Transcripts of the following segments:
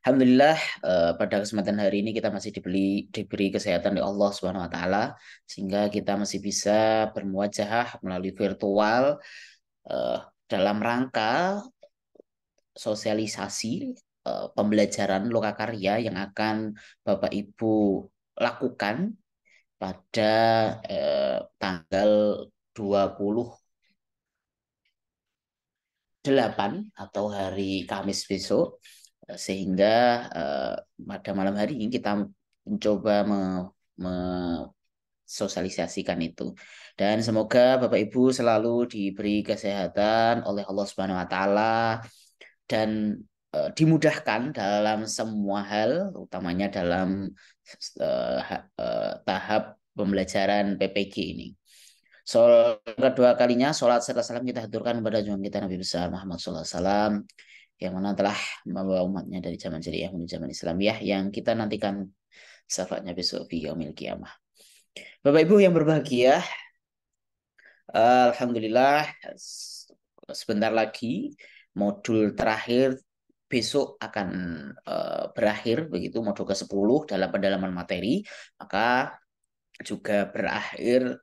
Alhamdulillah, pada kesempatan hari ini kita masih diberi kesehatan oleh Allah Subhanahu wa taala sehingga kita masih bisa bermuajahah melalui virtual eh, dalam rangka sosialisasi pembelajaran lokakarya yang akan Bapak Ibu lakukan pada tanggal 28 atau hari Kamis besok. Sehingga eh, pada malam hari ini kita mencoba sosialisasikan itu. Dan semoga Bapak Ibu selalu diberi kesehatan oleh Allah Subhanahu wa taala dan dimudahkan dalam semua hal, utamanya dalam tahap pembelajaran PPG ini. Kedua kalinya sholat serta salam kita haturkan kepada junjungan kita Nabi besar Muhammad SAW yang mana telah membawa umatnya dari zaman jahiliyah menuju zaman Islamiyah yang kita nantikan syafaatnya besok di yaumil kiamah. Bapak Ibu yang berbahagia, Alhamdulillah sebentar lagi modul terakhir besok akan berakhir begitu modul ke-10 dalam pendalaman materi, maka juga berakhir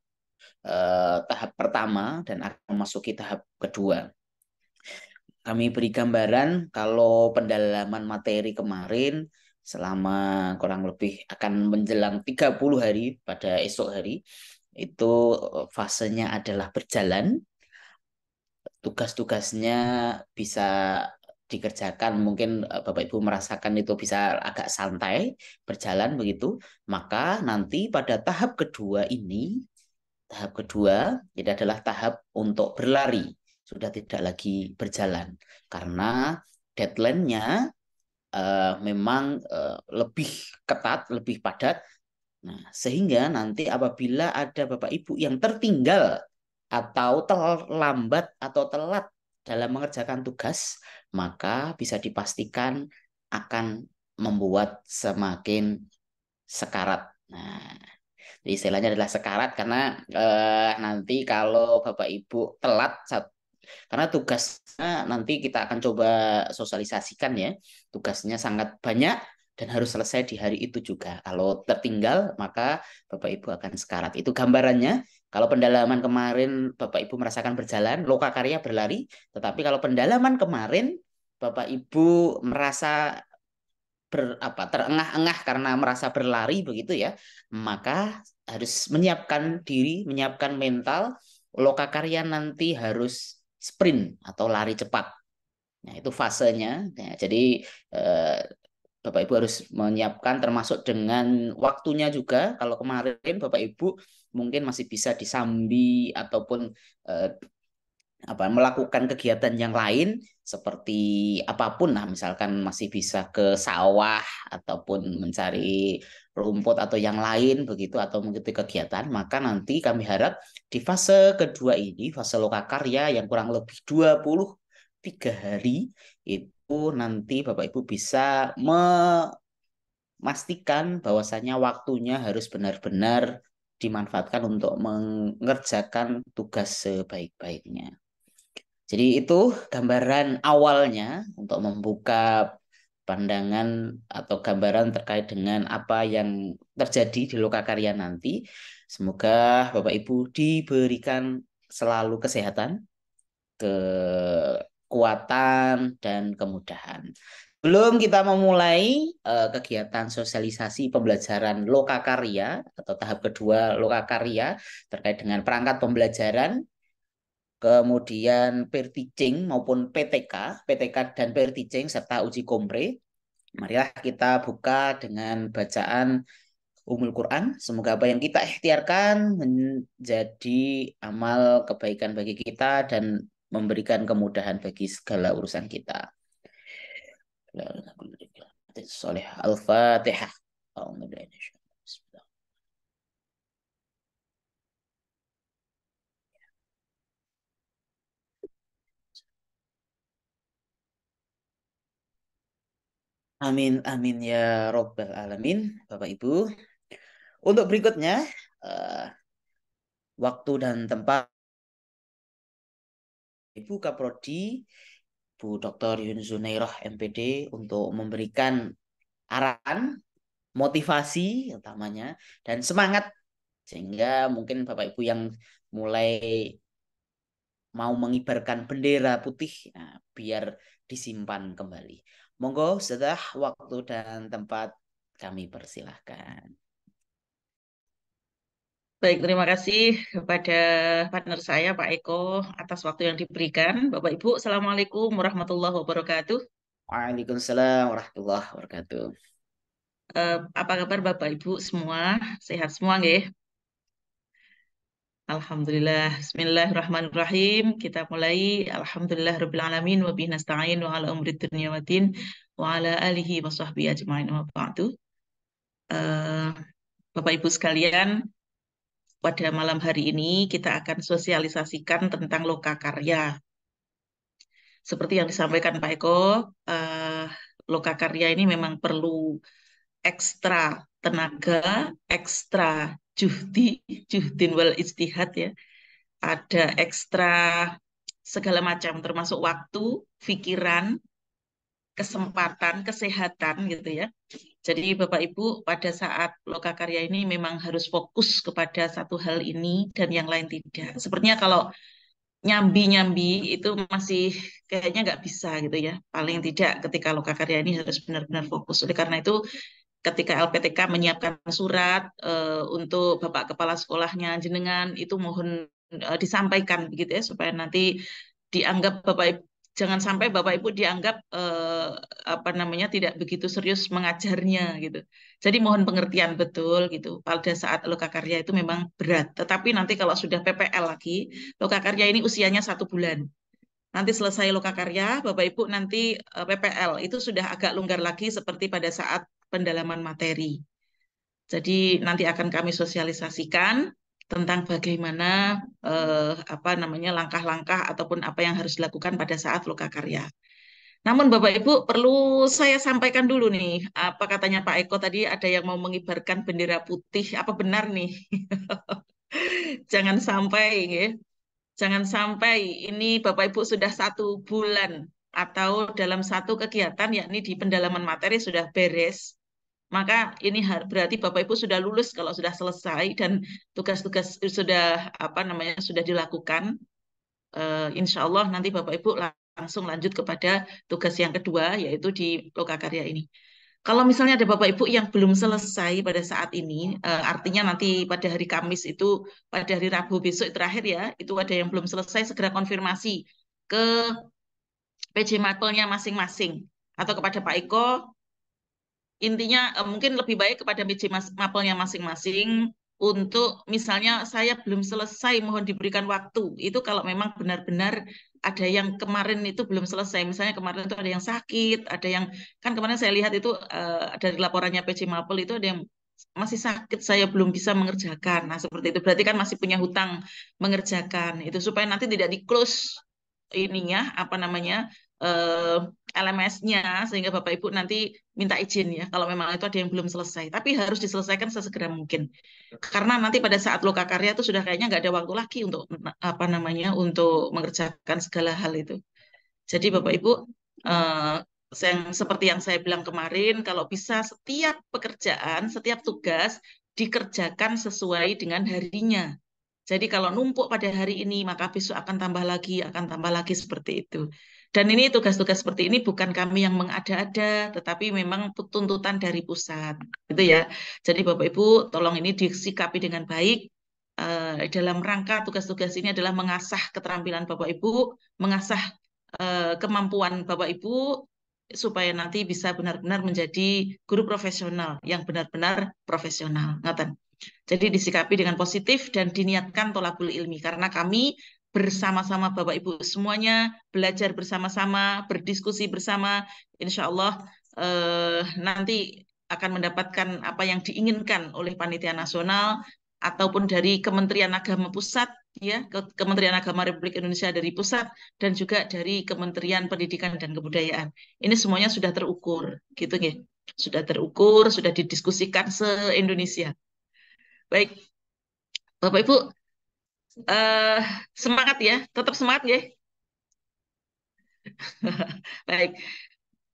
tahap pertama dan akan memasuki tahap kedua. Kami beri gambaran kalau pendalaman materi kemarin selama kurang lebih akan menjelang 30 hari pada esok hari itu fasenya adalah berjalan, tugas-tugasnya bisa dikerjakan mungkin Bapak Ibu merasakan itu bisa agak santai berjalan begitu, maka nanti pada tahap kedua itu adalah tahap untuk berlari, sudah tidak lagi berjalan karena deadline-nya memang lebih ketat, lebih padat. Nah, sehingga nanti apabila ada Bapak Ibu yang tertinggal atau terlambat atau telat dalam mengerjakan tugas, maka bisa dipastikan akan membuat semakin sekarat. Nah, istilahnya adalah sekarat karena nanti kalau Bapak Ibu telat karena tugasnya nanti kita akan coba sosialisasikan ya. Tugasnya sangat banyak dan harus selesai di hari itu juga. Kalau tertinggal, maka Bapak Ibu akan sekarat. Itu gambarannya. Kalau pendalaman kemarin Bapak Ibu merasakan berjalan, lokakarya berlari. Tetapi kalau pendalaman kemarin Bapak Ibu merasa terengah-engah karena merasa berlari begitu ya, maka harus menyiapkan diri, menyiapkan mental. Lokakarya nanti harus sprint atau lari cepat. Nah, itu fasenya. Nah, jadi eh, Bapak Ibu harus menyiapkan termasuk dengan waktunya juga. Kalau kemarin Bapak Ibu mungkin masih bisa disambi ataupun eh, melakukan kegiatan yang lain seperti apapun lah, misalkan masih bisa ke sawah ataupun mencari rumput atau yang lain begitu atau mengikuti kegiatan, maka nanti kami harap di fase kedua ini, fase lokakarya yang kurang lebih 23 hari itu nanti Bapak Ibu bisa memastikan bahwasanya waktunya harus benar-benar dimanfaatkan untuk mengerjakan tugas sebaik-baiknya. Jadi itu gambaran awalnya untuk membuka pandangan atau gambaran terkait dengan apa yang terjadi di Lokakarya nanti. Semoga Bapak Ibu diberikan selalu kesehatan, kekuatan, dan kemudahan. Belum kita memulai kegiatan sosialisasi pembelajaran Lokakarya atau tahap kedua Lokakarya terkait dengan perangkat pembelajaran, kemudian peer teaching maupun PTK dan peer teaching serta uji kompre. Marilah kita buka dengan bacaan Ummul Quran. Semoga apa yang kita ikhtiarkan menjadi amal kebaikan bagi kita dan memberikan kemudahan bagi segala urusan kita. Soleh Al-Fatihah. Amin, amin ya Robbal Alamin, Bapak Ibu. Untuk berikutnya, eh, waktu dan tempat Ibu Kaprodi Bu Dr. Yun Zunairah MPD untuk memberikan arahan, motivasi utamanya, dan semangat sehingga mungkin Bapak Ibu yang mulai mau mengibarkan bendera putih, nah, biar disimpan kembali. Monggo, sudah waktu dan tempat kami persilahkan. Baik, terima kasih kepada partner saya, Pak Eko, atas waktu yang diberikan. Bapak Ibu, Assalamualaikum warahmatullahi wabarakatuh. Waalaikumsalam warahmatullahi wabarakatuh. Apa kabar Bapak Ibu semua? Sehat semua, nggih? Alhamdulillah. Bismillahirrahmanirrahim. Kita mulai. Alhamdulillah Rabbil Alamin. Wa bihi nasta'in wa ala umri dunya wa din. Wa ala alihi wa sahbihi ajma'in wa ba'du. Eh, Bapak Ibu sekalian, pada malam hari ini kita akan sosialisasikan tentang lokakarya. Seperti yang disampaikan Pak Eko, eh, lokakarya ini memang perlu ekstra tenaga, ekstra juhdi, juhdin wal ijtihad ya. Ada ekstra segala macam, termasuk waktu, pikiran, kesempatan, kesehatan gitu ya. Jadi Bapak Ibu pada saat lokakarya ini memang harus fokus kepada satu hal ini dan yang lain tidak. Sepertinya kalau nyambi-nyambi itu masih kayaknya nggak bisa gitu ya. Paling tidak ketika lokakarya ini harus benar-benar fokus. Oleh karena itu ketika LPTK menyiapkan surat untuk Bapak Kepala Sekolahnya jenengan itu mohon disampaikan begitu ya supaya nanti dianggap Bapak Ibu jangan sampai Bapak Ibu dianggap apa namanya tidak begitu serius mengajarnya gitu. Jadi mohon pengertian betul gitu. Pada saat lokakarya itu memang berat. Tetapi nanti kalau sudah PPL lagi, lokakarya ini usianya 1 bulan. Nanti selesai lokakarya, Bapak Ibu nanti PPL itu sudah agak longgar lagi seperti pada saat pendalaman materi. Jadi nanti akan kami sosialisasikan tentang bagaimana apa namanya langkah-langkah ataupun apa yang harus dilakukan pada saat lokakarya. Namun Bapak Ibu perlu saya sampaikan dulu nih, apa katanya Pak Eko tadi ada yang mau mengibarkan bendera putih, apa benar nih? Jangan sampai, ya. Jangan sampai ini Bapak Ibu sudah 1 bulan atau dalam satu kegiatan yakni di pendalaman materi sudah beres, maka ini berarti Bapak Ibu sudah lulus kalau sudah selesai dan tugas-tugas sudah apa namanya sudah dilakukan. Insya Allah nanti Bapak Ibu langsung lanjut kepada tugas yang kedua yaitu di lokakarya ini. Kalau misalnya ada Bapak Ibu yang belum selesai pada saat ini, artinya nanti pada hari Kamis itu, pada hari Rabu besok terakhir ya, itu ada yang belum selesai, segera konfirmasi ke PJ Mapelnya masing-masing atau kepada Pak Eko. Intinya mungkin lebih baik kepada PJ Mapelnya masing-masing untuk misalnya saya belum selesai, mohon diberikan waktu. Itu kalau memang benar-benar ada yang kemarin itu belum selesai. Misalnya kemarin itu ada yang sakit, ada yang kan kemarin saya lihat itu dari laporannya PJ Mapel itu ada yang masih sakit, saya belum bisa mengerjakan. Nah, seperti itu berarti kan masih punya hutang mengerjakan. Itu supaya nanti tidak di-close ininya apa namanya eh, LMS-nya sehingga Bapak Ibu nanti minta izin ya kalau memang itu ada yang belum selesai. Tapi harus diselesaikan sesegera mungkin. Karena nanti pada saat lokakarya itu sudah kayaknya nggak ada waktu lagi untuk apa namanya untuk mengerjakan segala hal itu. Jadi Bapak Ibu eh, seperti yang saya bilang kemarin, kalau bisa setiap pekerjaan, setiap tugas dikerjakan sesuai dengan harinya. Jadi kalau numpuk pada hari ini, maka besok akan tambah lagi seperti itu. Dan ini tugas-tugas seperti ini bukan kami yang mengada-ada, tetapi memang tuntutan dari pusat, gitu ya. Jadi Bapak Ibu, tolong ini disikapi dengan baik. Dalam rangka tugas-tugas ini adalah mengasah keterampilan Bapak Ibu, mengasah kemampuan Bapak Ibu supaya nanti bisa benar-benar menjadi guru profesional yang benar-benar profesional. Ngaten. Jadi disikapi dengan positif dan diniatkan tolabul ilmi karena kami bersama-sama Bapak Ibu semuanya belajar bersama-sama, berdiskusi bersama, insya Allah nanti akan mendapatkan apa yang diinginkan oleh Panitia Nasional ataupun dari Kementerian Agama Pusat, ya, Kementerian Agama Republik Indonesia dari pusat dan juga dari Kementerian Pendidikan dan Kebudayaan. Ini semuanya sudah terukur, gitu ya. Sudah terukur, sudah didiskusikan se-Indonesia. Baik, Bapak Ibu, eh, semangat ya, tetap semangat ya. Baik,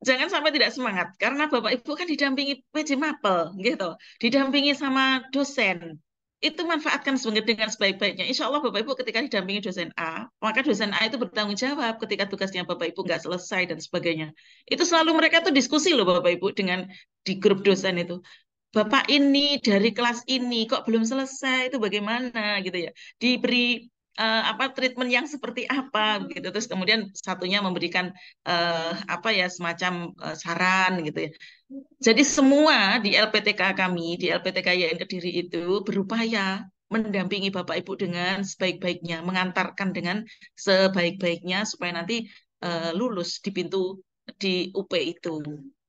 jangan sampai tidak semangat karena Bapak Ibu kan didampingi PJ Mapel gitu, didampingi sama dosen. Itu manfaatkan dengan sebaik-baiknya. Insya Allah Bapak Ibu ketika didampingi dosen A, maka dosen A itu bertanggung jawab ketika tugasnya Bapak Ibu nggak selesai dan sebagainya. Itu selalu mereka tuh diskusi loh Bapak Ibu dengan di grup dosen itu. Bapak ini dari kelas ini kok belum selesai itu bagaimana gitu ya. Diberi apa treatment yang seperti apa gitu. Terus kemudian satunya memberikan apa ya semacam saran gitu ya. Jadi semua di LPTK kami, di LPTK YN Kediri itu berupaya mendampingi Bapak Ibu dengan sebaik-baiknya, mengantarkan dengan sebaik-baiknya supaya nanti lulus di pintu di UP itu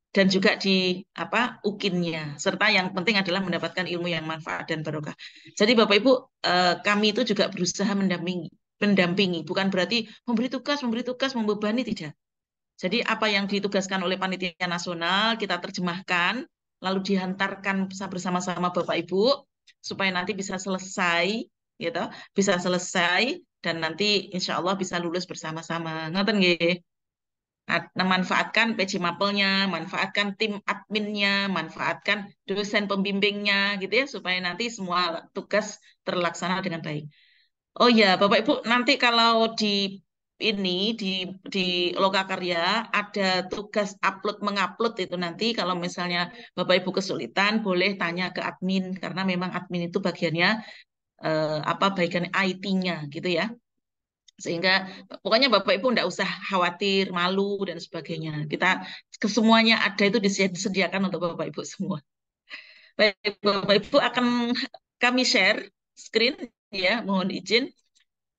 dan juga di apa UKIN-nya serta yang penting adalah mendapatkan ilmu yang manfaat dan barokah. Jadi Bapak Ibu kami itu juga berusaha mendampingi bukan berarti memberi tugas, membebani tidak. Jadi apa yang ditugaskan oleh panitia nasional kita terjemahkan, lalu dihantarkan bersama-sama Bapak Ibu supaya nanti bisa selesai, gitu, bisa selesai dan nanti insya Allah bisa lulus bersama-sama. Ngoten nggih. Manfaatkan PJ Mapelnya, manfaatkan tim adminnya, manfaatkan dosen pembimbingnya, gitu ya, supaya nanti semua tugas terlaksana dengan baik. Oh ya, Bapak Ibu, nanti kalau di ini di Lokakarya ada tugas upload mengupload itu nanti kalau misalnya Bapak Ibu kesulitan boleh tanya ke admin karena memang admin itu bagiannya apa bagian IT-nya gitu ya. Sehingga pokoknya Bapak Ibu enggak usah khawatir, malu dan sebagainya. Kita kesemuanya ada itu disediakan untuk Bapak Ibu semua. Baik, Bapak Ibu akan kami share screen ya, mohon izin.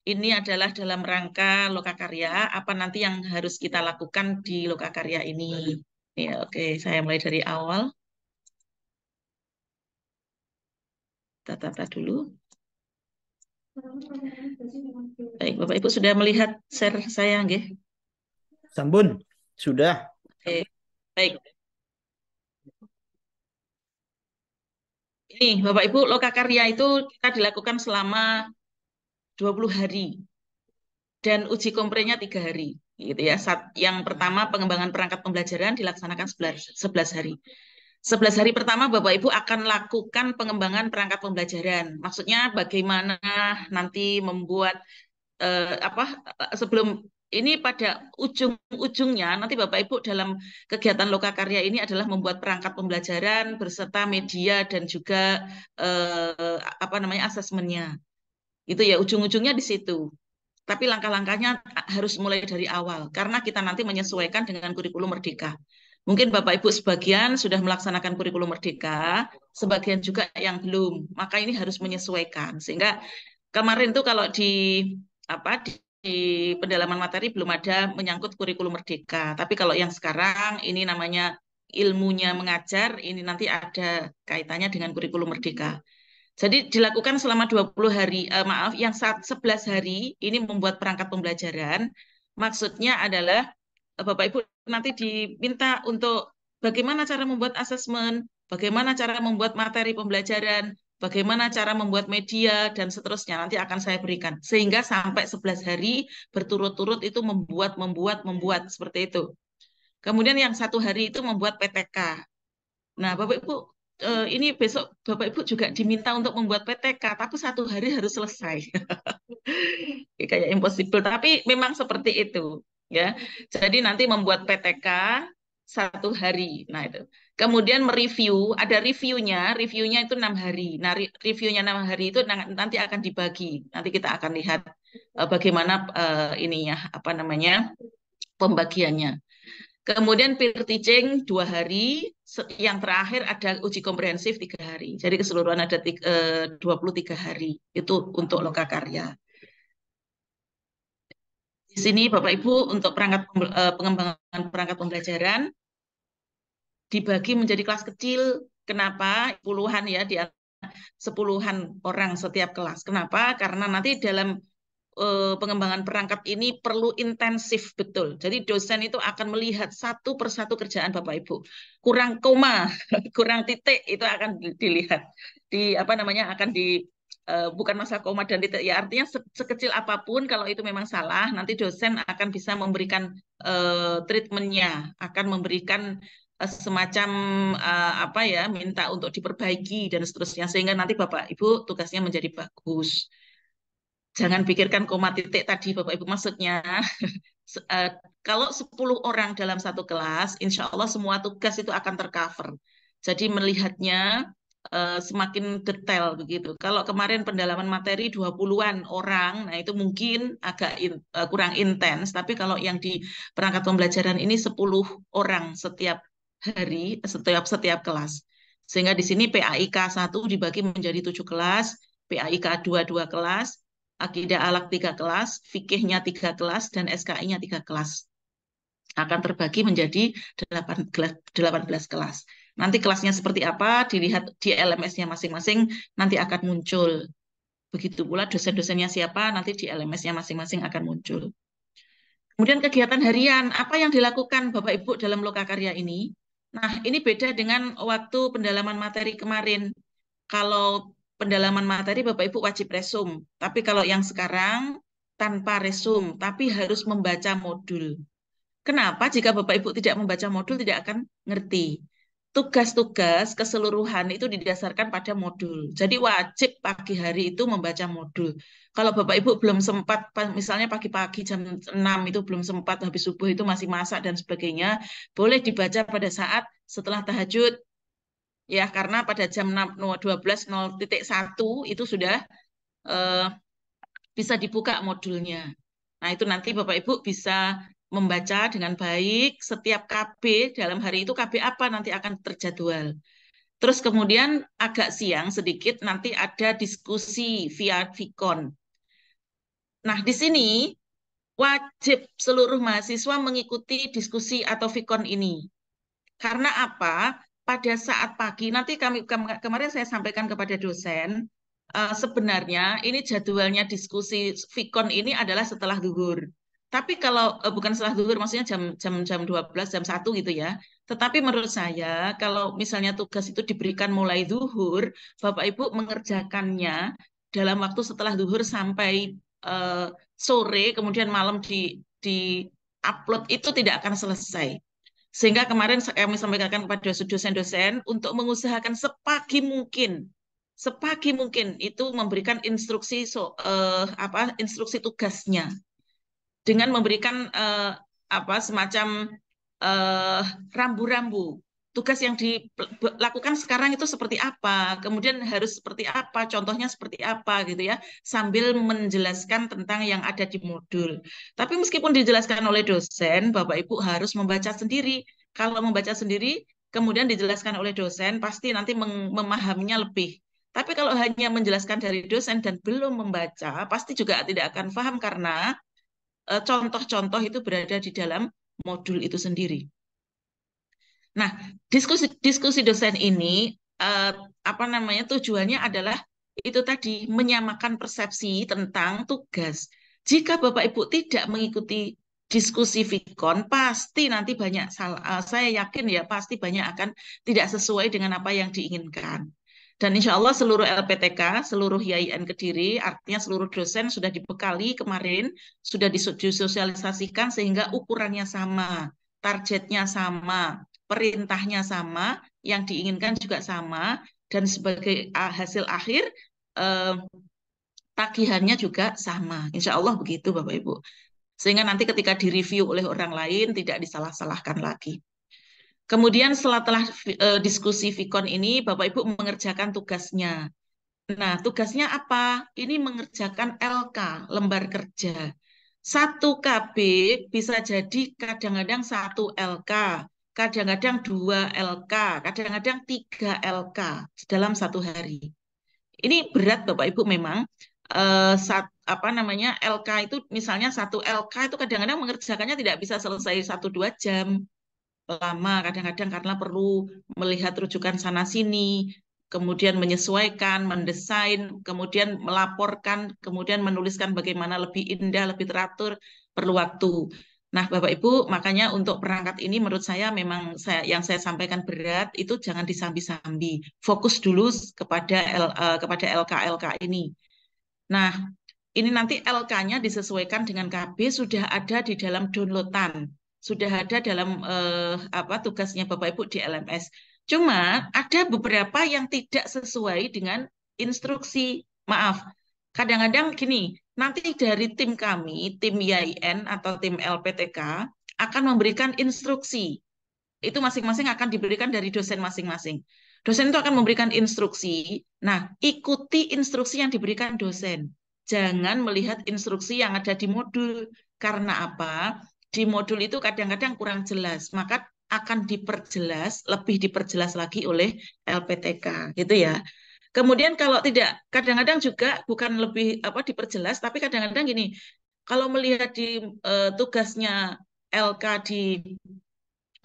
Ini adalah dalam rangka Lokakarya, apa nanti yang harus kita lakukan di Lokakarya ini. Ya, oke, saya mulai dari awal. Kita tata dulu. Baik, Bapak Ibu sudah melihat share saya, nggih? Sampun, sudah. Oke, baik. Ini, Bapak Ibu, Lokakarya itu kita dilakukan selama 20 hari. Dan uji komprenya 3 hari. Gitu ya. Yang pertama, pengembangan perangkat pembelajaran dilaksanakan 11 hari. 11 hari pertama Bapak Ibu akan lakukan pengembangan perangkat pembelajaran. Maksudnya bagaimana nanti membuat apa sebelum ini pada ujung-ujungnya nanti Bapak Ibu dalam kegiatan Lokakarya ini adalah membuat perangkat pembelajaran beserta media dan juga apa namanya asesmennya. Itu ya ujung-ujungnya di situ. Tapi langkah-langkahnya harus mulai dari awal karena kita nanti menyesuaikan dengan kurikulum Merdeka. Mungkin Bapak Ibu sebagian sudah melaksanakan kurikulum Merdeka, sebagian juga yang belum. Maka ini harus menyesuaikan. Sehingga kemarin tuh kalau di apa di pendalaman materi belum ada menyangkut kurikulum Merdeka. Tapi kalau yang sekarang ini namanya ilmunya mengajar, ini nanti ada kaitannya dengan kurikulum Merdeka. Jadi dilakukan selama 20 hari, maaf, yang 11 hari ini membuat perangkat pembelajaran. Maksudnya adalah Bapak Ibu nanti diminta untuk bagaimana cara membuat asesmen, bagaimana cara membuat materi pembelajaran, bagaimana cara membuat media, dan seterusnya. Nanti akan saya berikan. Sehingga sampai 11 hari berturut-turut itu membuat, seperti itu. Kemudian yang 1 hari itu membuat PTK. Nah, Bapak Ibu, ini besok Bapak Ibu juga diminta untuk membuat PTK, tapi 1 hari harus selesai. Kayak impossible, tapi memang seperti itu, ya. Jadi nanti membuat PTK 1 hari. Nah itu. Kemudian mereview, ada reviewnya itu 6 hari. Nah reviewnya 6 hari itu nanti akan dibagi. Nanti kita akan lihat bagaimana ininya, apa namanya pembagiannya. Kemudian peer teaching 2 hari, yang terakhir ada uji komprehensif 3 hari. Jadi keseluruhan ada 23 hari. Itu untuk Lokakarya. Di sini Bapak Ibu untuk pengembangan perangkat pembelajaran dibagi menjadi kelas kecil. Kenapa? Puluhan ya, di 10-an orang setiap kelas. Kenapa? Karena nanti dalam pengembangan perangkat ini perlu intensif betul. Jadi dosen itu akan melihat satu persatu kerjaan Bapak Ibu. Kurang koma, kurang titik itu akan dilihat. Di apa namanya akan bukan masalah koma dan titik ya, artinya sekecil apapun kalau itu memang salah, nanti dosen akan bisa memberikan treatmentnya, akan memberikan semacam apa ya, minta untuk diperbaiki dan seterusnya, sehingga nanti Bapak Ibu tugasnya menjadi bagus. Jangan pikirkan koma titik tadi Bapak Ibu, maksudnya kalau 10 orang dalam satu kelas, insya Allah semua tugas itu akan tercover. Jadi melihatnya semakin detail begitu. Kalau kemarin pendalaman materi 20-an orang, nah itu mungkin agak kurang intens, tapi kalau yang di perangkat pembelajaran ini 10 orang setiap hari, setiap kelas. Sehingga di sini PAIK 1 dibagi menjadi 7 kelas, PAIK 2 kelas, Akidah Alak 3 kelas, Fikihnya 3 kelas, dan SKI-nya 3 kelas. Akan terbagi menjadi 18 kelas. Nanti kelasnya seperti apa, dilihat di LMS-nya masing-masing, nanti akan muncul. Begitu pula dosen-dosennya siapa, nanti di LMS-nya masing-masing akan muncul. Kemudian kegiatan harian, apa yang dilakukan Bapak Ibu dalam lokakarya ini? Nah, ini beda dengan waktu pendalaman materi kemarin. Kalau pendalaman materi Bapak Ibu wajib resum, tapi kalau yang sekarang tanpa resum, tapi harus membaca modul. Kenapa jika Bapak Ibu tidak membaca modul tidak akan ngerti? Tugas-tugas keseluruhan itu didasarkan pada modul. Jadi wajib pagi hari itu membaca modul. Kalau Bapak Ibu belum sempat, misalnya pagi-pagi jam 6 itu belum sempat, habis subuh itu masih masak dan sebagainya, boleh dibaca pada saat setelah tahajud. Ya, karena pada jam 12.0.1 itu sudah eh, bisa dibuka modulnya. Nah, itu nanti Bapak Ibu bisa membaca dengan baik setiap KB dalam hari itu KB apa nanti akan terjadwal. Terus kemudian agak siang sedikit nanti ada diskusi via Vicon. Nah, di sini wajib seluruh mahasiswa mengikuti diskusi atau Vicon ini. Karena apa? Pada saat pagi, nanti kemarin saya sampaikan kepada dosen, sebenarnya ini jadwalnya diskusi Vicon ini adalah setelah zuhur. Tapi kalau bukan setelah zuhur, maksudnya jam 12, jam 1 gitu ya. Tetapi menurut saya, kalau misalnya tugas itu diberikan mulai zuhur, Bapak Ibu mengerjakannya dalam waktu setelah zuhur sampai eh, sore, kemudian malam di upload itu tidak akan selesai. Sehingga kemarin kami sampaikan kepada dosen-dosen untuk mengusahakan sepagi mungkin itu memberikan instruksi instruksi tugasnya dengan memberikan semacam rambu-rambu. Tugas yang dilakukan sekarang itu seperti apa, kemudian harus seperti apa, contohnya seperti apa gitu ya, sambil menjelaskan tentang yang ada di modul. Tapi meskipun dijelaskan oleh dosen, Bapak Ibu harus membaca sendiri. Kalau membaca sendiri, kemudian dijelaskan oleh dosen, pasti nanti memahaminya lebih. Tapi kalau hanya menjelaskan dari dosen dan belum membaca, pasti juga tidak akan paham karena contoh-contoh itu berada di dalam modul itu sendiri. Nah, diskusi dosen ini tujuannya adalah itu tadi menyamakan persepsi tentang tugas. Jika Bapak Ibu tidak mengikuti diskusi Vicon, pasti nanti banyak salah. Saya yakin ya pasti banyak akan tidak sesuai dengan apa yang diinginkan. Dan insya Allah seluruh LPTK, seluruh YIN Kediri, artinya seluruh dosen sudah dibekali kemarin, sudah disosialisasikan sehingga ukurannya sama, targetnya sama, perintahnya sama, yang diinginkan juga sama, dan sebagai hasil akhir tagihannya juga sama. Insya Allah begitu Bapak Ibu. Sehingga nanti ketika direview oleh orang lain tidak disalah-salahkan lagi. Kemudian setelah diskusi Vicon ini, Bapak Ibu mengerjakan tugasnya. Nah, tugasnya apa? Ini mengerjakan LK, lembar kerja. 1 KB bisa jadi kadang-kadang 1 LK, kadang-kadang 2 LK, kadang-kadang 3 LK dalam 1 hari. Ini berat Bapak Ibu memang. LK itu misalnya 1 LK itu kadang-kadang mengerjakannya tidak bisa selesai 1-2 jam. Lama kadang-kadang karena perlu melihat rujukan sana sini, kemudian menyesuaikan, mendesain, kemudian melaporkan, kemudian menuliskan bagaimana lebih indah, lebih teratur, perlu waktu. Nah, Bapak Ibu, makanya untuk perangkat ini menurut saya memang yang saya sampaikan berat itu jangan disambi-sambi. Fokus dulu kepada LK-LK ini. Nah, ini nanti LK-nya disesuaikan dengan KB sudah ada di dalam downloadan, sudah ada dalam tugasnya Bapak Ibu di LMS. Cuma ada beberapa yang tidak sesuai dengan instruksi. Maaf, kadang-kadang gini, nanti dari tim kami, tim YIN atau tim LPTK akan memberikan instruksi. Itu masing-masing akan diberikan dari dosen masing-masing. Dosen itu akan memberikan instruksi. Nah, ikuti instruksi yang diberikan dosen. Jangan melihat instruksi yang ada di modul. Karena apa? Di modul itu kadang-kadang kurang jelas. Maka akan diperjelas, lebih diperjelas lagi oleh LPTK, gitu ya. Kemudian kalau tidak, kadang-kadang juga bukan lebih diperjelas, tapi kadang-kadang gini, kalau melihat di tugasnya LK di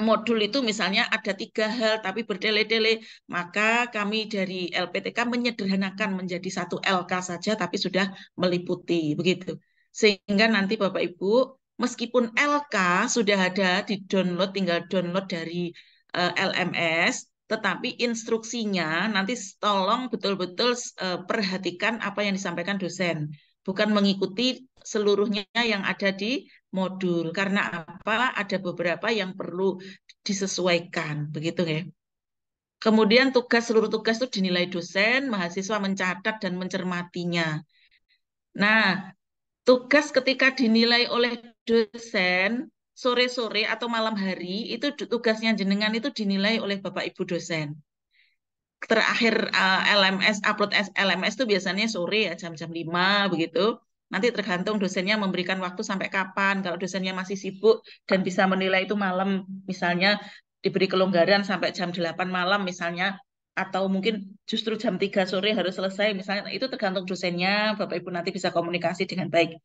modul itu misalnya ada 3 hal tapi bertele-tele, maka kami dari LPTK menyederhanakan menjadi 1 LK saja tapi sudah meliputi begitu. Sehingga nanti Bapak Ibu meskipun LK sudah ada di download, tinggal download dari LMS, tetapi instruksinya nanti tolong betul-betul perhatikan apa yang disampaikan dosen, bukan mengikuti seluruhnya yang ada di modul. Karena apa? Ada beberapa yang perlu disesuaikan, begitu ya. Kemudian seluruh tugas itu dinilai dosen, mahasiswa mencatat dan mencermatinya. Nah, tugas ketika dinilai oleh dosen, sore-sore atau malam hari, itu tugasnya jenengan itu dinilai oleh Bapak Ibu dosen. Terakhir LMS, upload LMS itu biasanya sore ya, jam-jam 5 begitu. Nanti tergantung dosennya memberikan waktu sampai kapan. Kalau dosennya masih sibuk dan bisa menilai itu malam, misalnya diberi kelonggaran sampai jam 8 malam misalnya, atau mungkin justru jam 3 sore harus selesai, misalnya itu tergantung dosennya, Bapak Ibu nanti bisa komunikasi dengan baik.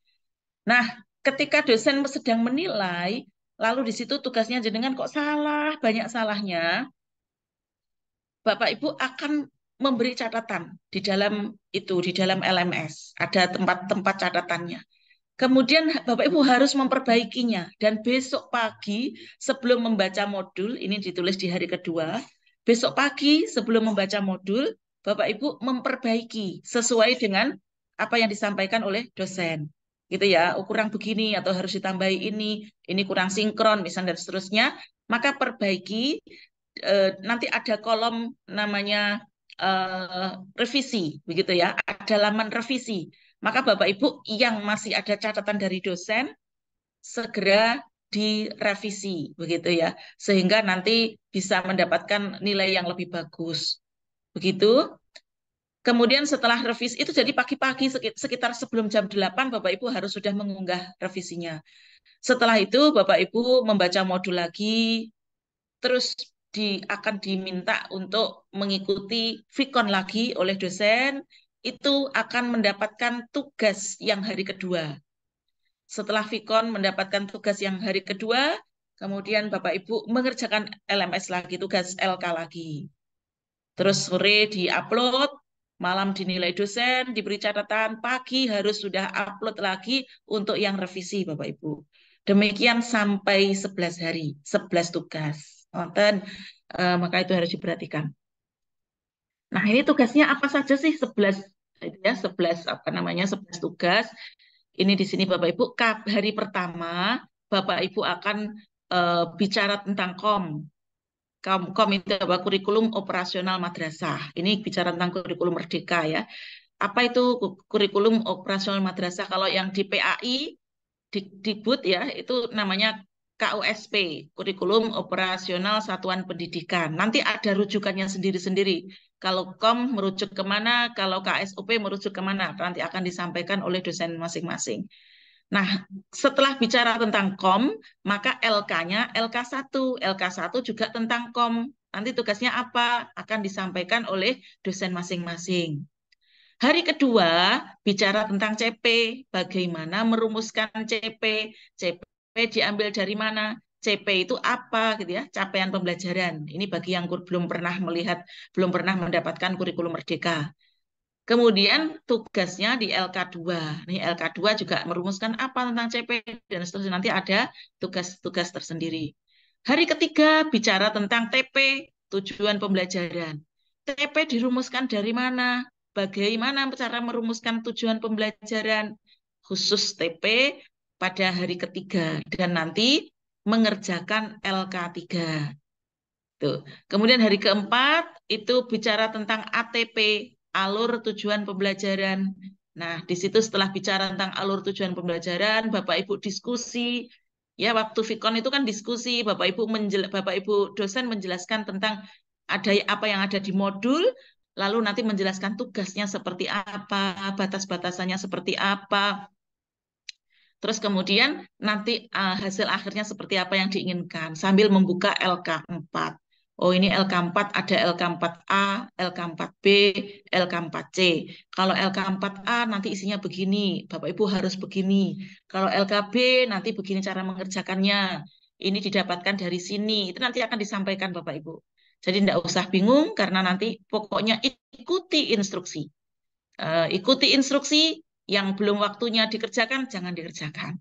Nah, ketika dosen sedang menilai, lalu di situ tugasnya jenengan kok salah, banyak salahnya, Bapak Ibu akan memberi catatan di dalam di dalam LMS. Ada tempat-tempat catatannya. Kemudian Bapak Ibu harus memperbaikinya. Dan besok pagi sebelum membaca modul, ini ditulis di hari kedua, besok pagi sebelum membaca modul, Bapak Ibu memperbaiki sesuai dengan apa yang disampaikan oleh dosen. Gitu ya, oh, kurang begini atau harus ditambahi ini kurang sinkron misalnya dan seterusnya. Maka perbaiki, nanti ada kolom namanya revisi, begitu ya, ada laman revisi. Maka Bapak Ibu yang masih ada catatan dari dosen segera direvisi, begitu ya, sehingga nanti bisa mendapatkan nilai yang lebih bagus. Begitu. Kemudian setelah revisi itu jadi pagi-pagi sekitar sebelum jam 8 Bapak Ibu harus sudah mengunggah revisinya. Setelah itu Bapak Ibu membaca modul lagi, terus akan diminta untuk mengikuti Vikon lagi oleh dosen, itu akan mendapatkan tugas yang hari kedua. Setelah Vikon mendapatkan tugas yang hari kedua, kemudian Bapak Ibu mengerjakan LMS lagi, tugas LK lagi. Terus sore di-upload, malam dinilai dosen, diberi catatan, pagi harus sudah upload lagi untuk yang revisi Bapak Ibu. Demikian sampai 11 hari, 11 tugas. Maka itu harus diperhatikan. Nah, ini tugasnya apa saja sih? 11 ya, 11 11 tugas. Ini di sini Bapak Ibu, hari pertama Bapak Ibu akan bicara tentang KOM itu apa? Kurikulum operasional madrasah. Ini bicara tentang kurikulum merdeka ya. Apa itu kurikulum operasional madrasah? Kalau yang di PAI, Dikbud ya, itu namanya KUSP, Kurikulum Operasional Satuan Pendidikan. Nanti ada rujukannya sendiri-sendiri. Kalau KOM merujuk kemana, kalau KSUP merujuk kemana, nanti akan disampaikan oleh dosen masing-masing. Nah, setelah bicara tentang KOM, maka LK-nya LK1. LK1 juga tentang KOM. Nanti tugasnya apa? Akan disampaikan oleh dosen masing-masing. Hari kedua, bicara tentang CP. Bagaimana merumuskan CP. CP diambil dari mana? CP itu apa gitu ya? Capaian pembelajaran. Ini bagi yang belum pernah mendapatkan kurikulum merdeka. Kemudian tugasnya di LK2. Nih LK2 juga merumuskan apa tentang CP dan seterusnya. Nanti ada tugas-tugas tersendiri. Hari ketiga bicara tentang TP, tujuan pembelajaran. TP dirumuskan dari mana? Bagaimana cara merumuskan tujuan pembelajaran? Khusus TP pada hari ketiga. Dan nanti mengerjakan LK3. Tuh. Kemudian hari keempat itu bicara tentang ATP, alur tujuan pembelajaran. Nah, di situ setelah bicara tentang alur tujuan pembelajaran, Bapak Ibu diskusi. Ya, waktu Vikon itu kan diskusi, Bapak Ibu dosen menjelaskan tentang ada apa yang ada di modul, lalu nanti menjelaskan tugasnya seperti apa, batas-batasannya seperti apa. Terus kemudian nanti hasil akhirnya seperti apa yang diinginkan sambil membuka LK4. Oh ini LK4 ada LK4A, LK4B, LK4C. Kalau LK4A nanti isinya begini, Bapak Ibu harus begini. Kalau LKB nanti begini cara mengerjakannya. Ini didapatkan dari sini. Itu nanti akan disampaikan Bapak Ibu. Jadi tidak usah bingung karena nanti pokoknya ikuti instruksi. Ikuti instruksi, yang belum waktunya dikerjakan, jangan dikerjakan.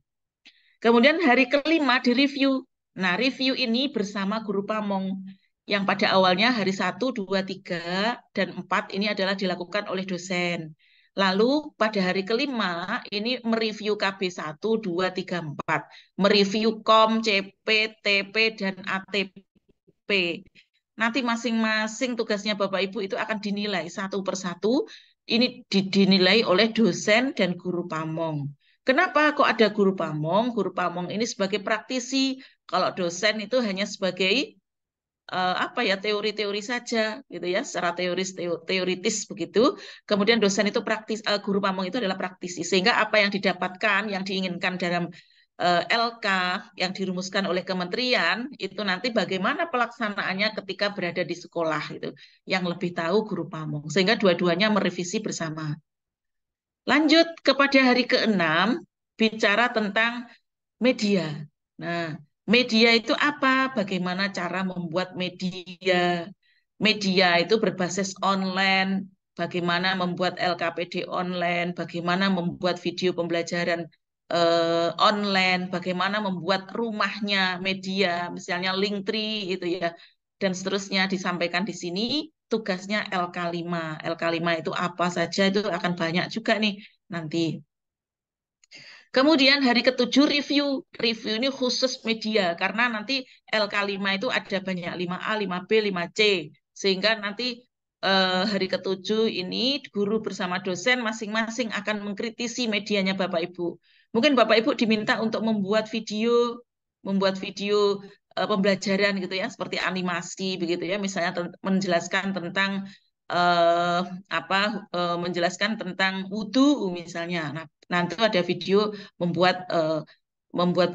Kemudian hari kelima direview. Nah, review ini bersama guru pamong. Yang pada awalnya hari 1, 2, 3, dan 4 ini adalah dilakukan oleh dosen. Lalu pada hari kelima ini mereview KB 1, 2, 3, 4. Mereview KOM, CP, TP, dan ATP. Nanti masing-masing tugasnya Bapak Ibu itu akan dinilai satu persatu. Ini dinilai oleh dosen dan guru pamong. Kenapa kok ada guru pamong? Guru pamong ini sebagai praktisi. Kalau dosen itu hanya sebagai apa ya teori-teori saja gitu ya, secara teoritis begitu. Kemudian dosen itu guru pamong itu adalah praktisi. Sehingga apa yang didapatkan, yang diinginkan dalam LK yang dirumuskan oleh kementerian itu nanti bagaimana pelaksanaannya ketika berada di sekolah itu. Yang lebih tahu guru pamong. Sehingga dua-duanya merevisi bersama. Lanjut kepada hari ke-6 bicara tentang media. Nah, media itu apa? Bagaimana cara membuat media? Media itu berbasis online, bagaimana membuat LKPD online, bagaimana membuat video pembelajaran online, bagaimana membuat rumahnya media, misalnya Linktree itu ya, dan seterusnya disampaikan di sini. Tugasnya LK5. LK5 itu apa saja itu akan banyak juga nih nanti. Kemudian hari ke-7 review. Review ini khusus media karena nanti LK5 itu ada banyak 5A, 5B, 5C. Sehingga nanti hari ke-7 ini guru bersama dosen masing-masing akan mengkritisi medianya Bapak Ibu. Mungkin Bapak Ibu diminta untuk membuat video pembelajaran gitu ya, seperti animasi begitu ya, misalnya menjelaskan tentang eh, menjelaskan tentang wudhu misalnya. Nah, nanti ada video membuat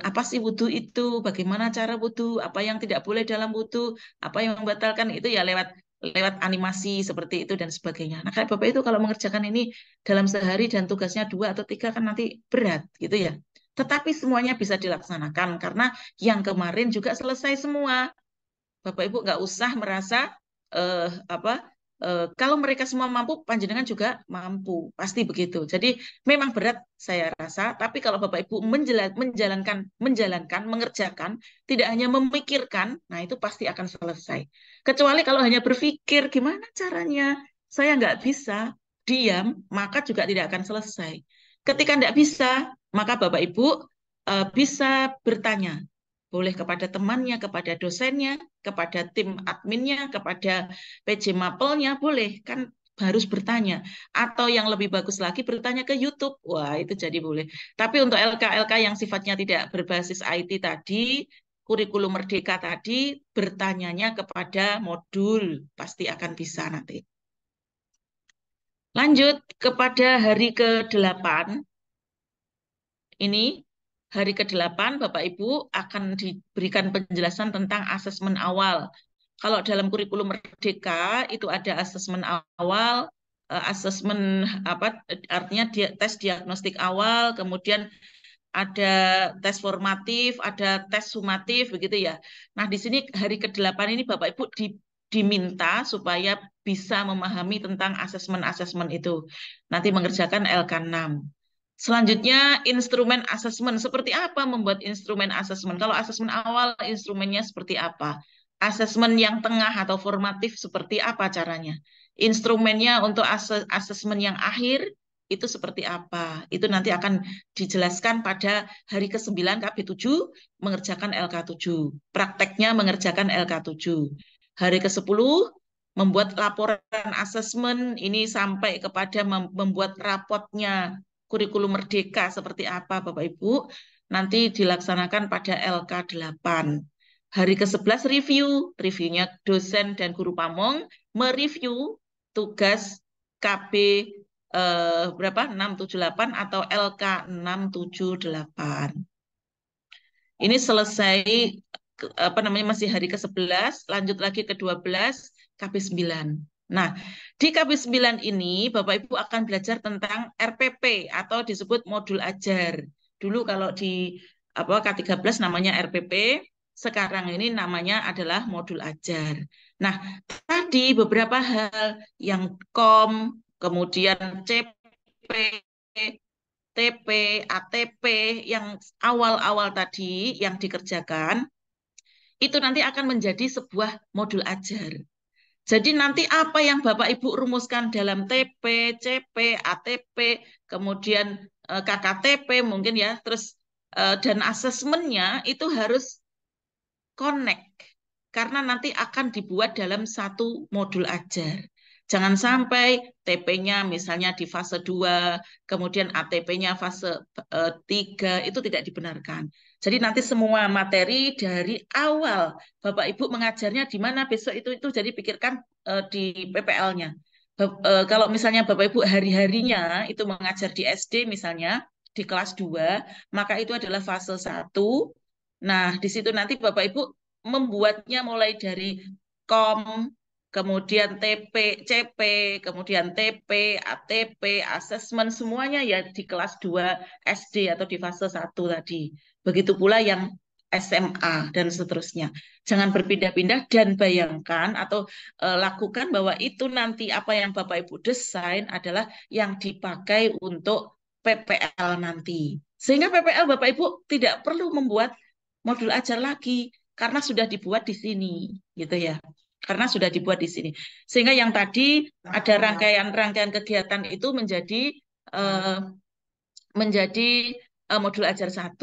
apa sih wudhu itu, bagaimana cara wudhu, apa yang tidak boleh dalam wudhu, apa yang membatalkan itu ya lewat lewat animasi seperti itu dan sebagainya. Nah, kayak Bapak itu kalau mengerjakan ini dalam sehari dan tugasnya 2 atau 3 kan nanti berat gitu ya. Tetapi semuanya bisa dilaksanakan karena yang kemarin juga selesai semua. Bapak Ibu nggak usah merasa apa kalau mereka semua mampu, panjenengan juga mampu, pasti begitu. Jadi memang berat saya rasa, tapi kalau Bapak Ibu menjalankan, mengerjakan, tidak hanya memikirkan, nah itu pasti akan selesai. Kecuali kalau hanya berpikir gimana caranya, saya nggak bisa diam, maka juga tidak akan selesai. Ketika nggak bisa, maka Bapak Ibu bisa bertanya boleh kepada temannya, kepada dosennya, kepada tim adminnya, kepada PJ Mapelnya, boleh kan harus bertanya. Atau yang lebih bagus lagi bertanya ke YouTube. Wah, itu jadi boleh. Tapi untuk LK-LK yang sifatnya tidak berbasis IT tadi, kurikulum merdeka tadi, bertanyanya kepada modul. Pasti akan bisa nanti. Lanjut kepada hari ke-8. Ini hari ke-8 Bapak Ibu akan diberikan penjelasan tentang asesmen awal. Kalau dalam kurikulum Merdeka itu ada asesmen awal, asesmen apa artinya tes diagnostik awal, kemudian ada tes formatif, ada tes sumatif begitu ya. Nah, di sini hari ke-8 ini Bapak Ibu diminta supaya bisa memahami tentang asesmen-asesmen itu. Nanti mengerjakan LK6. Selanjutnya, instrumen asesmen. Seperti apa membuat instrumen asesmen? Kalau asesmen awal, instrumennya seperti apa? Asesmen yang tengah atau formatif seperti apa caranya? Instrumennya untuk asesmen yang akhir itu seperti apa? Itu nanti akan dijelaskan pada hari ke-9 KB7 mengerjakan LK7. Prakteknya mengerjakan LK7. Hari ke-10 membuat laporan asesmen ini sampai kepada membuat rapotnya kurikulum merdeka seperti apa Bapak Ibu. Nanti dilaksanakan pada LK8. Hari ke-11 reviewnya dosen dan guru pamong mereview tugas KB berapa 678 atau LK 678. Ini selesai apa namanya masih hari ke-11, lanjut lagi ke-12 KB9. Nah, di KB9 ini Bapak Ibu akan belajar tentang RPP atau disebut modul ajar. Dulu kalau di apa K13 namanya RPP, sekarang ini namanya adalah modul ajar. Nah, tadi beberapa hal yang KOM, kemudian CP, TP, ATP yang awal-awal tadi yang dikerjakan, itu nanti akan menjadi sebuah modul ajar. Jadi nanti apa yang Bapak Ibu rumuskan dalam TP, CP, ATP, kemudian KKTP mungkin ya, terus dan asesmennya itu harus connect. Karena nanti akan dibuat dalam satu modul ajar. Jangan sampai TP-nya misalnya di fase 2, kemudian ATP-nya fase 3, itu tidak dibenarkan. Jadi nanti semua materi dari awal Bapak Ibu mengajarnya di mana besok itu jadi pikirkan di PPL-nya. Kalau misalnya Bapak Ibu hari-harinya itu mengajar di SD misalnya, di kelas 2, maka itu adalah fase 1. Nah, di situ nanti Bapak Ibu membuatnya mulai dari KOM, kemudian TP, CP, kemudian TP, ATP, asesmen, semuanya ya di kelas 2 SD atau di fase 1 tadi. Begitu pula yang SMA dan seterusnya. Jangan berpindah-pindah dan bayangkan atau lakukan bahwa itu nanti apa yang Bapak Ibu desain adalah yang dipakai untuk PPL nanti. Sehingga PPL Bapak Ibu tidak perlu membuat modul ajar lagi karena sudah dibuat di sini, gitu ya. Karena sudah dibuat di sini. Sehingga yang tadi ada rangkaian-rangkaian kegiatan itu menjadi modul ajar 1.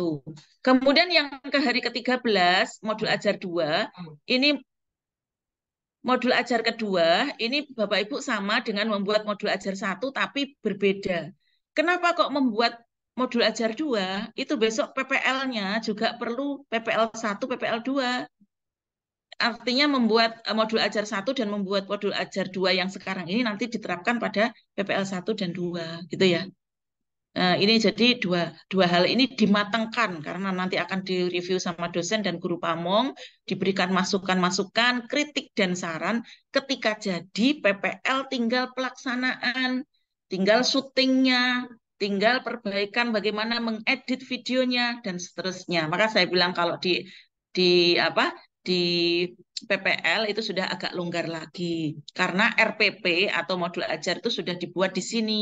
Kemudian yang ke hari ke-13, modul ajar 2, ini modul ajar kedua, ini Bapak Ibu sama dengan membuat modul ajar 1 tapi berbeda. Kenapa kok membuat modul ajar 2? Itu besok PPL-nya juga perlu PPL 1, PPL 2. Artinya membuat modul ajar 1 dan membuat modul ajar 2 yang sekarang ini nanti diterapkan pada PPL 1 dan 2, gitu ya. Ini jadi dua hal ini dimatangkan karena nanti akan direview sama dosen dan guru pamong, diberikan masukan-masukan, kritik dan saran. Ketika jadi PPL tinggal pelaksanaan, tinggal syutingnya, tinggal perbaikan bagaimana mengedit videonya dan seterusnya. Maka saya bilang kalau di apa di PPL itu sudah agak longgar lagi karena RPP atau modul ajar itu sudah dibuat di sini,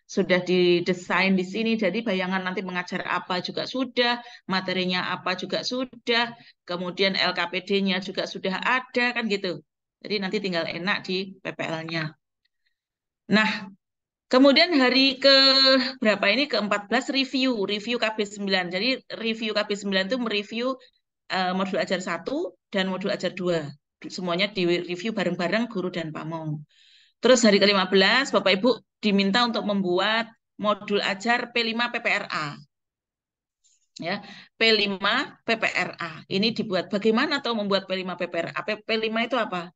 sudah didesain di sini. Jadi bayangan nanti mengajar apa juga sudah, materinya apa juga sudah, kemudian LKPD-nya juga sudah ada kan gitu. Jadi nanti tinggal enak di PPL-nya. Nah, kemudian hari ke berapa ini ke-14 review KB9. Jadi review KB9 itu mereview modul ajar 1 dan modul ajar 2. Semuanya di review bareng-bareng guru dan pamong. Terus hari ke-15 Bapak Ibu diminta untuk membuat modul ajar P5 PPRA. Ya, P5 PPRA. Ini dibuat bagaimana atau membuat P5 PPRA? P5 itu apa?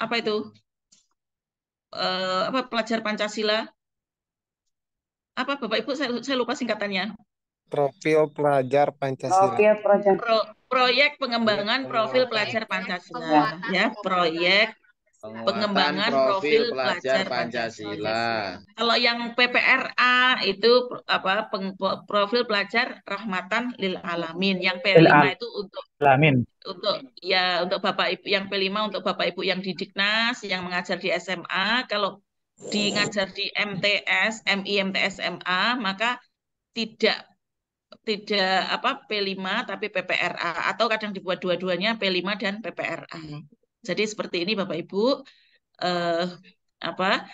Apa itu? Apa pelajar Pancasila? Apa Bapak Ibu saya lupa singkatannya. Profil pelajar Pancasila. Proyek pengembangan profil pelajar Pancasila, ya, proyek pengembangan profil pelajar Pancasila. Kalau yang PPRA itu profil pelajar rahmatan lil alamin. Yang P5 itu untuk Bapak Ibu, yang P5 untuk Bapak Ibu yang di Diknas, yang mengajar di SMA. Kalau ngajar di MTS, MI MTS SMA, maka tidak P5 tapi PPRA, atau kadang dibuat dua-duanya P5 dan PPRA. Jadi seperti ini Bapak Ibu, eh, apa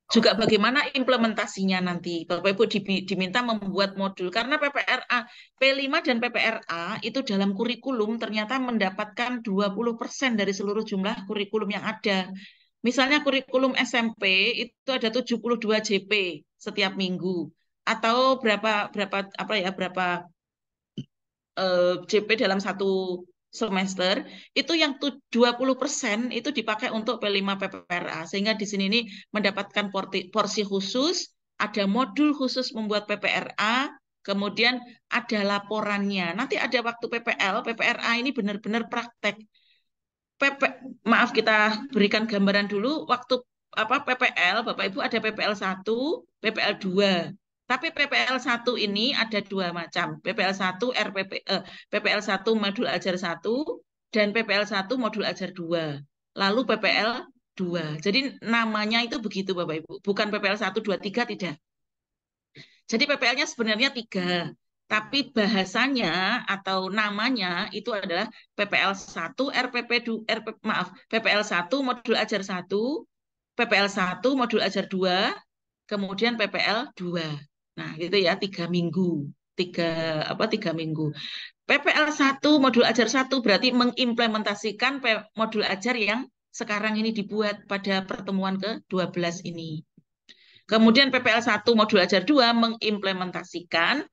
juga bagaimana implementasinya nanti. Bapak Ibu diminta membuat modul karena PPRA P5 dan PPRA itu dalam kurikulum ternyata mendapatkan 20% dari seluruh jumlah kurikulum yang ada. Misalnya kurikulum SMP itu ada 72 JP setiap minggu, atau berapa JP dalam satu semester, itu yang 20% itu dipakai untuk P5 PPRA. Sehingga di sini ini mendapatkan porsi khusus, ada modul khusus membuat PPRA, kemudian ada laporannya. Nanti ada waktu PPRA ini benar-benar praktek. Maaf, kita berikan gambaran dulu waktu PPL, Bapak Ibu ada PPL 1, PPL 2. Tapi PPL 1 ini ada dua macam. PPL 1 PPL 1 modul ajar 1 dan PPL 1 modul ajar 2. Lalu PPL 2. Jadi namanya itu begitu Bapak Ibu. Bukan PPL 1 2 3 tidak. Jadi PPL-nya sebenarnya 3. Tapi bahasanya atau namanya itu adalah PPL 1 PPL 1 modul ajar 1, PPL 1 modul ajar 2, kemudian PPL 2. Nah, gitu ya, 3 minggu. 3 minggu. PPL 1 modul ajar 1 berarti mengimplementasikan modul ajar yang sekarang ini dibuat pada pertemuan ke-12 ini. Kemudian PPL 1 modul ajar 2 mengimplementasikan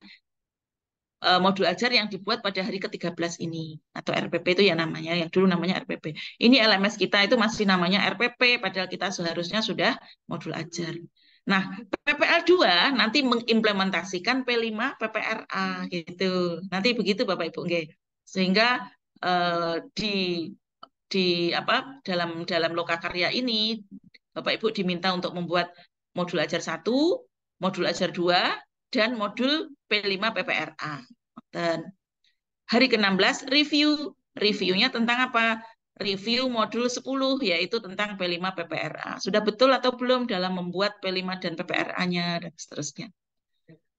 modul ajar yang dibuat pada hari ke-13 ini, atau RPP itu ya namanya, yang dulu namanya RPP. Ini LMS kita itu masih namanya RPP, padahal kita seharusnya sudah modul ajar. Nah, PPL 2 nanti mengimplementasikan P5 PPRA gitu. Nanti begitu Bapak Ibu nggih. Sehingga dalam lokakarya ini Bapak Ibu diminta untuk membuat modul ajar 1, modul ajar 2, dan modul P5 PPRA. Dan hari ke-16 reviewnya tentang apa? Review modul 10 yaitu tentang P5 PPRA. Sudah betul atau belum dalam membuat P5 dan PPRA-nya dan seterusnya.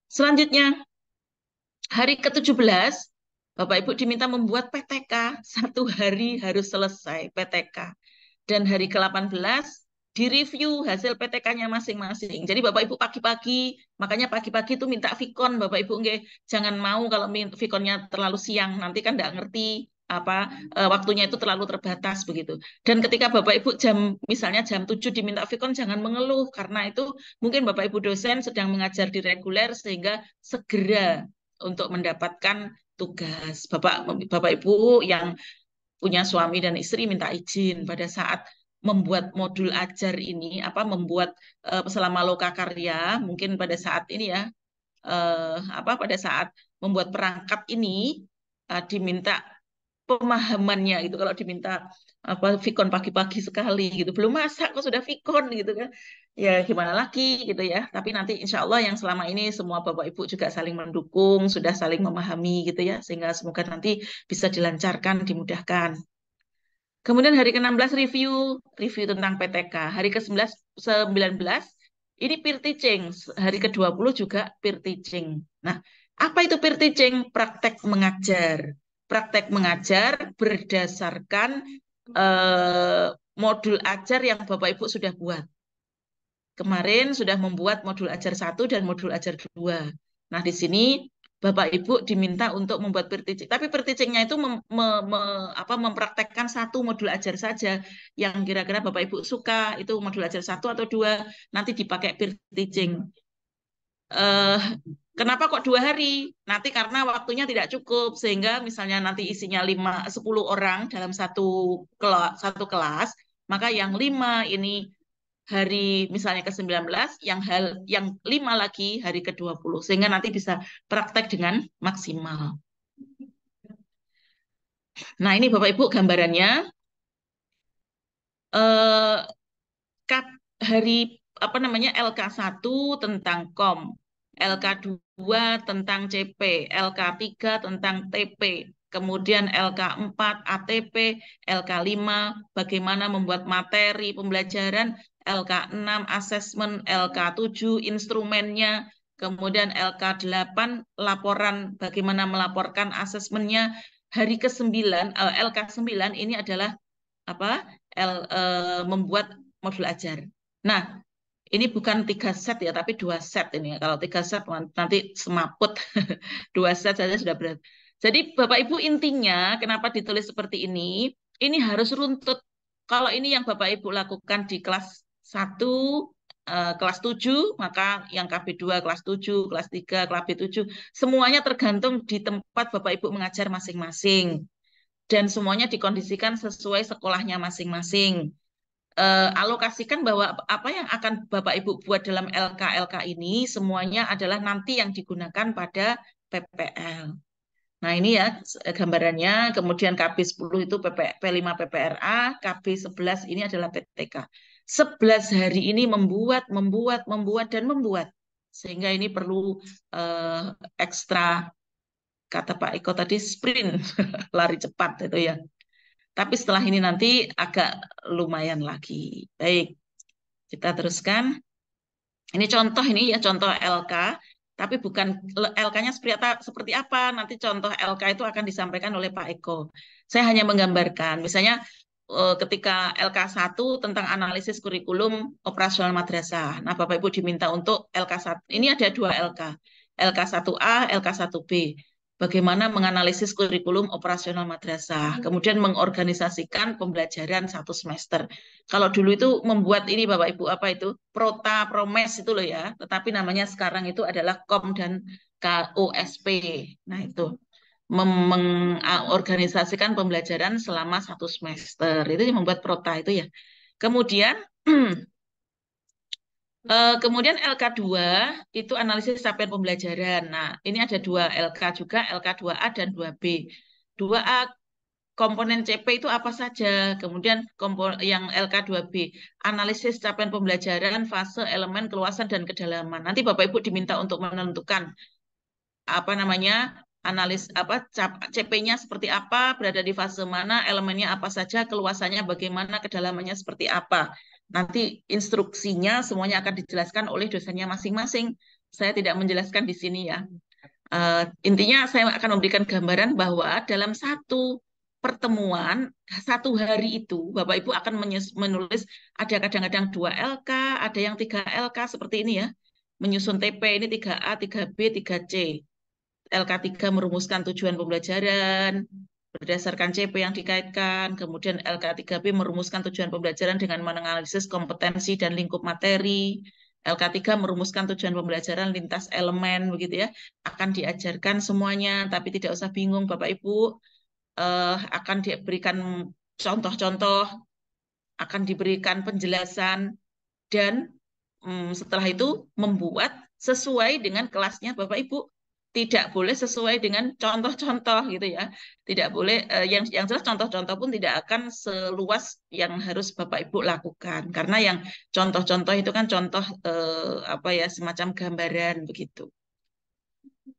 Selanjutnya hari ke-17 Bapak Ibu diminta membuat PTK, 1 hari harus selesai PTK. Dan hari ke-18 direview hasil PTK-nya masing-masing. Jadi Bapak Ibu pagi-pagi, makanya pagi-pagi itu minta vikon Bapak Ibu nggih. Jangan mau kalau vikonnya terlalu siang, nanti kan nggak ngerti waktunya itu terlalu terbatas begitu. Dan ketika Bapak Ibu misalnya jam 7 diminta vikon, jangan mengeluh karena itu mungkin Bapak Ibu dosen sedang mengajar di reguler sehingga segera untuk mendapatkan tugas. Bapak Ibu yang punya suami dan istri minta izin pada saat membuat modul ajar ini, membuat selama lokakarya, mungkin pada saat ini ya, pada saat membuat perangkat ini diminta pemahamannya gitu. Kalau diminta vikon pagi-pagi sekali gitu, belum masak kok sudah vikon gitu kan, ya gimana lagi gitu ya. Tapi nanti insya Allah yang selama ini semua Bapak Ibu juga saling mendukung, sudah saling memahami gitu ya, sehingga semoga nanti bisa dilancarkan, dimudahkan. Kemudian hari ke-16 review tentang PTK. Hari ke-19 ini peer teaching. Hari ke-20 juga peer teaching. Nah, apa itu peer teaching? Praktek mengajar. Praktek mengajar berdasarkan modul ajar yang Bapak Ibu sudah buat. Kemarin sudah membuat modul ajar 1 dan modul ajar 2. Nah, di sini Bapak Ibu diminta untuk membuat peer teaching. Tapi peer teaching-nya itu mempraktekkan 1 modul ajar saja yang kira-kira Bapak Ibu suka, itu modul ajar 1 atau 2, nanti dipakai peer teaching. Kenapa kok 2 hari? Nanti karena waktunya tidak cukup, sehingga misalnya nanti isinya 10 orang dalam satu kelas, maka yang 5 ini hari misalnya ke-19, yang 5 lagi hari ke-20, sehingga nanti bisa praktek dengan maksimal. Nah, ini Bapak Ibu gambarannya. eh, hari apa namanya LK1 tentang KOM, LK2 tentang CP, LK3 tentang TP, kemudian LK4 ATP, LK5 bagaimana membuat materi pembelajaran, LK6 asesmen, LK7 instrumennya, kemudian LK8 laporan bagaimana melaporkan asesmennya. Hari ke-9 LK9 ini adalah apa? Membuat modul ajar. Nah, ini bukan 3 set ya, tapi 2 set ini ya. Kalau 3 set nanti semaput. 2 set saja sudah berat. Jadi Bapak Ibu intinya kenapa ditulis seperti ini harus runtut. Kalau ini yang Bapak Ibu lakukan di kelas 1, kelas 7, maka yang KB2 kelas 7, kelas 3, kelas B7, semuanya tergantung di tempat Bapak Ibu mengajar masing-masing. Dan semuanya dikondisikan sesuai sekolahnya masing-masing. Alokasikan bahwa apa yang akan Bapak Ibu buat dalam LK ini semuanya adalah nanti yang digunakan pada PPL. Nah, ini ya gambarannya. Kemudian KB10 itu P5 PPRA, KB11 ini adalah PTK. 11 hari ini membuat, dan membuat. Sehingga ini perlu ekstra, kata Pak Eko tadi, sprint, lari cepat itu ya. Tapi setelah ini nanti agak lumayan lagi. Baik, kita teruskan. Ini contoh ini ya, contoh LK. Tapi bukan LK-nya seperti apa. Nanti contoh LK itu akan disampaikan oleh Pak Eko. Saya hanya menggambarkan. Misalnya ketika LK1 tentang analisis kurikulum operasional madrasah. Nah, Bapak Ibu diminta untuk LK1. Ini ada 2 LK. LK1A, LK1B. Bagaimana menganalisis kurikulum operasional madrasah, kemudian mengorganisasikan pembelajaran 1 semester. Kalau dulu itu membuat ini Bapak Ibu apa itu? Prota, Promes itu loh ya, tetapi namanya sekarang itu adalah KOM dan KOSP. Nah itu mengorganisasikan pembelajaran selama 1 semester. Itu yang membuat prota itu ya. Kemudian kemudian LK2 itu analisis capaian pembelajaran. Nah, ini ada 2 LK juga, LK2A dan 2B. 2A komponen CP itu apa saja? Kemudian yang LK2B, analisis capaian pembelajaran, fase, elemen, keluasan, dan kedalaman. Nanti Bapak Ibu diminta untuk menentukan apa namanya CP-nya seperti apa, berada di fase mana, elemennya apa saja, keluasannya bagaimana, kedalamannya seperti apa. Nanti instruksinya semuanya akan dijelaskan oleh dosennya masing-masing. Saya tidak menjelaskan di sini ya. Intinya saya akan memberikan gambaran bahwa dalam satu pertemuan, 1 hari itu Bapak Ibu akan menulis ada kadang-kadang 2 LK, ada yang 3 LK seperti ini ya. Menyusun TP ini 3A, 3B, 3C. LK3 merumuskan tujuan pembelajaran berdasarkan CP yang dikaitkan, kemudian LK3B merumuskan tujuan pembelajaran dengan menganalisis kompetensi dan lingkup materi, LK3 merumuskan tujuan pembelajaran lintas elemen, begitu ya, akan diajarkan semuanya, tapi tidak usah bingung Bapak Ibu, akan diberikan contoh-contoh, akan diberikan penjelasan, dan setelah itu membuat sesuai dengan kelasnya Bapak Ibu. Tidak boleh sesuai dengan contoh-contoh gitu ya. Tidak boleh yang jelas contoh-contoh pun tidak akan seluas yang harus Bapak Ibu lakukan. Karena yang contoh-contoh itu kan contoh apa ya semacam gambaran begitu.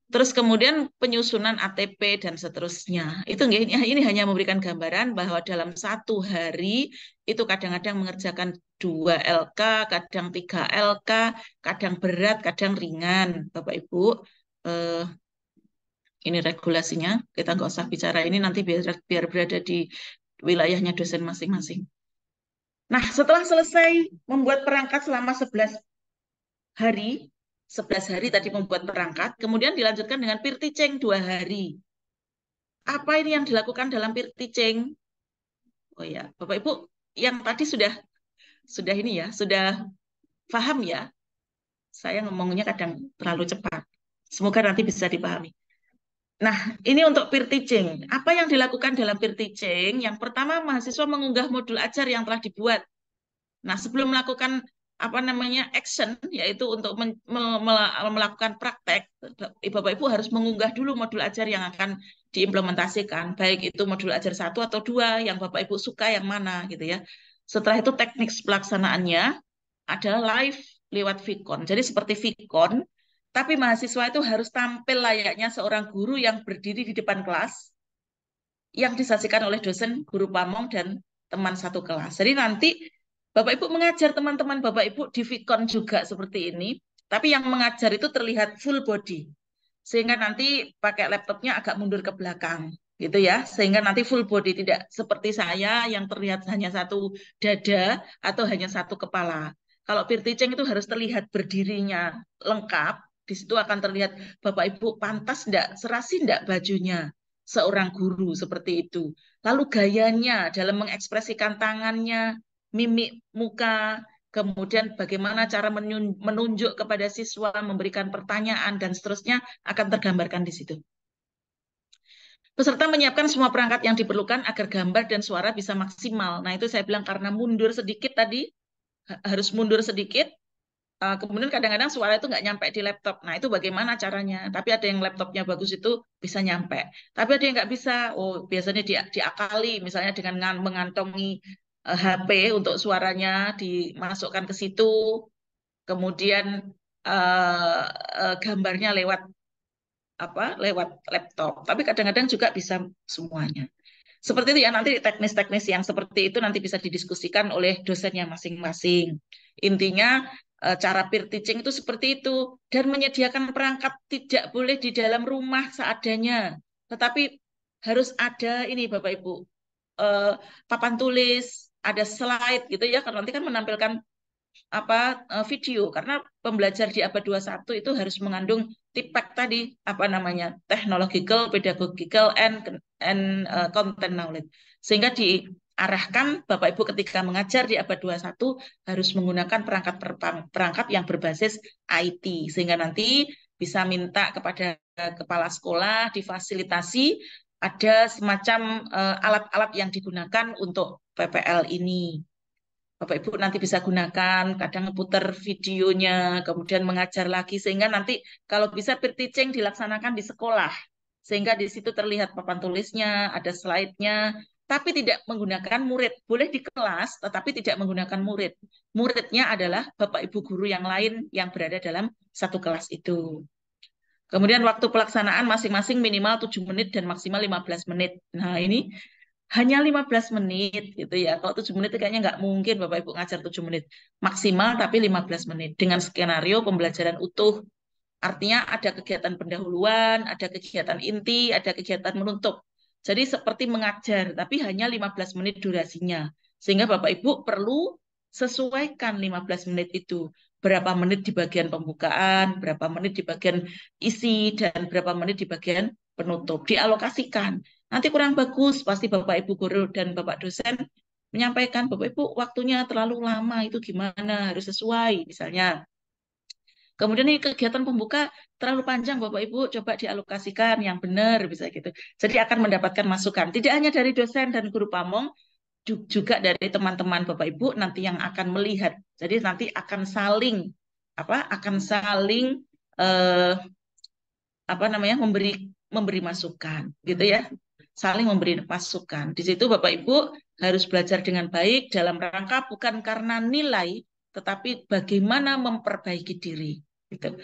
Terus kemudian penyusunan ATP dan seterusnya. Itu ini hanya memberikan gambaran bahwa dalam 1 hari itu kadang-kadang mengerjakan 2 LK, kadang 3 LK, kadang berat, kadang ringan. Bapak Ibu, ini regulasinya. Kita nggak usah bicara ini nanti biar berada di wilayahnya dosen masing-masing. Nah, setelah selesai membuat perangkat selama 11 hari, 11 hari tadi membuat perangkat, kemudian dilanjutkan dengan peer teaching 2 hari. Apa ini yang dilakukan dalam peer teaching? Oh ya, Bapak Ibu, yang tadi sudah ini ya, sudah paham ya. Saya ngomongnya kadang terlalu cepat. Semoga nanti bisa dipahami. Nah, ini untuk peer teaching. Apa yang dilakukan dalam peer teaching? Yang pertama, mahasiswa mengunggah modul ajar yang telah dibuat. Nah, sebelum melakukan apa namanya action, yaitu untuk melakukan praktek, Bapak Ibu harus mengunggah dulu modul ajar yang akan diimplementasikan, baik itu modul ajar 1 atau 2, yang Bapak Ibu suka yang mana gitu ya. Setelah itu teknik pelaksanaannya adalah live lewat Vicon. Jadi seperti Vicon, tapi mahasiswa itu harus tampil layaknya seorang guru yang berdiri di depan kelas, yang disaksikan oleh dosen, guru pamong, dan teman satu kelas. Jadi nanti Bapak Ibu mengajar teman-teman Bapak Ibu di Vicon juga seperti ini, tapi yang mengajar itu terlihat full body. Sehingga nanti pakai laptopnya agak mundur ke belakang, gitu ya. Sehingga nanti full body, tidak seperti saya yang terlihat hanya satu dada atau hanya satu kepala. Kalau peer teaching itu harus terlihat berdirinya lengkap, di situ akan terlihat Bapak Ibu pantas enggak, serasi enggak bajunya seorang guru seperti itu. Lalu gayanya dalam mengekspresikan tangannya, mimik muka, kemudian bagaimana cara menunjuk kepada siswa, memberikan pertanyaan, dan seterusnya akan tergambarkan di situ. Peserta menyiapkan semua perangkat yang diperlukan agar gambar dan suara bisa maksimal. Nah, itu saya bilang karena mundur sedikit tadi, harus mundur sedikit, kemudian kadang-kadang suara itu nggak nyampe di laptop. Nah, itu bagaimana caranya? Tapi ada yang laptopnya bagus itu bisa nyampe. Tapi ada yang nggak bisa. Oh, biasanya diakali, misalnya dengan mengantongi HP untuk suaranya dimasukkan ke situ, kemudian gambarnya lewat lewat laptop. Tapi kadang-kadang juga bisa semuanya. Seperti itu ya, nanti teknis-teknis yang seperti itu nanti bisa didiskusikan oleh dosennya masing-masing. Intinya cara peer teaching itu seperti itu, dan menyediakan perangkat tidak boleh di dalam rumah seadanya, tetapi harus ada ini Bapak Ibu, papan tulis, ada slide gitu ya, karena nanti kan menampilkan video, karena pembelajar di abad 21 itu harus mengandung TIPEC tadi, technological, pedagogical, and content knowledge. Sehingga diarahkan Bapak Ibu ketika mengajar di abad 21 harus menggunakan perangkat yang berbasis IT, sehingga nanti bisa minta kepada kepala sekolah difasilitasi ada semacam alat-alat yang digunakan untuk PPL ini. Bapak Ibu nanti bisa gunakan, kadang putar videonya, kemudian mengajar lagi, sehingga nanti kalau bisa peer teaching dilaksanakan di sekolah, sehingga di situ terlihat papan tulisnya, ada slide-nya, tapi tidak menggunakan murid. Boleh di kelas, tetapi tidak menggunakan murid. Muridnya adalah Bapak Ibu guru yang lain yang berada dalam satu kelas itu. Kemudian waktu pelaksanaan masing-masing minimal 7 menit dan maksimal 15 menit. Nah, ini hanya 15 menit gitu ya. Kalau 7 menit kayaknya nggak mungkin Bapak Ibu ngajar 7 menit. Maksimal tapi 15 menit. Dengan skenario pembelajaran utuh. Artinya ada kegiatan pendahuluan, ada kegiatan inti, ada kegiatan menutup. Jadi seperti mengajar, tapi hanya 15 menit durasinya. Sehingga Bapak Ibu perlu sesuaikan 15 menit itu. Berapa menit di bagian pembukaan, berapa menit di bagian isi, dan berapa menit di bagian penutup. Dialokasikan. Nanti kurang bagus, pasti Bapak Ibu guru dan Bapak dosen menyampaikan, Bapak Ibu waktunya terlalu lama, itu gimana, harus sesuai misalnya. Kemudian ini kegiatan pembuka terlalu panjang, Bapak Ibu coba dialokasikan yang benar, bisa gitu. Jadi akan mendapatkan masukan, tidak hanya dari dosen dan guru pamong, juga dari teman-teman Bapak Ibu nanti yang akan melihat. Jadi nanti akan saling eh, memberi masukan, gitu ya. Saling memberi masukan. Di situ Bapak Ibu harus belajar dengan baik dalam rangka bukan karena nilai, tetapi bagaimana memperbaiki diri. Gitu.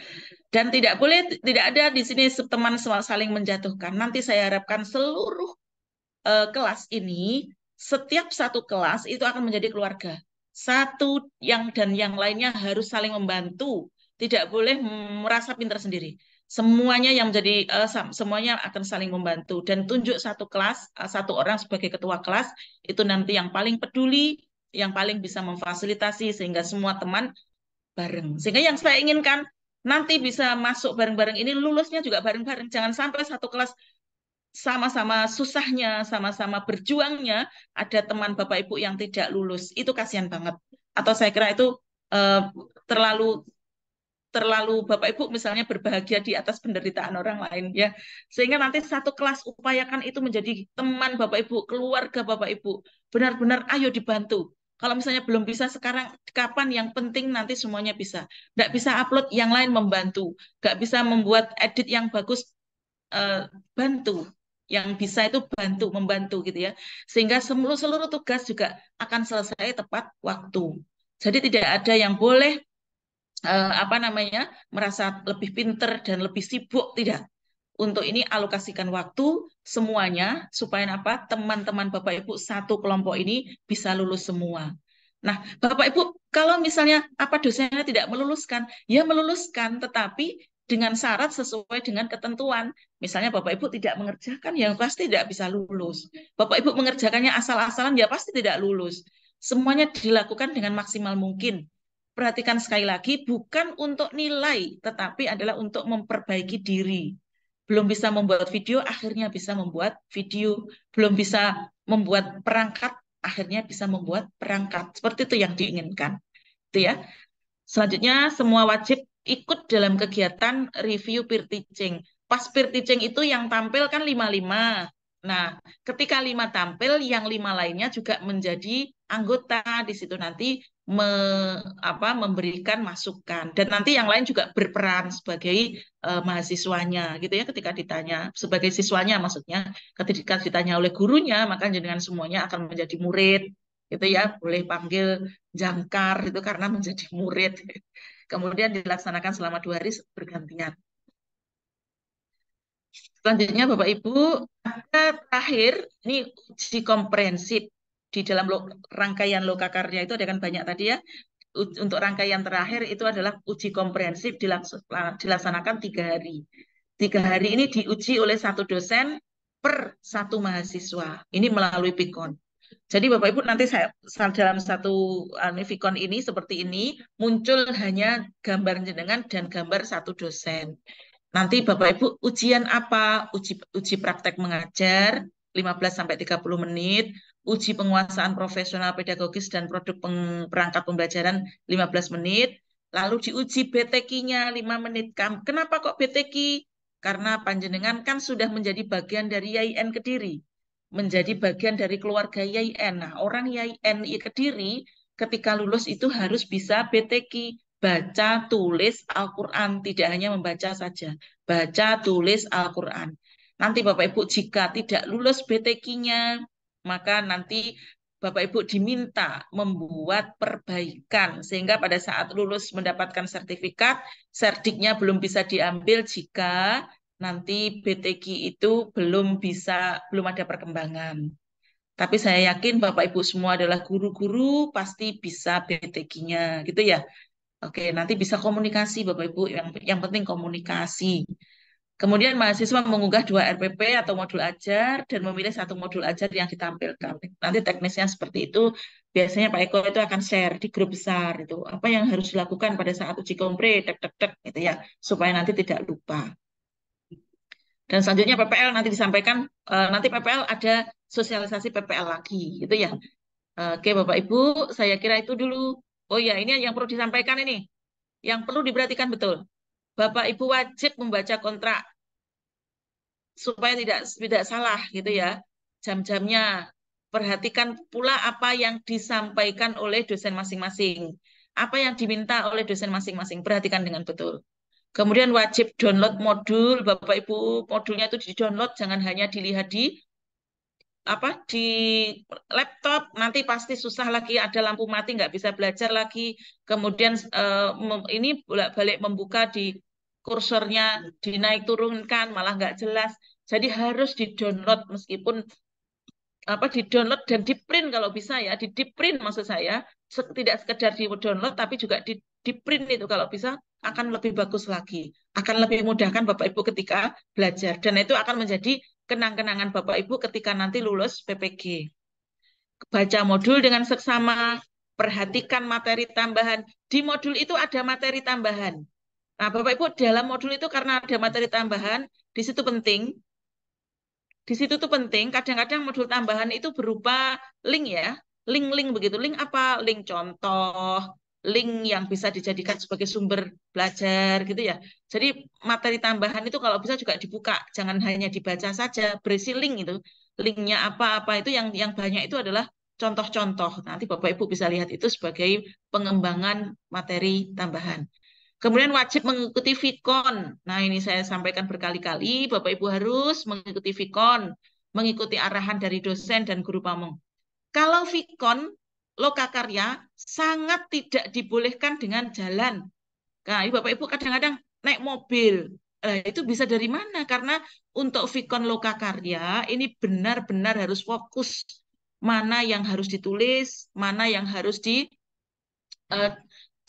Dan tidak ada di sini teman saling menjatuhkan. Nanti saya harapkan seluruh kelas ini, setiap satu kelas itu akan menjadi keluarga. Satu dan yang lainnya harus saling membantu. Tidak boleh merasa pintar sendiri. Semuanya semuanya akan saling membantu, dan tunjuk satu kelas, satu orang sebagai ketua kelas itu nanti yang paling peduli, yang paling bisa memfasilitasi sehingga semua teman bareng. Sehingga yang saya inginkan nanti bisa masuk bareng-bareng ini, lulusnya juga bareng-bareng. Jangan sampai satu kelas sama-sama susahnya, sama-sama berjuangnya, ada teman Bapak Ibu yang tidak lulus. Itu kasihan banget. Atau saya kira itu terlalu Bapak Ibu misalnya berbahagia di atas penderitaan orang lain ya. Sehingga nanti satu kelas upayakan itu menjadi teman Bapak Ibu, keluarga Bapak Ibu. Benar-benar ayo dibantu. Kalau misalnya belum bisa sekarang, kapan, yang penting nanti semuanya bisa. Nggak bisa upload, yang lain membantu. Nggak bisa membuat edit yang bagus, bantu. Yang bisa itu membantu gitu ya. Sehingga seluruh tugas juga akan selesai tepat waktu. Jadi tidak ada yang boleh merasa lebih pinter dan lebih sibuk, tidak. Untuk ini alokasikan waktu semuanya supaya apa? Teman-teman Bapak Ibu satu kelompok ini bisa lulus semua. Nah, Bapak Ibu, kalau misalnya dosennya tidak meluluskan, ya meluluskan, tetapi dengan syarat sesuai dengan ketentuan. Misalnya Bapak Ibu tidak mengerjakan, ya pasti tidak bisa lulus. Bapak Ibu mengerjakannya asal-asalan, ya pasti tidak lulus. Semuanya dilakukan dengan maksimal mungkin. Perhatikan sekali lagi, bukan untuk nilai, tetapi adalah untuk memperbaiki diri. Belum bisa membuat video, akhirnya bisa membuat video. Belum bisa membuat perangkat, akhirnya bisa membuat perangkat. Seperti itu yang diinginkan. Itu ya. Selanjutnya, semua wajib ikut dalam kegiatan review peer teaching. Pas peer teaching itu yang tampil kan 5-5. Nah, ketika 5 tampil, yang 5 lainnya juga menjadi anggota di situ nanti memberikan masukan. Dan nanti yang lain juga berperan sebagai mahasiswanya gitu ya, ketika ditanya sebagai siswanya maksudnya, ketika ditanya oleh gurunya, maka dengan semuanya akan menjadi murid gitu ya, boleh panggil jangkar itu karena menjadi murid. Kemudian dilaksanakan selama 2 hari bergantian. Selanjutnya Bapak Ibu, ada terakhir ini uji komprehensif di dalam rangkaian lokakarya itu ada kan banyak tadi ya. Untuk rangkaian terakhir itu adalah uji komprehensif dilaksanakan 3 hari. 3 hari ini diuji oleh satu dosen per satu mahasiswa. Ini melalui Pikon. Jadi Bapak Ibu nanti saya dalam satu Vikon ini seperti ini muncul hanya gambar jenengan dan gambar satu dosen. Nanti Bapak Ibu ujian apa? Uji praktek mengajar 15-30 menit, uji penguasaan profesional pedagogis dan produk perangkat pembelajaran 15 menit, lalu diuji BTQ-nya 5 menit. Kenapa kok BTQ? Karena panjenengan kan sudah menjadi bagian dari YIN Kediri, menjadi bagian dari keluarga YIN. Nah, orang YIN Kediri ketika lulus itu harus bisa BTQ, baca, tulis Al-Quran, tidak hanya membaca saja, baca, tulis Al-Quran. Nanti Bapak Ibu jika tidak lulus BTQ-nya, maka nanti Bapak Ibu diminta membuat perbaikan, sehingga pada saat lulus mendapatkan sertifikat, serdiknya belum bisa diambil jika nanti BTQ itu belum ada perkembangan. Tapi saya yakin Bapak Ibu semua adalah guru-guru, pasti bisa BTQ-nya, gitu ya. Oke, nanti bisa komunikasi Bapak Ibu, yang penting komunikasi. Kemudian mahasiswa mengunggah 2 RPP atau modul ajar dan memilih satu modul ajar yang ditampilkan. Nanti teknisnya seperti itu. Biasanya Pak Eko itu akan share di grup besar itu. Apa yang harus dilakukan pada saat uji kompre, gitu ya, supaya nanti tidak lupa. Dan selanjutnya PPL nanti disampaikan, nanti PPL ada sosialisasi PPL lagi, gitu ya. Oke Bapak Ibu, saya kira itu dulu. Oh ya, ini yang perlu disampaikan ini. Yang perlu diperhatikan betul. Bapak Ibu wajib membaca kontrak supaya tidak salah gitu ya. Jam-jamnya. Perhatikan pula apa yang disampaikan oleh dosen masing-masing. Apa yang diminta oleh dosen masing-masing. Perhatikan dengan betul. Kemudian wajib download modul, Bapak Ibu, modulnya itu di-download, jangan hanya dilihat di laptop, nanti pasti susah lagi, ada lampu mati, nggak bisa belajar lagi. Kemudian ini bolak-balik membuka di kursornya, dinaik turunkan, malah nggak jelas. Jadi harus di-download meskipun di-download dan di-print kalau bisa ya, di-print maksud saya, tidak sekedar di-download tapi juga di-print itu kalau bisa akan lebih bagus lagi, akan lebih memudahkan Bapak Ibu ketika belajar, dan itu akan menjadi kenang-kenangan Bapak Ibu ketika nanti lulus PPG. Baca modul dengan seksama, perhatikan materi tambahan. Di modul itu ada materi tambahan. Nah, Bapak Ibu dalam modul itu karena ada materi tambahan, di situ penting. Di situ tuh penting, kadang-kadang modul tambahan itu berupa link ya, link-link begitu. Link apa? Link contoh, link yang bisa dijadikan sebagai sumber belajar gitu ya. Jadi materi tambahan itu kalau bisa juga dibuka, jangan hanya dibaca saja, berisi link itu. Linknya apa-apa itu yang banyak itu adalah contoh-contoh. Nanti Bapak Ibu bisa lihat itu sebagai pengembangan materi tambahan. Kemudian wajib mengikuti Vikon. Nah, ini saya sampaikan berkali-kali, Bapak Ibu harus mengikuti Vikon, mengikuti arahan dari dosen dan guru pamong. Kalau Vikon, lokakarya sangat tidak dibolehkan dengan jalan. Nah, Bapak Ibu kadang-kadang naik mobil. Itu bisa dari mana? Karena untuk Vikon lokakarya ini benar-benar harus fokus. Mana yang harus ditulis, mana yang harus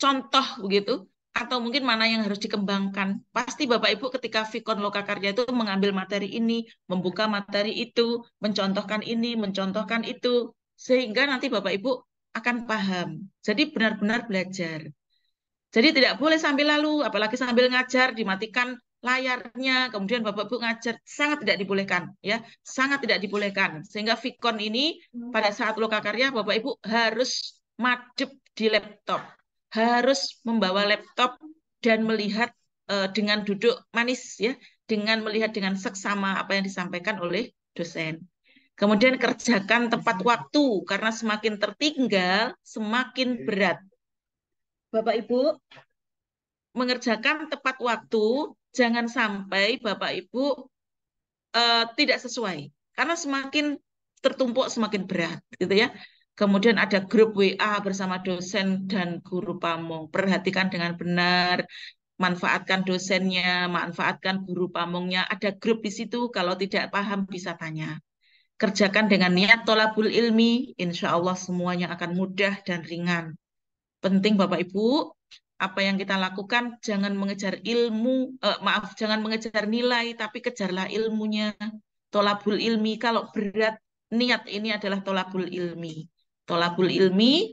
contoh begitu, atau mungkin mana yang harus dikembangkan. Pasti Bapak Ibu ketika Vikon lokakarya itu mengambil materi ini, membuka materi itu, mencontohkan ini, mencontohkan itu, sehingga nanti Bapak Ibu akan paham. Jadi benar-benar belajar. Jadi tidak boleh sambil lalu, apalagi sambil ngajar, dimatikan layarnya, kemudian Bapak Ibu ngajar, sangat tidak dibolehkan, ya, sangat tidak dibolehkan. Sehingga Vikon ini pada saat lokakarya Bapak Ibu harus madep di laptop, harus membawa laptop dan melihat dengan duduk manis, ya, dengan melihat dengan seksama apa yang disampaikan oleh dosen. Kemudian kerjakan tepat waktu, karena semakin tertinggal, semakin berat. Bapak Ibu mengerjakan tepat waktu, jangan sampai Bapak Ibu tidak sesuai. Karena semakin tertumpuk semakin berat, gitu ya. Kemudian ada grup WA bersama dosen dan guru pamong. Perhatikan dengan benar, manfaatkan dosennya, manfaatkan guru pamongnya. Ada grup di situ, kalau tidak paham bisa tanya. Kerjakan dengan niat tolabul ilmi, insya Allah semuanya akan mudah dan ringan. Penting Bapak Ibu, apa yang kita lakukan jangan mengejar ilmu, jangan mengejar nilai, tapi kejarlah ilmunya. Tolabul ilmi, kalau berat niat ini adalah tolabul ilmi. Tolabul ilmi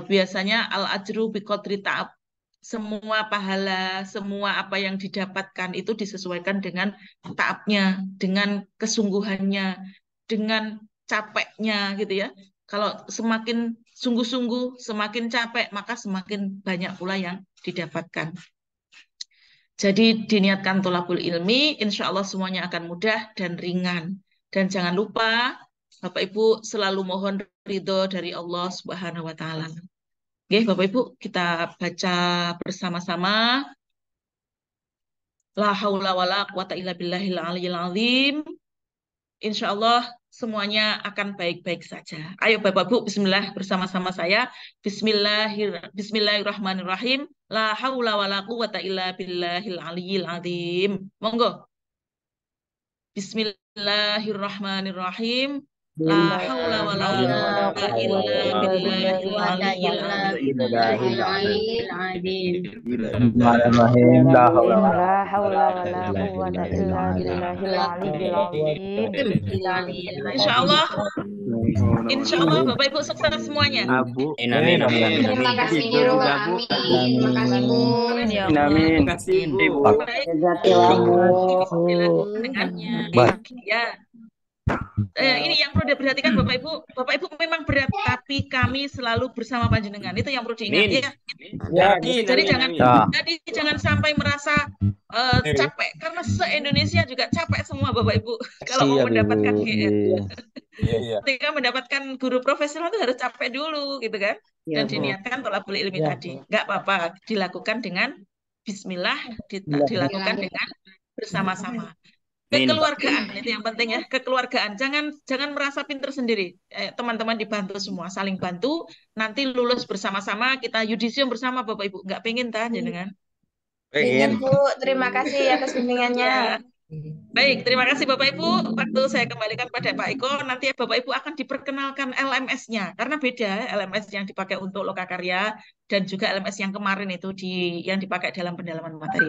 biasanya al ajru bi qadri ta'ab. Semua pahala, semua apa yang didapatkan itu disesuaikan dengan taabnya, dengan kesungguhannya, dengan capeknya gitu ya. Kalau semakin sungguh-sungguh, semakin capek, maka semakin banyak pula yang didapatkan. Jadi diniatkan tolabul ilmi, insya Allah semuanya akan mudah dan ringan. Dan jangan lupa, Bapak Ibu selalu mohon ridho dari Allah Subhanahu wa Ta'ala. Oke, Bapak Ibu, kita baca bersama-sama. La haula wala quwata illa billahil aliyil azim. Insya Allah semuanya akan baik-baik saja. Ayo Bapak Bu, bismillah bersama-sama saya. Bismillahirrahmanirrahim. La haula wa la quwata illa billahil aliyil azim. Monggo. Bismillahirrahmanirrahim. La haula wa la quwata illa billahil aliyil azim. Bismillahirrahmanirrahim. La haula wa la La haula wa la quwwata illa billahil aliyyil azim. Insya Allah Bapak Ibu sukses semuanya. Abu. Amin. Terima kasih guru kami. Terima kasih Bu. Amin. Terima kasih Ibu. Baik. Dengannya. Ya. Ini yang perlu diperhatikan Bapak Ibu. Bapak Ibu memang berat, tapi kami selalu bersama panjenengan. Itu yang perlu diingat ya. Jadi jangan sampai merasa capek, karena se-Indonesia juga capek semua Bapak Ibu kalau mau mendapatkan GR. Ketika mendapatkan guru profesional itu harus capek dulu gitu kan. Dan diniatkan tolabul ilmi tadi. Enggak apa-apa, dilakukan dengan bismillah, dilakukan dengan bersama-sama. Kekeluargaan itu yang penting ya, kekeluargaan. Jangan merasa pinter sendiri. Teman-teman dibantu semua, saling bantu. Nanti lulus bersama-sama, kita yudisium bersama Bapak Ibu. Nggak pengen tak jenengan? Pengen Bu, terima kasih atas bimbingannya. Baik, terima kasih Bapak Ibu. Waktu saya kembalikan pada Pak Eko, nanti Bapak Ibu akan diperkenalkan LMS-nya. Karena beda LMS yang dipakai untuk lokakarya dan juga LMS yang kemarin itu yang dipakai dalam pendalaman materi.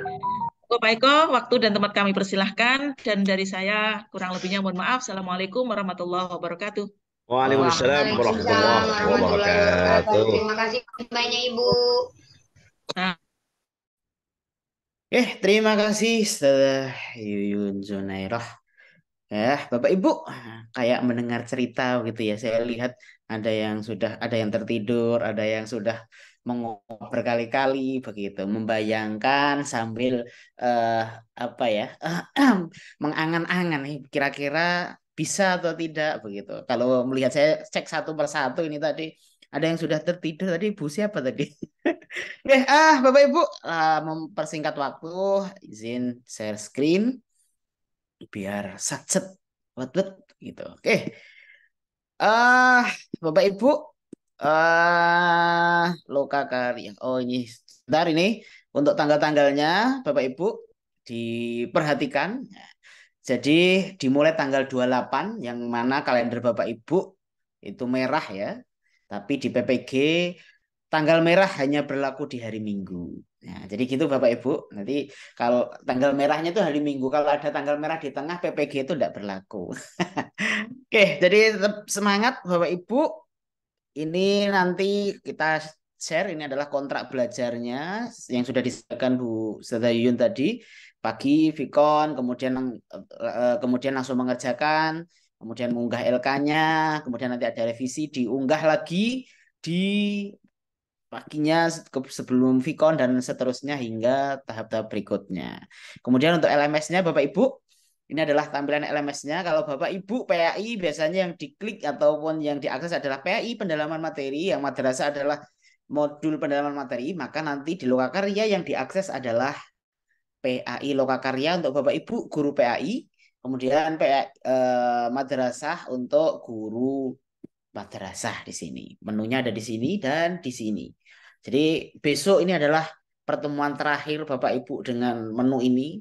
Pak Eko, waktu dan tempat kami persilahkan. Dan dari saya kurang lebihnya mohon maaf. Assalamualaikum warahmatullahi wabarakatuh. Waalaikumsalam warahmatullahi wabarakatuh. Terima kasih banyak Ibu. Terima kasih Ustazah Yuyun Zunairah. Bapak Ibu kayak mendengar cerita gitu ya. Saya lihat ada yang tertidur, ada yang sudah mengobrol berkali-kali begitu, membayangkan sambil mengangan-angan nih kira-kira bisa atau tidak begitu. Kalau melihat saya cek satu persatu ini tadi ada yang sudah tertidur tadi, Bu siapa tadi? Oke, Bapak Ibu, mempersingkat waktu, izin share screen biar satset, wet gitu. Oke, Bapak Ibu, Lokakarya. Oh ini, sebentar ini untuk tanggal-tanggalnya, Bapak Ibu diperhatikan. Jadi dimulai tanggal 28, yang mana kalender Bapak Ibu itu merah ya. Tapi di PPG tanggal merah hanya berlaku di hari Minggu. Nah, jadi gitu Bapak Ibu. Nanti kalau tanggal merahnya itu hari Minggu, kalau ada tanggal merah di tengah PPG itu tidak berlaku. Oke, jadi tetap semangat Bapak Ibu. Ini nanti kita share, ini adalah kontrak belajarnya yang sudah disediakan Bu Ustazah Yuyun tadi. Pagi Vicon, kemudian langsung mengerjakan, kemudian mengunggah LK-nya, kemudian nanti ada revisi, diunggah lagi di paginya sebelum Vicon dan seterusnya hingga tahap-tahap berikutnya. Kemudian untuk LMS-nya Bapak Ibu, ini adalah tampilan LMS-nya. Kalau Bapak Ibu PAI biasanya yang diklik ataupun yang diakses adalah PAI pendalaman materi, yang madrasah adalah modul pendalaman materi, maka nanti di Lokakarya yang diakses adalah PAI Lokakarya untuk Bapak Ibu guru PAI, kemudian madrasah untuk guru madrasah di sini. Menunya ada di sini dan di sini. Jadi besok ini adalah pertemuan terakhir Bapak Ibu dengan menu ini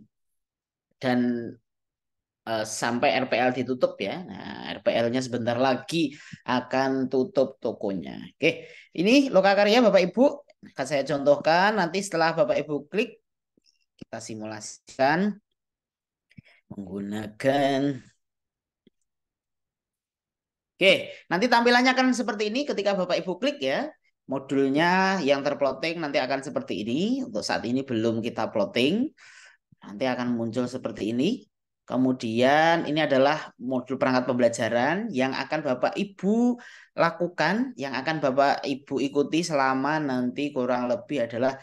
dan sampai RPL ditutup ya. Nah, RPL-nya sebentar lagi akan tutup tokonya. Oke, ini Lokakarya Bapak Ibu akan saya contohkan. Nanti setelah Bapak Ibu klik, kita simulasikan menggunakan. Oke, nanti tampilannya akan seperti ini ketika Bapak Ibu klik ya. Modulnya yang terplotting nanti akan seperti ini. Untuk saat ini belum kita plotting. Nanti akan muncul seperti ini. Kemudian ini adalah modul perangkat pembelajaran yang akan Bapak Ibu lakukan, yang akan Bapak Ibu ikuti selama nanti kurang lebih adalah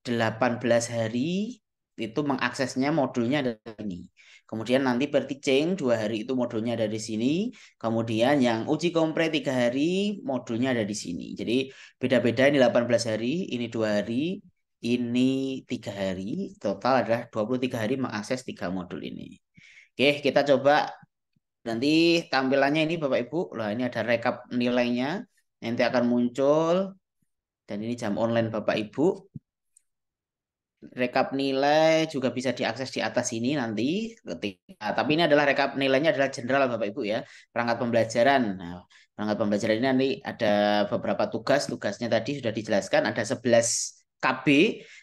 18 hari. Itu mengaksesnya modulnya ada ini. Kemudian nanti per teaching 2 hari itu modulnya ada di sini. Kemudian yang uji kompre 3 hari modulnya ada di sini. Jadi beda-beda, ini 18 hari, ini 2 hari, ini 3 hari. Total adalah 23 hari mengakses 3 modul ini. Oke, kita coba nanti tampilannya ini Bapak Ibu. Lah ini ada rekap nilainya. Nanti akan muncul. Dan ini jam online Bapak Ibu. Rekap nilai juga bisa diakses di atas sini nanti tapi ini adalah rekap nilainya adalah general Bapak Ibu ya, perangkat pembelajaran. Nah, perangkat pembelajaran ini nanti ada beberapa tugasnya tadi sudah dijelaskan, ada 11 KB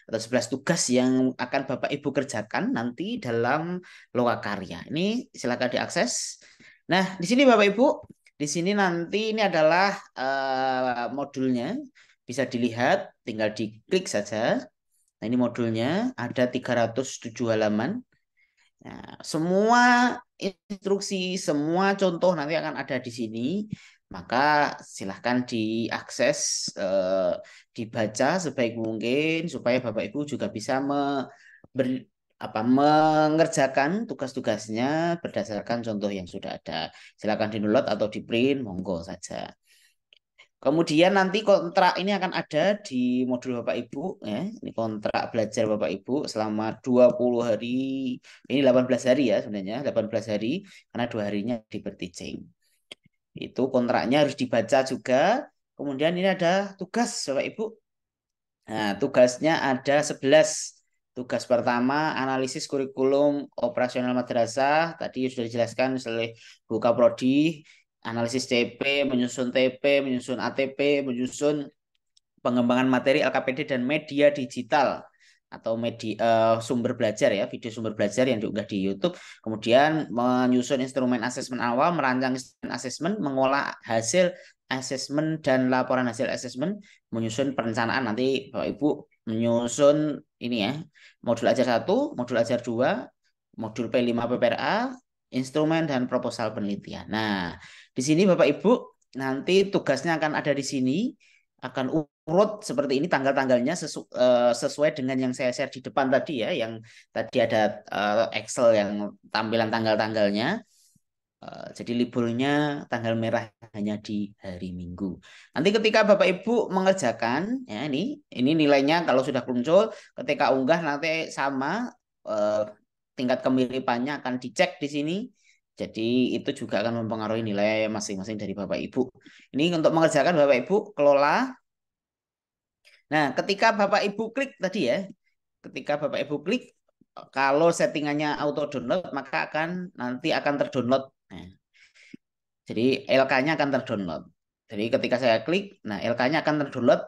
atau 11 tugas yang akan Bapak Ibu kerjakan nanti dalam Lokakarya. Ini silakan diakses. Nah, di sini Bapak Ibu, di sini nanti ini adalah modulnya, bisa dilihat, tinggal diklik saja. Nah, ini modulnya ada 307 halaman. Nah, semua instruksi, semua contoh nanti akan ada di sini. Maka silahkan diakses, dibaca sebaik mungkin supaya Bapak Ibu juga bisa mengerjakan tugas-tugasnya berdasarkan contoh yang sudah ada. Silahkan di-download atau di-print, monggo saja. Kemudian nanti kontrak ini akan ada di modul Bapak Ibu ya. Ini kontrak belajar Bapak Ibu selama 20 hari. Ini 18 hari ya sebenarnya, 18 hari karena 2 harinya di teaching. Itu kontraknya harus dibaca juga. Kemudian ini ada tugas Bapak Ibu. Nah, tugasnya ada 11. Tugas pertama analisis kurikulum operasional madrasah. Tadi sudah dijelaskan oleh Bu Kaprodi. Analisis TP, menyusun TP, menyusun ATP, menyusun pengembangan materi LKPD dan media digital atau media sumber belajar ya, video sumber belajar yang diunggah di YouTube. Kemudian menyusun instrumen asesmen awal, merancang instrumen asesmen, mengolah hasil asesmen dan laporan hasil asesmen, menyusun perencanaan. Nanti Bapak Ibu menyusun ini ya, modul ajar 1, modul ajar 2, modul P5 PPRA, instrumen dan proposal penelitian. Nah, di sini Bapak Ibu nanti tugasnya akan ada di sini, akan urut seperti ini tanggal-tanggalnya sesuai dengan yang saya share di depan tadi ya, yang tadi ada Excel yang tampilan tanggal-tanggalnya. Jadi liburnya tanggal merah hanya di hari Minggu. Nanti ketika Bapak Ibu mengerjakan, ya ini nilainya kalau sudah muncul, ketika unggah nanti sama tingkat kemiripannya akan dicek di sini. Jadi itu juga akan mempengaruhi nilai masing-masing dari Bapak Ibu. Ini untuk mengerjakan Bapak Ibu kelola. Nah, ketika Bapak Ibu klik tadi ya, ketika Bapak Ibu klik, kalau settingannya auto download maka nanti akan terdownload. Nah, jadi LK-nya akan terdownload. Jadi ketika saya klik, nah LK-nya akan terdownload.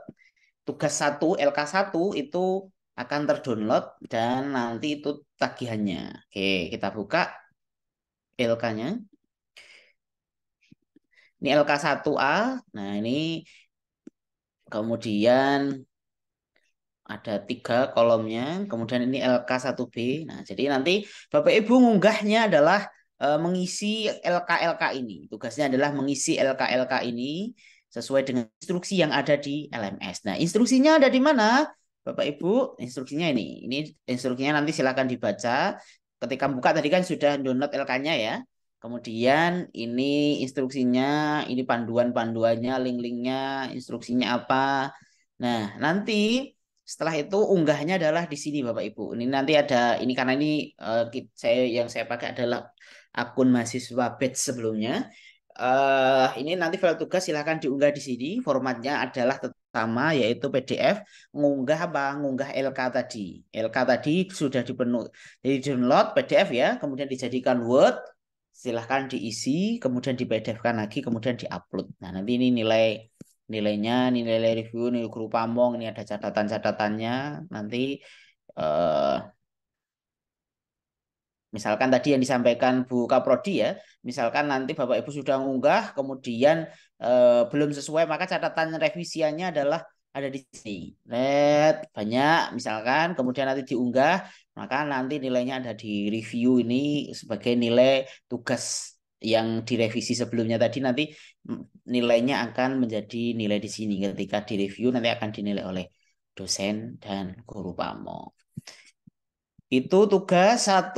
Tugas 1, LK1 itu akan terdownload dan nanti itu tagihannya. Oke, kita buka LK-nya. Ini LK1A. Nah, ini kemudian ada 3 kolomnya. Kemudian ini LK1B. Nah, jadi nanti Bapak Ibu ngunggahnya adalah mengisi LK-LK ini. Tugasnya adalah mengisi LK-LK ini sesuai dengan instruksi yang ada di LMS. Nah, instruksinya ada di mana? Bapak Ibu, instruksinya ini. Ini instruksinya nanti silakan dibaca. Ketika buka tadi kan sudah download LK-nya ya. Kemudian ini instruksinya, ini panduan-panduannya, link-linknya, instruksinya apa. Nah, nanti setelah itu unggahnya adalah di sini Bapak Ibu. Ini nanti ada ini karena ini yang saya pakai adalah akun mahasiswa batch sebelumnya. Ini nanti file tugas silahkan diunggah di sini. Formatnya adalah sama yaitu PDF. Ngunggah apa? Ngunggah LK tadi. LK tadi sudah dipenuhi. Jadi download PDF ya, kemudian dijadikan Word. Silahkan diisi, kemudian di PDF-kan lagi, kemudian diupload. Nah, nanti ini nilainya, nilai review, nilai guru pamong, ini ada catatan-catatannya. Nanti misalkan tadi yang disampaikan Bu Kaprodi ya, misalkan nanti Bapak Ibu sudah mengunggah, kemudian belum sesuai, maka catatan revisiannya adalah ada di sini. Lihat, banyak misalkan, kemudian nanti diunggah, maka nanti nilainya ada di review ini sebagai nilai tugas yang direvisi sebelumnya tadi, nanti nilainya akan menjadi nilai di sini. Ketika direview nanti akan dinilai oleh dosen dan guru pamong. Itu tugas 1,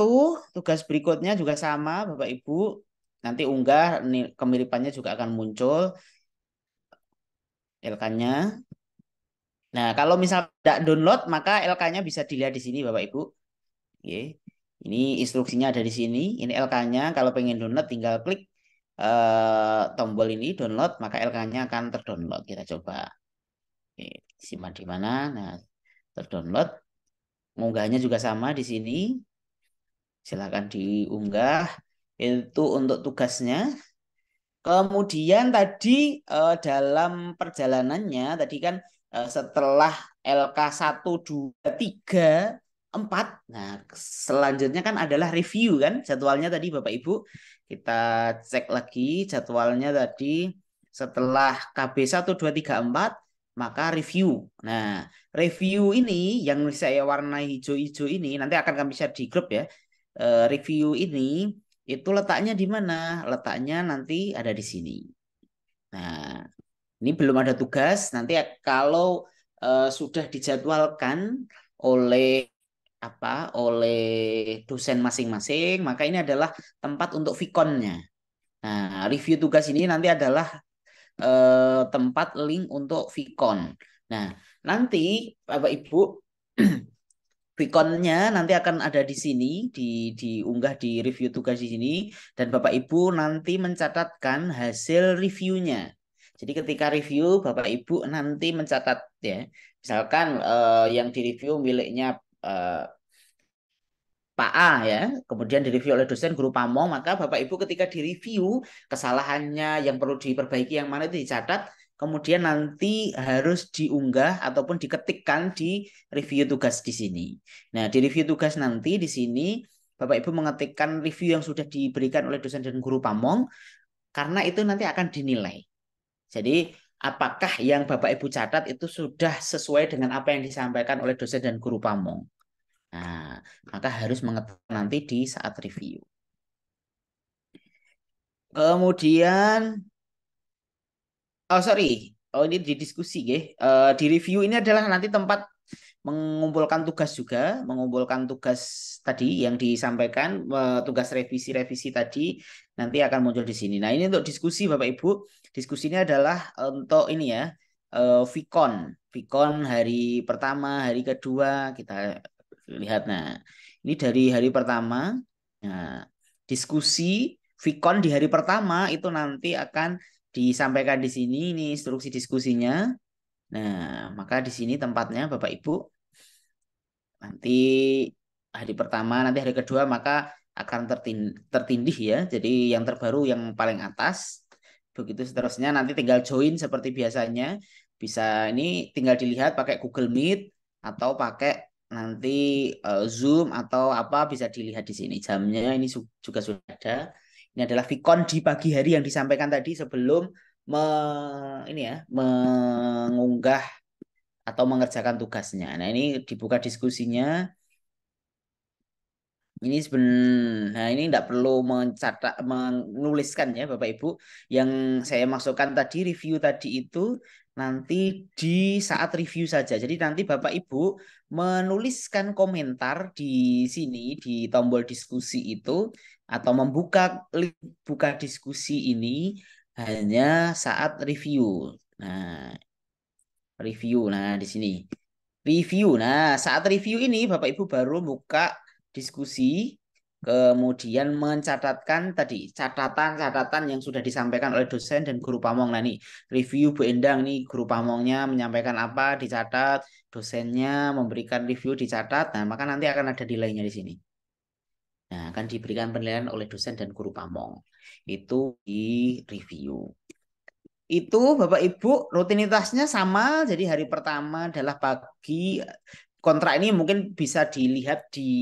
tugas berikutnya juga sama Bapak Ibu. Nanti unggah, kemiripannya juga akan muncul LK-nya. Nah, kalau misal tidak download, maka LK-nya bisa dilihat di sini Bapak Ibu. Oke. Ini instruksinya ada di sini. Ini LK-nya. Kalau pengen download tinggal klik tombol ini download, maka LK-nya akan terdownload. Kita coba. Oke, simpan di mana? Nah, terdownload. Mengunggahnya juga sama di sini. Silakan diunggah. Itu untuk tugasnya. Kemudian tadi dalam perjalanannya tadi kan setelah LK 1, 2, 3, 4. Nah, selanjutnya kan adalah review kan jadwalnya tadi Bapak Ibu. Kita cek lagi jadwalnya tadi setelah KB 1, 2, 3, 4 maka review. Nah, review ini yang saya warnai hijau-hijau ini nanti akan kami share di grup ya. Review ini itu letaknya di mana? Letaknya nanti ada di sini. Nah, ini belum ada tugas. Nanti kalau sudah dijadwalkan oleh dosen masing-masing, maka ini adalah tempat untuk Vicon-nya. Nah, review tugas ini nanti adalah tempat link untuk Vicon. Nah, nanti Bapak Ibu Vicon-nya nanti akan ada di sini, diunggah di review tugas di sini, dan Bapak Ibu nanti mencatatkan hasil reviewnya. Jadi ketika review, Bapak Ibu nanti mencatat ya, misalkan yang direview miliknya Pak A ya, kemudian direview oleh dosen guru pamong, maka Bapak Ibu ketika direview kesalahannya yang perlu diperbaiki yang mana itu dicatat, kemudian nanti harus diunggah ataupun diketikkan di review tugas di sini. Nah, di review tugas nanti di sini Bapak Ibu mengetikkan review yang sudah diberikan oleh dosen dan guru pamong karena itu nanti akan dinilai. Jadi apakah yang Bapak Ibu catat itu sudah sesuai dengan apa yang disampaikan oleh dosen dan guru pamong. Nah, maka harus mengetikkan nanti di saat review. Kemudian ini di diskusi ya. Di review ini adalah nanti tempat mengumpulkan tugas juga, mengumpulkan tugas tadi yang disampaikan, tugas revisi-revisi tadi. nanti akan muncul di sini. Nah, ini untuk diskusi Bapak Ibu. Diskusi ini adalah untuk ini ya, Vicon. Vicon hari pertama, hari kedua kita lihat. Nah, ini dari hari pertama. Nah, diskusi Vicon di hari pertama itu nanti akan disampaikan di sini. Ini instruksi diskusinya. Nah, maka di sini tempatnya Bapak Ibu. Nanti hari pertama, nanti hari kedua maka akan tertindih ya. Jadi yang terbaru yang paling atas. Begitu seterusnya nanti tinggal join seperti biasanya. Bisa ini tinggal dilihat pakai Google Meet atau pakai nanti Zoom atau apa bisa dilihat di sini. Jamnya ini juga sudah ada. Ini adalah Vicon di pagi hari yang disampaikan tadi sebelum ini ya, mengunggah atau mengerjakan tugasnya. Nah, ini dibuka diskusinya. Ini nah ini tidak perlu mencatat, menuliskan ya Bapak Ibu. Yang saya maksudkan tadi review tadi itu nanti di saat review saja. Jadi nanti Bapak Ibu menuliskan komentar di sini di tombol diskusi itu atau membuka link buka diskusi ini hanya saat review. Nah, review. Nah, di sini. Review. Nah, saat review ini Bapak Ibu baru buka diskusi, kemudian mencatatkan tadi catatan-catatan yang sudah disampaikan oleh dosen dan guru pamong. Nah, nih review Bu Endang nih guru pamongnya menyampaikan apa dicatat, dosennya memberikan review dicatat. Nah, maka nanti akan ada nilainya di sini. Nah, akan diberikan penilaian oleh dosen dan guru pamong. Itu di review. Itu Bapak Ibu rutinitasnya sama. Jadi hari pertama adalah pagi. Kontrak ini mungkin bisa dilihat di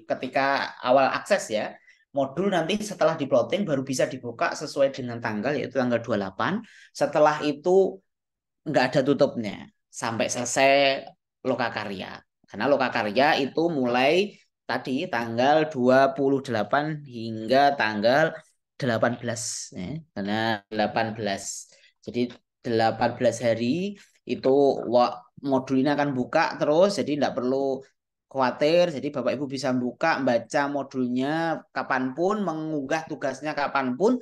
ketika awal akses ya. Modul nanti setelah diplotting baru bisa dibuka sesuai dengan tanggal yaitu tanggal 28. Setelah itu nggak ada tutupnya sampai selesai lokakarya. Karena lokakarya itu mulai tadi tanggal 28 hingga tanggal 18 ya. Karena 18. Jadi 18 hari itu modul ini akan buka terus jadi tidak perlu khawatir. Jadi Bapak Ibu bisa buka, baca modulnya kapanpun, mengunggah tugasnya kapanpun.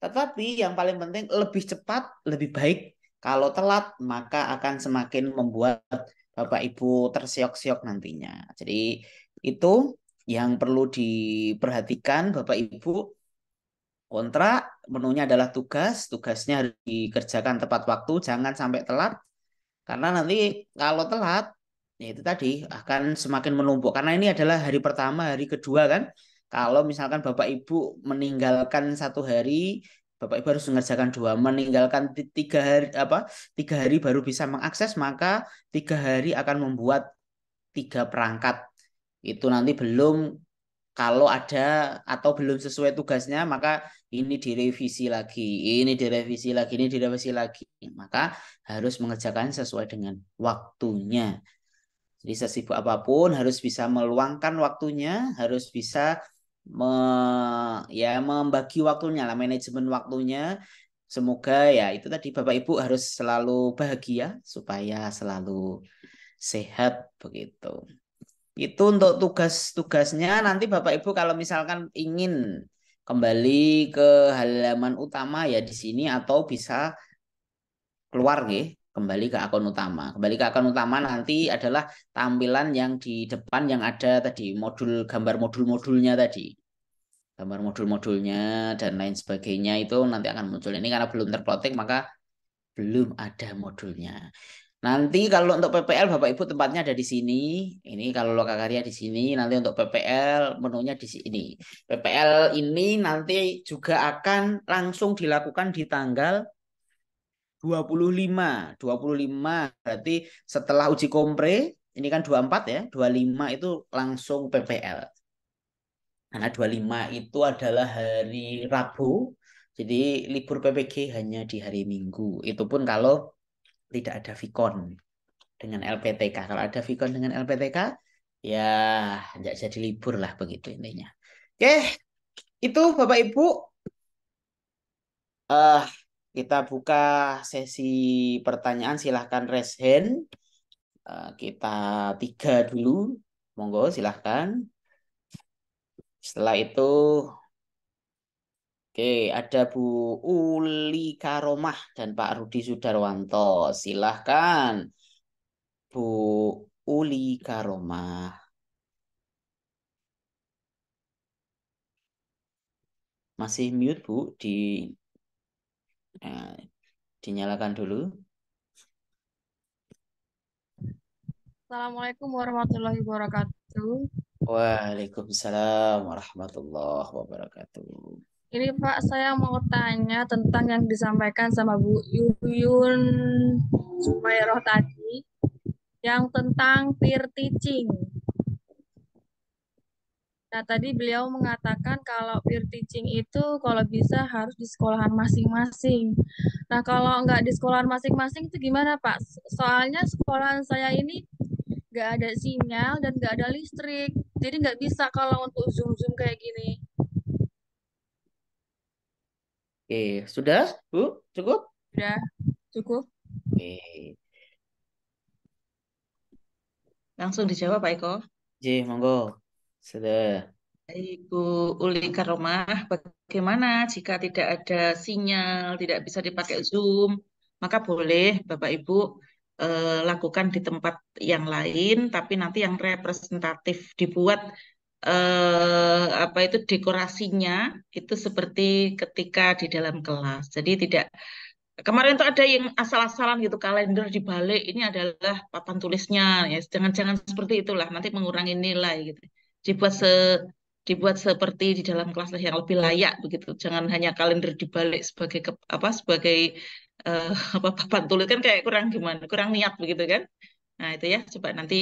Tetapi yang paling penting lebih cepat, lebih baik. Kalau telat, maka akan semakin membuat Bapak Ibu tersiok-siok nantinya. Jadi itu yang perlu diperhatikan Bapak Ibu. Kontrak, menunya adalah tugas. Tugasnya harus dikerjakan tepat waktu, jangan sampai telat. Karena nanti kalau telat, ya itu tadi akan semakin menumpuk. Karena ini adalah hari pertama, hari kedua kan. Kalau misalkan Bapak Ibu meninggalkan 1 hari, Bapak Ibu harus mengerjakan 2. Meninggalkan 3 hari 3 hari baru bisa mengakses, maka 3 hari akan membuat 3 perangkat. Itu nanti belum kalau ada atau belum sesuai tugasnya, maka ini direvisi lagi, ini direvisi lagi, ini direvisi lagi. Maka harus mengerjakan sesuai dengan waktunya. Jadi sesibuk apapun harus bisa meluangkan waktunya, harus bisa membagi waktunya lah, manajemen waktunya. Semoga ya itu tadi Bapak Ibu harus selalu bahagia supaya selalu sehat begitu. Itu untuk tugas-tugasnya. Nanti Bapak Ibu kalau misalkan ingin kembali ke halaman utama ya di sini atau bisa keluar nih, kembali ke akun utama. Kembali ke akun utama nanti adalah tampilan yang di depan yang ada tadi modul gambar modul-modulnya tadi. Gambar modul-modulnya dan lain sebagainya itu nanti akan muncul. Ini karena belum terplotting maka belum ada modulnya. Nanti kalau untuk PPL Bapak Ibu tempatnya ada di sini. Ini kalau lokakarya di sini. Nanti untuk PPL menunya di sini. PPL ini nanti juga akan langsung dilakukan di tanggal 25. 25 berarti setelah uji kompre. Ini kan 24 ya. 25 itu langsung PPL. Karena 25 itu adalah hari Rabu. Jadi libur PPG hanya di hari Minggu. Itu pun kalau tidak ada Vicon dengan LPTK. Kalau ada Vicon dengan LPTK, ya nggak jadi libur lah begitu intinya. Oke, itu Bapak Ibu. Kita buka sesi pertanyaan. Silahkan raise hand. Kita 3 dulu. Monggo silahkan. Setelah itu Oke, ada Bu Uli Karomah dan Pak Rudi Sudarwanto. Silahkan, Bu Uli Karomah. Masih mute, Bu. Eh, dinyalakan dulu. Assalamualaikum warahmatullahi wabarakatuh. Waalaikumsalam warahmatullahi wabarakatuh. Ini Pak, saya mau tanya tentang yang disampaikan sama Bu Yuyun Sumairah tadi, yang tentang peer teaching. Nah, tadi beliau mengatakan kalau peer teaching itu kalau bisa harus di sekolahan masing-masing. Nah, kalau nggak di sekolahan masing-masing itu gimana, Pak? Soalnya sekolahan saya ini nggak ada sinyal dan nggak ada listrik. Jadi nggak bisa kalau untuk Zoom-Zoom kayak gini. Oke, sudah, Bu? Cukup? Udah cukup? Oke. Langsung dijawab Pak Eko. Monggo. Sudah. Baik, Bu Uli Karomah, bagaimana jika tidak ada sinyal, tidak bisa dipakai Zoom, maka boleh Bapak Ibu lakukan di tempat yang lain, tapi nanti yang representatif dibuat apa itu dekorasinya itu seperti ketika di dalam kelas. Jadi tidak kemarin tuh ada yang asal-asalan gitu kalender dibalik ini adalah papan tulisnya ya jangan-jangan seperti itulah nanti mengurangi nilai gitu. Dibuat dibuat seperti di dalam kelas yang lebih layak begitu. Jangan hanya kalender dibalik sebagai apa sebagai apa papan tulis kan kayak kurang gimana, kurang niat begitu kan. Nah, itu ya coba nanti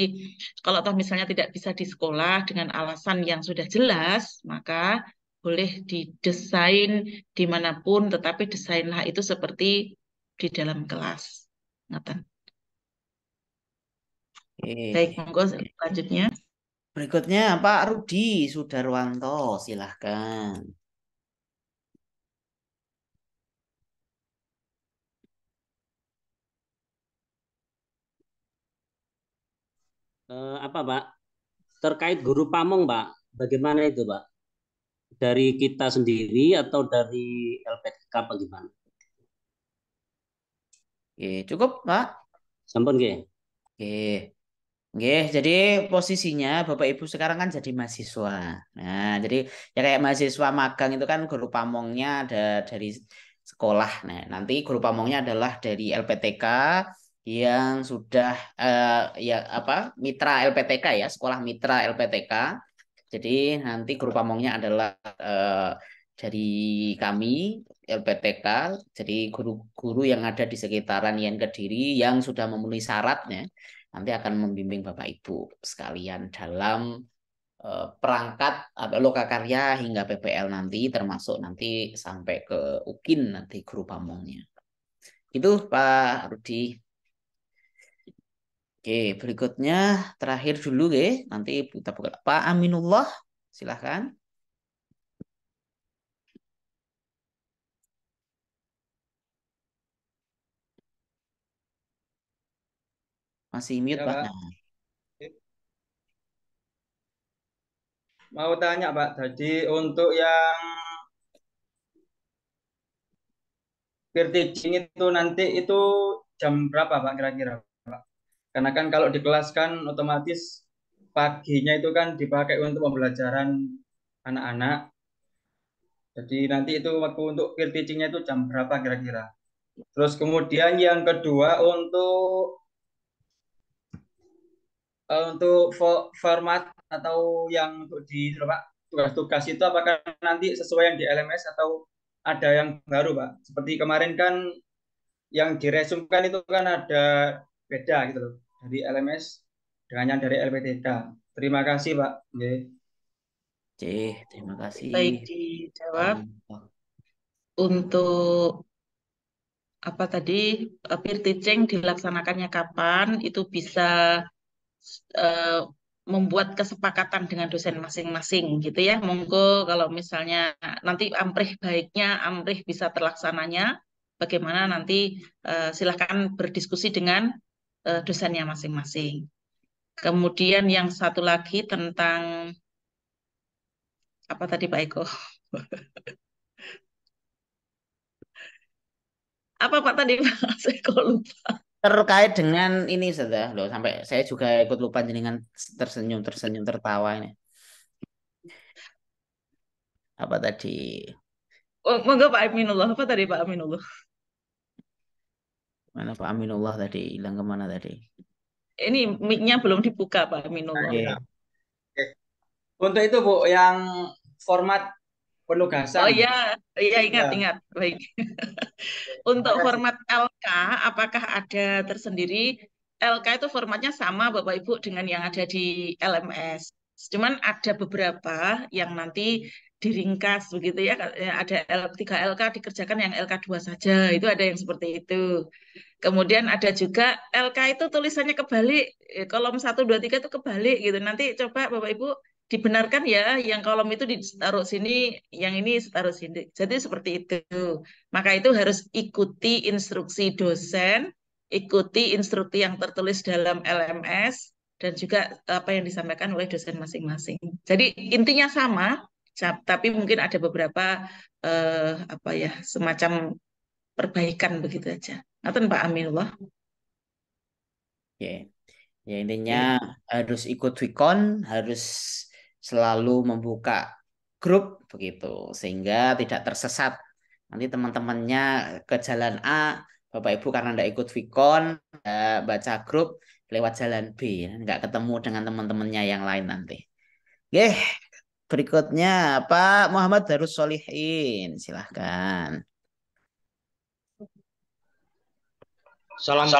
kalau toh misalnya tidak bisa di sekolah dengan alasan yang sudah jelas, maka boleh didesain dimanapun, tetapi desainlah itu seperti di dalam kelas. Ngatan. Baik, Oke. monggo selanjutnya. Berikutnya Pak Rudi Sudarwanto, silahkan. Apa, Pak? Terkait guru pamong, Pak. Bagaimana itu, Pak? Dari kita sendiri atau dari LPTK apa gimana? Oke, cukup, Pak? Sampun nggih. Oke. Oke, jadi posisinya Bapak Ibu sekarang kan jadi mahasiswa. Nah, jadi ya kayak mahasiswa magang itu kan guru pamongnya ada dari sekolah. Nah, nanti guru pamongnya adalah dari LPTK yang sudah ya apa mitra LPTK ya, sekolah mitra LPTK. Jadi nanti guru pamongnya adalah dari kami LPTK, jadi guru-guru yang ada di sekitaran Yen Kediri yang sudah memenuhi syaratnya nanti akan membimbing Bapak Ibu sekalian dalam perangkat lokakarya hingga PPL nanti termasuk nanti sampai ke UKIN nanti guru pamongnya. Itu Pak Rudi. Oke, berikutnya terakhir dulu ya. Nanti kita buka Pak Aminullah, silahkan. Masih mute Ya, Pak. Pak. Nah, Mau tanya, Pak. Jadi untuk yang peer teaching itu nanti itu jam berapa, Pak, kira-kira, Pak? Karena kan kalau di kelas kan otomatis paginya itu kan dipakai untuk pembelajaran anak-anak. Jadi nanti itu waktu untuk peer teachingnya itu jam berapa kira-kira? Terus kemudian yang kedua untuk format atau yang untuk di Pak, tugas-tugas itu apakah nanti sesuai yang di LMS atau ada yang baru, Pak? Seperti kemarin kan yang diresumkan itu kan ada beda gitu loh dari LMS dengan yang dari LPTK. Terima kasih, Pak. Oke. oke, terima kasih. Baik dijawab Pak. untuk apa tadi peer teaching dilaksanakannya kapan itu bisa eh, membuat kesepakatan dengan dosen masing-masing gitu ya. Monggo kalau misalnya nanti amprih baiknya amprih bisa terlaksananya bagaimana nanti silahkan berdiskusi dengan dosennya masing-masing. Kemudian yang satu lagi tentang apa tadi Pak Eko? Apa Pak tadi Pak? Saya kok lupa. Terkait dengan ini sudah loh, sampai saya juga ikut lupa dengan tersenyum tertawa ini. Apa tadi? Oh, monggo Pak Aminullah. Apa tadi Pak Aminullah? Mana Pak Aminullah tadi? Hilang kemana tadi? Ini mic-nya belum dibuka Pak Aminullah. Oke. Oke. Untuk itu Bu, yang format Oh penugasan. iya, iya ingat. Baik. Untuk Terima kasih. format LK, apakah ada tersendiri? LK itu formatnya sama Bapak Ibu dengan yang ada di LMS. Cuman ada beberapa yang nanti diringkas begitu ya. Ada 3 LK dikerjakan yang LK2 saja. Itu ada yang seperti itu. Kemudian ada juga LK itu tulisannya kebalik. Kolom 1, 2, 3 itu kebalik gitu. Nanti coba Bapak Ibu dibenarkan ya, yang kolom itu ditaruh sini, yang ini taruh sini. Jadi seperti itu. Maka itu harus ikuti instruksi dosen, ikuti instruksi yang tertulis dalam LMS, dan juga apa yang disampaikan oleh dosen masing-masing. Jadi intinya sama, tapi mungkin ada beberapa apa ya, semacam perbaikan begitu aja. Ngaten Pak Aminullah. Oke. Ya intinya harus ikut Vicon, harus selalu membuka grup begitu sehingga tidak tersesat. Nanti teman-temannya ke jalan A, Bapak Ibu karena tidak ikut Vicon, baca grup lewat jalan B, nggak ketemu dengan teman-temannya yang lain nanti. Oke, berikutnya Pak Muhammad Darus Solihin, silahkan. Salam.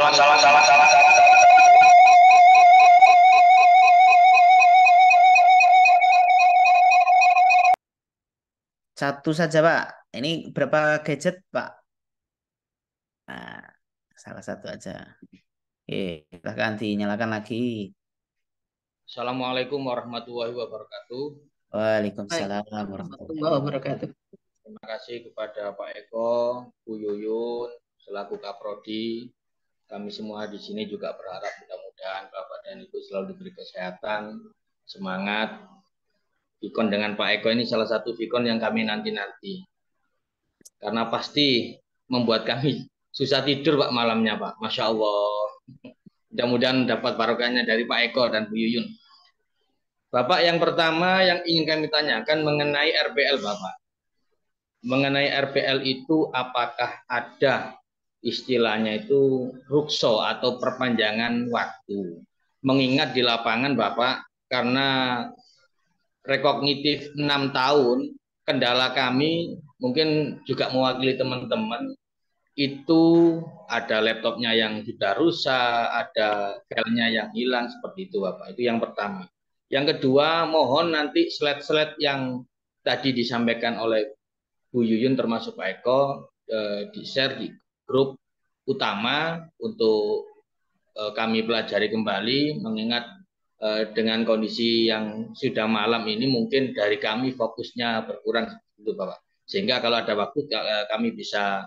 Satu saja Pak. Ini berapa gadget Pak? Nah, salah satu aja. Oke, silahkan dinyalakan lagi. Assalamualaikum warahmatullahi wabarakatuh. Waalaikumsalam warahmatullahi Warahmatullahi wabarakatuh. Terima kasih kepada Pak Eko, Bu Yuyun, selaku Kaprodi. Kami semua di sini juga berharap mudah-mudahan Bapak dan Ibu selalu diberi kesehatan, semangat. Vicon dengan Pak Eko ini salah satu Vicon yang kami nanti-nanti. Karena pasti membuat kami susah tidur Pak malamnya Pak. Masya Allah. Mudah-mudahan dapat barokahnya dari Pak Eko dan Bu Yuyun. Bapak, yang pertama yang ingin kami tanyakan mengenai RPL Bapak. Mengenai RPL itu apakah ada istilahnya itu rukso atau perpanjangan waktu? Mengingat di lapangan Bapak, karena rekognitif 6 tahun, kendala kami mungkin juga mewakili teman-teman, itu ada laptopnya yang sudah rusak, ada filenya yang hilang, seperti itu Bapak. Itu yang pertama. Yang kedua, mohon nanti slide-slide yang tadi disampaikan oleh Bu Yuyun termasuk Pak Eko di-share di grup utama untuk kami pelajari kembali, mengingat dengan kondisi yang sudah malam ini mungkin dari kami fokusnya berkurang itu Bapak. Sehingga kalau ada waktu kami bisa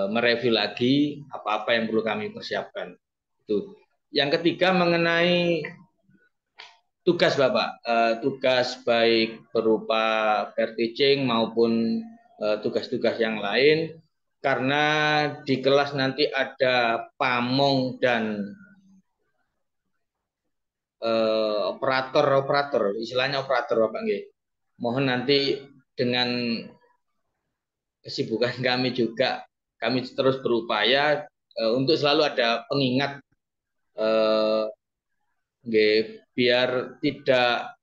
mereview lagi apa-apa yang perlu kami persiapkan. Itu. Yang ketiga mengenai tugas Bapak, tugas baik berupa pair teaching maupun tugas-tugas yang lain, karena di kelas nanti ada pamong dan operator, istilahnya operator Bapak nggih. Mohon nanti dengan kesibukan kami juga, kami terus berupaya untuk selalu ada pengingat biar tidak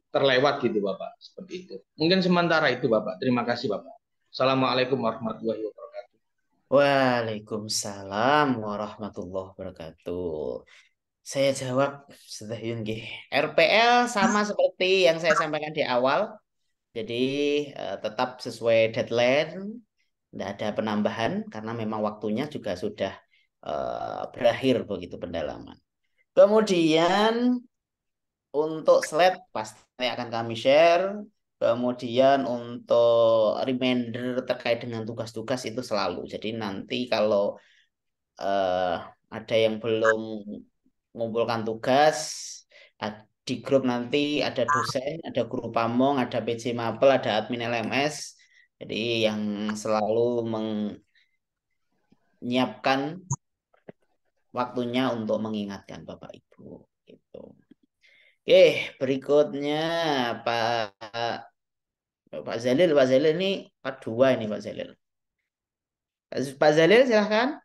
terlewat gitu Bapak, seperti itu. Mungkin sementara itu Bapak. Terima kasih Bapak. Assalamualaikum warahmatullahi wabarakatuh. Waalaikumsalam warahmatullahi wabarakatuh. Saya jawab sudah Yungi. RPL sama seperti yang saya sampaikan di awal. Jadi tetap sesuai deadline, tidak ada penambahan karena memang waktunya juga sudah berakhir begitu pendalaman. Kemudian untuk slide pasti akan kami share. Kemudian untuk reminder terkait dengan tugas-tugas itu selalu. Jadi nanti kalau ada yang belum mengumpulkan tugas, di grup nanti ada dosen, ada guru pamong, ada PJ Mapel, ada admin LMS. Jadi yang selalu menyiapkan waktunya untuk mengingatkan Bapak Ibu. Gitu. Oke, berikutnya Pak Zalil. Pak Zalil ini Pak 2 ini Pak Zalil. Pak Zalil silahkan.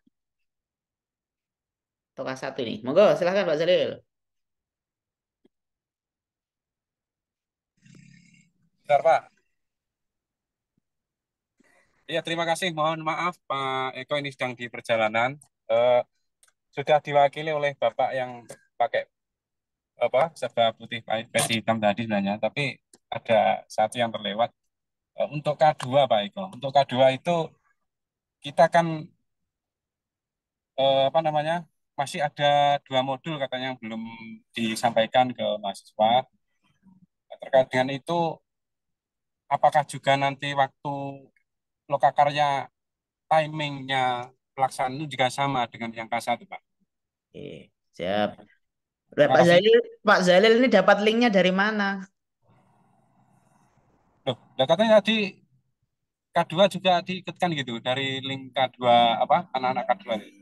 Atau K1 ini. Monggo silahkan Pak Zalil. Bentar, Pak. Iya, terima kasih. Mohon maaf, Pak Eko ini sedang di perjalanan. Eh, sudah diwakili oleh Bapak yang pakai serba putih peci hitam tadi sebenarnya, tapi ada satu yang terlewat. Untuk K2, Pak Eko. Untuk K2 itu kita kan masih ada 2 modul katanya yang belum disampaikan ke mahasiswa. Terkait dengan itu, apakah juga nanti waktu lokakarya timingnya pelaksanaan itu juga sama dengan yang K1, Pak? Oke, siap. Terima Pak kasih. Zalil, Pak Zalil ini dapat linknya dari mana? Loh, katanya tadi K2 juga diikutkan gitu dari link K2 anak-anak K2 ini.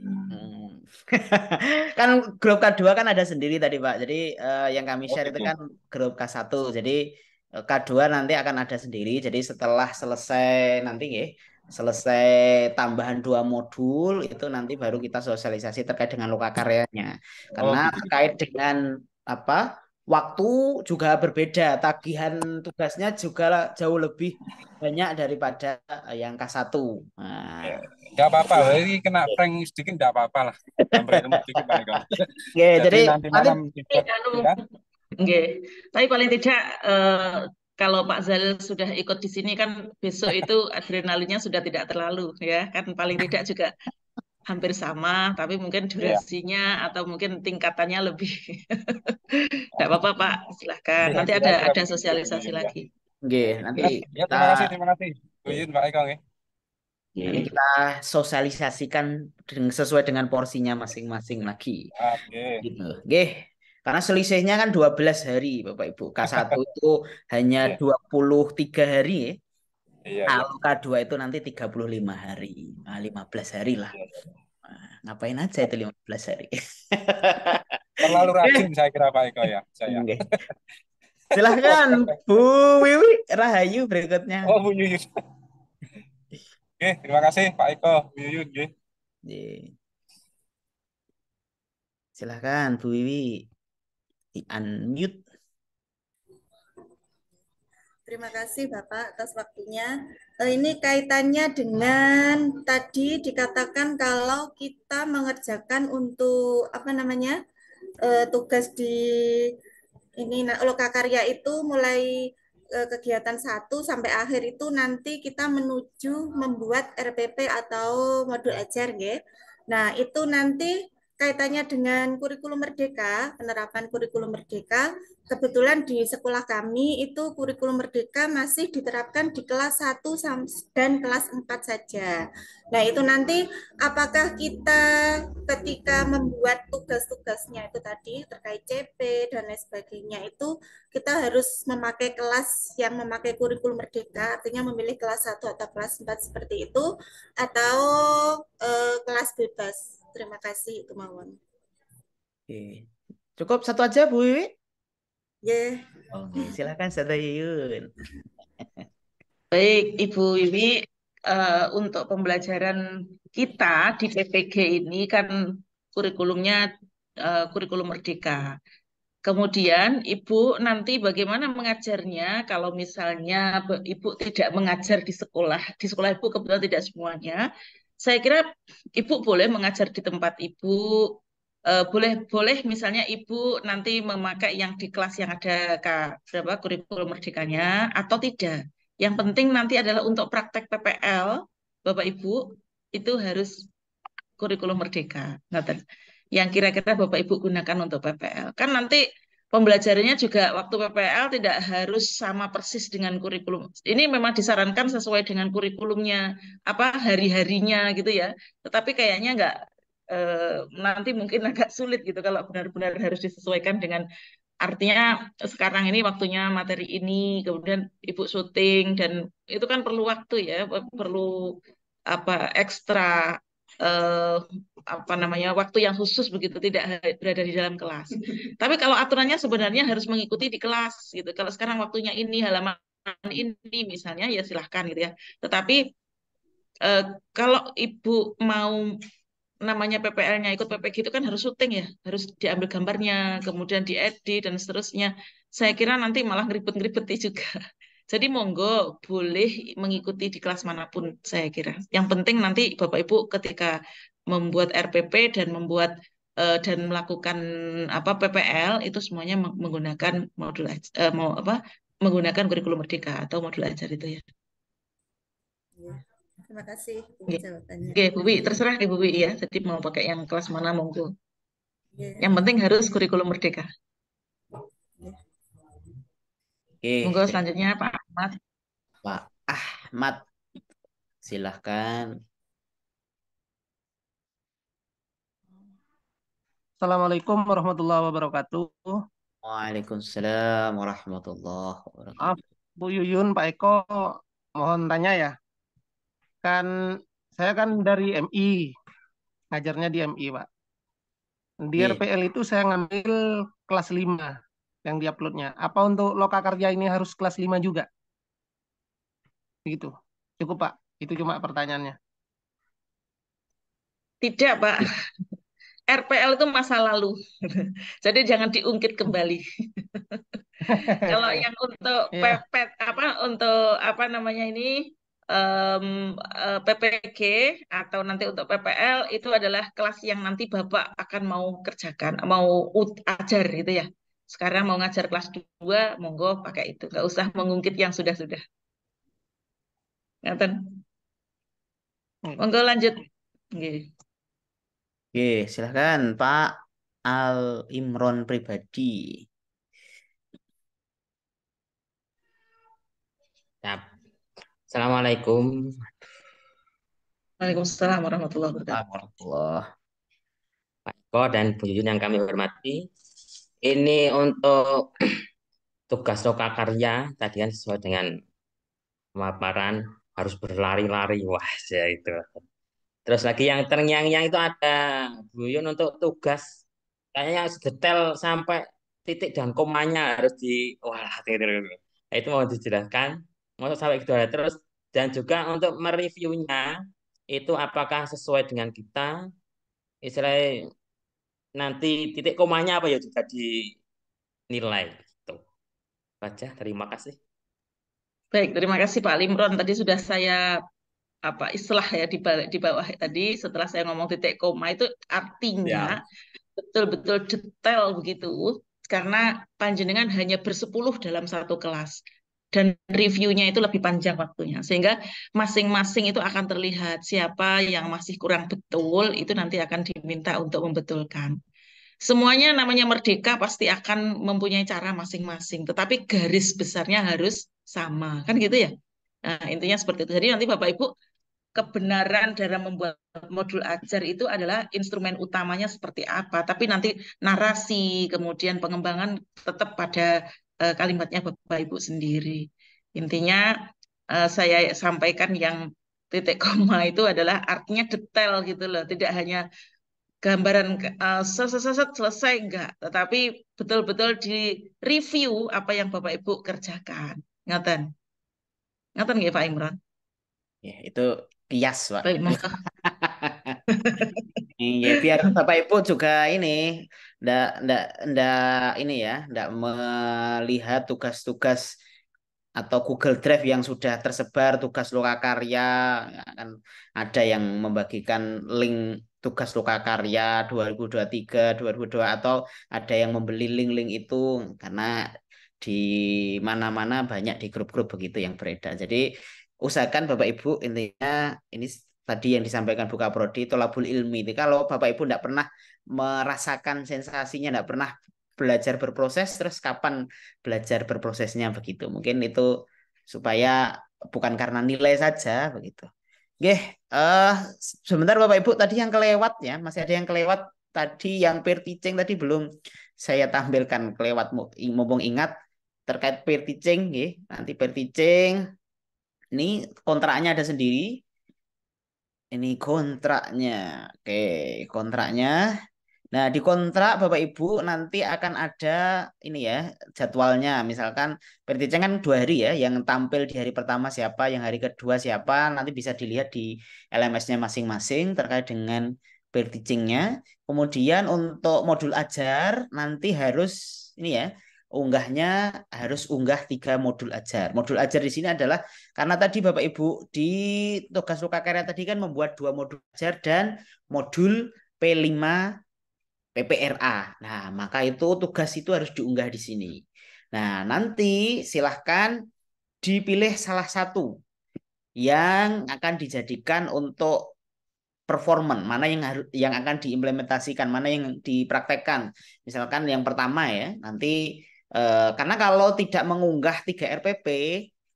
Kan grup K2 kan ada sendiri tadi Pak. Jadi yang kami share itu gitu. kan grup K1. Jadi K2 nanti akan ada sendiri. Jadi setelah selesai nanti ya, selesai tambahan 2 modul itu nanti baru kita sosialisasi terkait dengan loka karyanya. Karena gitu. terkait dengan waktu juga berbeda. Tagihan tugasnya juga jauh lebih banyak daripada yang K1. Nah, Nggak apa-apa, ini kena prank sedikit nggak apa-apa lah. Sampai ilmu sedikit Pak Eko. jadi nanti malam dibuat ya. Tapi paling tidak kalau Pak Zalil sudah ikut di sini kan besok itu adrenalinnya sudah tidak terlalu ya kan, paling tidak juga hampir sama, tapi mungkin durasinya atau mungkin tingkatannya lebih. Tidak apa-apa Pak, silahkan. Nanti ada sosialisasi lagi. Oke, nanti Ya, terima kasih. Buyun Pak Eko ya. Nanti kita sosialisasikan sesuai dengan porsinya masing-masing lagi. Oke. Gitu. Oke. Karena selisihnya kan 12 hari Bapak Ibu. K1 itu hanya 23 hari ya. Kalau K2 itu nanti 35 hari. Nah, 15 hari lah. Nah, ngapain aja itu 15 hari. Terlalu rajin saya kira Pak Eko ya. Saya. Silahkan Bu Wiwi Rahayu berikutnya. Oh, Bu Yuyun. Oke, terima kasih Pak Eko, Bu Yuyun. Silahkan Bu Wiwi. Di unmute. Terima kasih Bapak atas waktunya. Ini kaitannya dengan tadi dikatakan kalau kita mengerjakan untuk tugas di ini lokakarya itu mulai kegiatan 1 sampai akhir itu nanti kita menuju membuat RPP atau modul ajar ya. Nah, itu nanti kaitannya dengan kurikulum merdeka, penerapan kurikulum merdeka. Kebetulan di sekolah kami itu kurikulum merdeka masih diterapkan di kelas 1 dan kelas 4 saja. Nah, itu nanti apakah kita ketika membuat tugas-tugasnya itu tadi terkait CP dan lain sebagainya itu kita harus memakai kelas yang memakai kurikulum merdeka, artinya memilih kelas 1 atau kelas 4 seperti itu, atau kelas bebas. Terima kasih, itu mawon. Oke. Cukup satu aja Bu Wiwi? Oke, silakan Saudara Yuyun. Baik, Ibu Wiwi, untuk pembelajaran kita di PPG ini kan kurikulumnya kurikulum merdeka. Kemudian Ibu nanti bagaimana mengajarnya kalau misalnya Ibu tidak mengajar di sekolah Ibu kebetulan tidak semuanya. Saya kira Ibu boleh mengajar di tempat Ibu, boleh misalnya Ibu nanti memakai yang di kelas yang ada kurikulum merdekanya atau tidak. Yang penting nanti adalah untuk praktek PPL, Bapak Ibu, itu harus kurikulum merdeka. Yang kira-kira Bapak Ibu gunakan untuk PPL. Kan nanti pembelajarannya juga waktu PPL tidak harus sama persis dengan kurikulum. Ini memang disarankan sesuai dengan kurikulumnya, hari-harinya gitu ya. Tetapi kayaknya enggak, nanti mungkin agak sulit gitu kalau benar-benar harus disesuaikan dengan, artinya sekarang ini waktunya materi ini, kemudian Ibu syuting, dan itu kan perlu waktu ya, perlu ekstra eh, apa namanya waktu yang khusus begitu, tidak berada di dalam kelas. Tapi kalau aturannya sebenarnya harus mengikuti di kelas gitu. Kalau sekarang waktunya ini, halaman ini misalnya, ya silahkan gitu ya. Tetapi eh, kalau ibu mau namanya PPL-nya ikut PPG itu kan harus syuting ya, harus diambil gambarnya, kemudian diedit dan seterusnya. Saya kira nanti malah ngeribet-ngeribeti juga. Jadi monggo boleh mengikuti di kelas manapun saya kira. Yang penting nanti Bapak Ibu ketika membuat RPP dan membuat dan melakukan apa PPL itu semuanya menggunakan modul mau apa menggunakan kurikulum merdeka atau modul ajar itu ya. Ya, terima kasih Oke, jawabannya. Oke, Bu Wi, terserah Ibu Wi ya. Jadi mau pakai yang kelas mana monggo. Ya, Yang penting harus kurikulum merdeka. ya. Oke, Monggo selanjutnya Pak Ahmad. Pak Ahmad, silahkan. Assalamualaikum warahmatullahi wabarakatuh. Waalaikumsalam warahmatullahi Maaf, wabarakatuh. Bu Yuyun, Pak Eko, mohon tanya ya. Kan saya kan dari MI, ngajarnya di MI, Pak. Di Iya. RPL itu saya ngambil kelas 5 yang diuploadnya. Apa untuk lokakarya ini harus kelas 5 juga? Begitu. Cukup, Pak. Itu cuma pertanyaannya. Tidak, Pak. RPL itu masa lalu. Jadi jangan diungkit kembali. Kalau yang untuk Iya. untuk apa namanya ini PPG atau nanti untuk PPL itu adalah kelas yang nanti Bapak akan mau kerjakan, mau ajar gitu ya. Sekarang mau ngajar kelas 2, monggo pakai itu. Nggak usah mengungkit yang sudah-sudah. Ngaten. Monggo lanjut. Nggih. Oke, silahkan Pak Al Imron pribadi. Siap. Assalamualaikum Waalaikumsalam warahmatullahi wabarakatuh. Warahmatullah. Pak Eko dan Bu Yuyun yang kami hormati. Ini untuk tugas lokakarya tadi kan sesuai dengan pemaparan harus berlari-lari. Wah, ya itu. Terus lagi yang terngiang-ngiang itu ada Bu Yuyun untuk tugas kayaknya detail sampai titik dan komanya harus di wah gitu. Nah, itu mau dijelaskan mau sampai gitu. Terus dan juga untuk mereviewnya itu apakah sesuai dengan kita istilahnya nanti titik komanya apa ya juga dinilai gitu. Baca, terima kasih. Baik, terima kasih Pak Limron. Tadi sudah saya apa istilah ya di bawah tadi setelah saya ngomong titik koma itu artinya Ya. betul-betul detail begitu karena panjenengan hanya bersepuluh dalam satu kelas dan reviewnya itu lebih panjang waktunya sehingga masing-masing itu akan terlihat siapa yang masih kurang betul itu nanti akan diminta untuk membetulkan. Semuanya namanya merdeka pasti akan mempunyai cara masing-masing, tetapi garis besarnya harus sama, kan gitu ya. Nah, intinya seperti itu. Jadi nanti Bapak Ibu kebenaran dalam membuat modul ajar itu adalah instrumen utamanya seperti apa, tapi nanti narasi, kemudian pengembangan tetap pada kalimatnya Bapak Ibu sendiri. Intinya saya sampaikan yang titik koma itu adalah artinya detail gitu loh, tidak hanya gambaran selesai enggak, tetapi betul-betul di review apa yang Bapak Ibu kerjakan. Ngaten. Ngaten nggih Pak Imran? Ya, itu kias, Pak. Baik, monggo. Iya, biar Bapak Ibu juga ini ndak ini ya, ndak melihat tugas-tugas atau Google Drive yang sudah tersebar tugas lokakarya, ya kan ada yang membagikan link tugas lokakarya 2023, 2002 atau ada yang membeli link-link itu karena di mana-mana banyak di grup-grup begitu yang beredar. Jadi usahakan Bapak Ibu intinya ini tadi yang disampaikan Buka Prodi tolabul ilmi. Itu kalau Bapak Ibu tidak pernah merasakan sensasinya, tidak pernah belajar berproses, terus kapan belajar berprosesnya begitu. Mungkin itu supaya bukan karena nilai saja begitu. Oke, sebentar Bapak Ibu tadi yang kelewat ya, masih ada yang kelewat tadi yang peer teaching tadi belum saya tampilkan kelewat mumpung ingat terkait peer teaching, ya. Nanti peer teaching ini kontraknya ada sendiri. Ini kontraknya. Oke, kontraknya. Nah, di kontrak Bapak Ibu nanti akan ada ini ya jadwalnya. Misalkan Verticeng kan 2 hari ya, yang tampil di hari pertama siapa, yang hari kedua siapa, nanti bisa dilihat di LMS-nya masing-masing terkait dengan Verticengnya. Kemudian untuk modul ajar nanti harus ini ya, unggahnya harus unggah 3 modul ajar. Modul ajar di sini adalah karena tadi Bapak Ibu di tugas karya tadi kan membuat 2 modul ajar dan modul P5 PPRA. Nah, maka itu tugas itu harus diunggah di sini. Nah, nanti silahkan dipilih salah satu yang akan dijadikan untuk performance, mana yang harus yang akan diimplementasikan, mana yang dipraktekkan. Misalkan yang pertama ya, nanti karena kalau tidak mengunggah 3 RPP,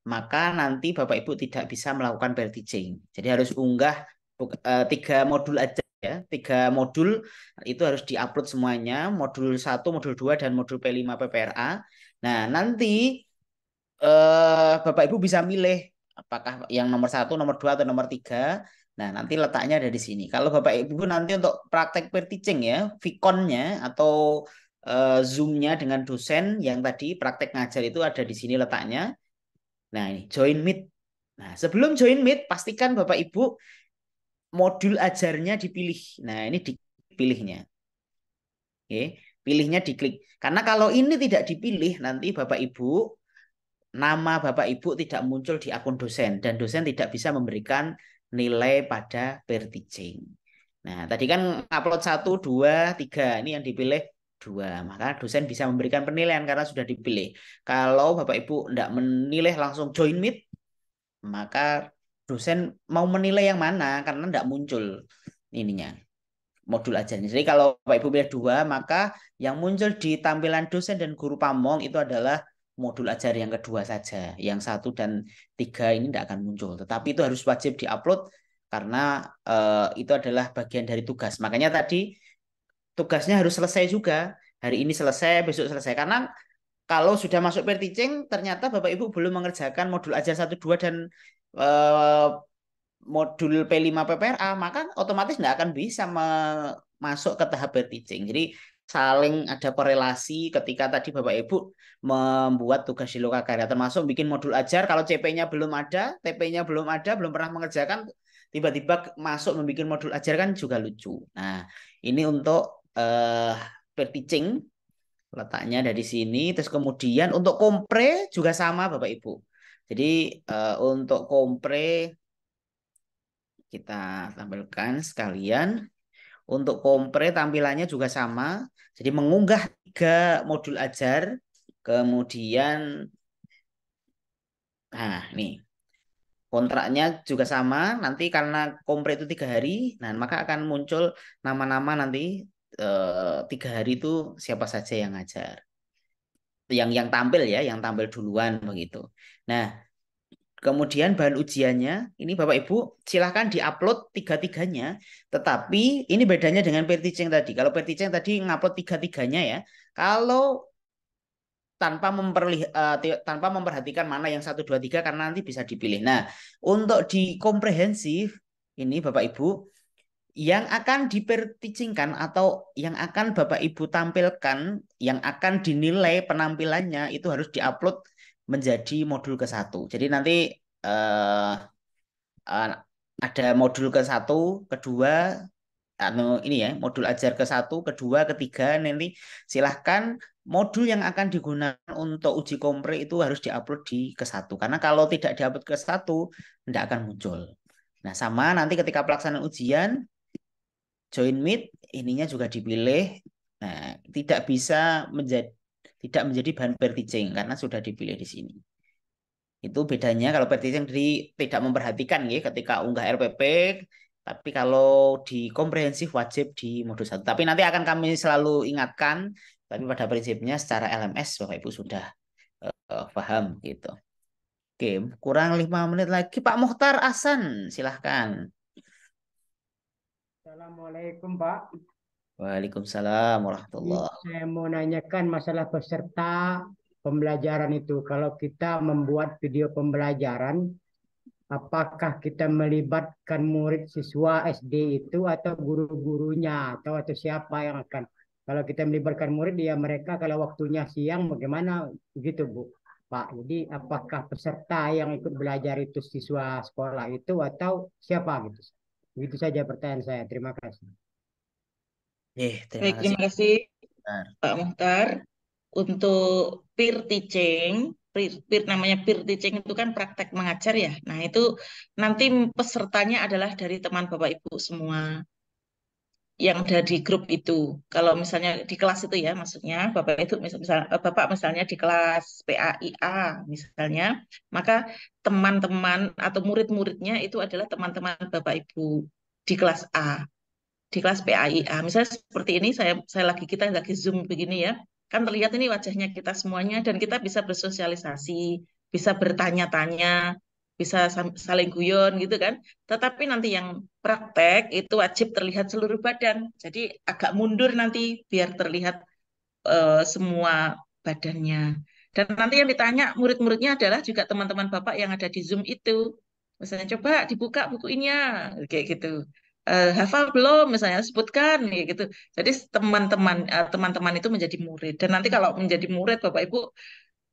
maka nanti Bapak Ibu tidak bisa melakukan verticing. Jadi harus unggah 3 modul aja ya, 3 modul itu harus diupload semuanya, modul 1, modul 2, dan modul P5 PPRA. Nah, nanti Bapak Ibu bisa milih apakah yang nomor 1, nomor 2, atau nomor 3. Nah, nanti letaknya ada di sini. Kalau Bapak Ibu nanti untuk praktek verticing ya, Vicon-nya atau Zoom-nya dengan dosen yang tadi praktek ngajar itu ada di sini letaknya. Nah, ini join meet. Nah, sebelum join meet, pastikan Bapak Ibu modul ajarnya dipilih. Nah, ini dipilihnya. Oke, pilihnya diklik. Karena kalau ini tidak dipilih, nanti Bapak Ibu nama Bapak Ibu tidak muncul di akun dosen dan dosen tidak bisa memberikan nilai pada Verticing. Nah, tadi kan upload 1, 2, 3. Ini yang dipilih 2. Maka dosen bisa memberikan penilaian karena sudah dipilih. Kalau Bapak Ibu tidak menilai langsung join meet, maka dosen mau menilai yang mana karena tidak muncul ininya modul ajarnya. Jadi kalau Bapak Ibu pilih 2, maka yang muncul di tampilan dosen dan guru pamong itu adalah modul ajar yang kedua saja. Yang 1 dan 3 ini tidak akan muncul. Tetapi itu harus wajib diupload karena itu adalah bagian dari tugas. Makanya tadi tugasnya harus selesai juga. Hari ini selesai, besok selesai. Karena kalau sudah masuk Verticing, ternyata Bapak Ibu belum mengerjakan modul ajar 1, 2, dan modul P5 PPRA, maka otomatis tidak akan bisa masuk ke tahap Verticing. Jadi saling ada korelasi ketika tadi Bapak Ibu membuat tugas di Lokakarya, termasuk bikin modul ajar, kalau CP-nya belum ada, TP-nya belum ada, belum pernah mengerjakan, tiba-tiba masuk membuat modul ajar kan juga lucu. Nah, ini untuk Verticing, letaknya dari sini. Terus kemudian untuk kompre juga sama Bapak Ibu. Jadi untuk kompre kita tampilkan sekalian. Untuk kompre tampilannya juga sama. Jadi mengunggah 3 modul ajar. Kemudian, nah nih. Kontraknya juga sama. Nanti karena kompre itu 3 hari. Nah maka akan muncul nama-nama nanti 3 hari itu siapa saja yang ngajar. Yang tampil ya. Yang tampil duluan begitu. Nah, kemudian bahan ujiannya, ini Bapak Ibu silahkan diupload 3-3-nya. Tetapi ini bedanya dengan Verticing tadi. Kalau Verticing tadi ngupload 3-3-nya ya. Kalau tanpa memperhatikan mana yang 1, 2, 3 karena nanti bisa dipilih. Nah, untuk di komprehensif ini Bapak Ibu yang akan diperticingkan atau yang akan Bapak Ibu tampilkan, yang akan dinilai penampilannya itu harus diupload menjadi modul ke-1. Jadi nanti ada modul ke-1, kedua, ini ya, modul ajar ke-1, kedua, ketiga, nanti silahkan modul yang akan digunakan untuk uji kompre itu harus diupload di ke-1. Karena kalau tidak diupload ke-1, tidak akan muncul. Nah, sama nanti ketika pelaksanaan ujian, join meet, ininya juga dipilih. Nah, tidak menjadi bahan Verticing karena sudah dipilih di sini. Itu bedanya kalau Verticing jadi tidak memperhatikan ya ketika unggah RPP, tapi kalau di komprehensif wajib di modul 1. Tapi nanti akan kami selalu ingatkan, tapi pada prinsipnya secara LMS Bapak Ibu sudah paham gitu. Oke, kurang 5 menit lagi. Pak Mukhtar Hasan, silahkan. Assalamualaikum Pak. Waalaikumsalam warahmatullahi. Saya mau nanyakan masalah peserta pembelajaran itu. Kalau kita membuat video pembelajaran, apakah kita melibatkan murid siswa SD itu atau guru-gurunya atau siapa yang akan. Kalau kita melibatkan murid ya mereka kalau waktunya siang bagaimana gitu Bu. Pak, jadi apakah peserta yang ikut belajar itu siswa sekolah itu atau siapa gitu? Begitu saja pertanyaan saya. Terima kasih. Terima Baik, kasih. terima kasih Muhtar. Pak Muhtar. Untuk peer teaching, namanya peer teaching itu kan praktek mengajar ya. Nah, itu nanti pesertanya adalah dari teman Bapak Ibu semua yang ada di grup itu. Kalau misalnya di kelas itu ya, maksudnya Bapak itu Bapak misalnya di kelas PAIA misalnya, maka teman-teman atau murid-muridnya itu adalah teman-teman Bapak Ibu di kelas A, di kelas PAIA. Misalnya seperti ini kita lagi Zoom begini ya. Kan terlihat ini wajahnya kita semuanya dan kita bisa bersosialisasi, bisa bertanya-tanya, bisa saling guyon gitu kan. Tetapi nanti yang praktek itu wajib terlihat seluruh badan. Jadi agak mundur nanti biar terlihat semua badannya. Dan nanti yang ditanya murid-muridnya adalah juga teman-teman Bapak yang ada di Zoom itu. Misalnya coba dibuka bukunya, kayak gitu. Hafal belum? Misalnya sebutkan, kayak gitu. Jadi teman-teman itu menjadi murid. Dan nanti kalau menjadi murid Bapak Ibu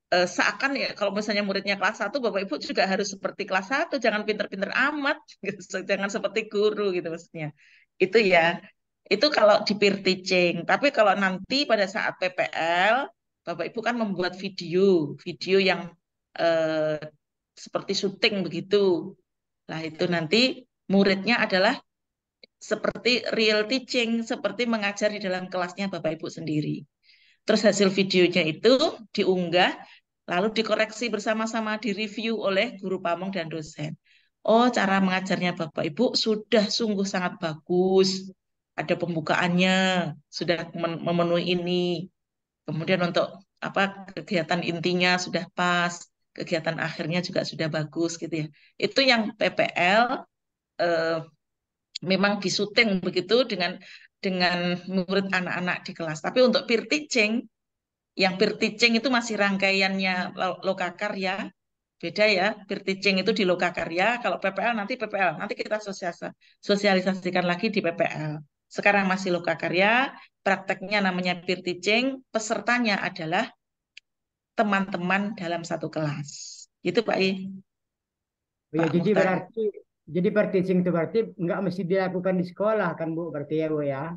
seakan ya kalau misalnya muridnya kelas 1, Bapak Ibu juga harus seperti kelas 1, jangan pinter-pinter amat, gitu. Jangan seperti guru gitu maksudnya. Itu ya. Itu kalau di peer teaching. Tapi kalau nanti pada saat PPL, Bapak Ibu kan membuat video yang eh, seperti syuting begitu. Lah itu nanti muridnya adalah seperti real teaching, seperti mengajar di dalam kelasnya Bapak Ibu sendiri. Terus hasil videonya itu diunggah, lalu dikoreksi bersama-sama, direview oleh guru pamong dan dosen. Oh, cara mengajarnya Bapak Ibu sudah sungguh sangat bagus. Ada pembukaannya, sudah memenuhi ini. Kemudian untuk apa kegiatan intinya sudah pas, kegiatan akhirnya juga sudah bagus gitu ya. Itu yang PPL eh, memang disuting begitu dengan murid anak-anak di kelas. Tapi untuk peer teaching, yang peer teaching itu masih rangkaiannya lokakarya, beda ya. Peer teaching itu di lokakarya, kalau PPL nanti kita sosialisasikan lagi di PPL. Sekarang masih lokakarya, prakteknya namanya peer teaching, pesertanya adalah teman-teman dalam satu kelas. Gitu Pak I. Oh ya, Pak Muhtar. jadi teaching itu berarti nggak mesti dilakukan di sekolah kan Bu, berarti ya Bu ya?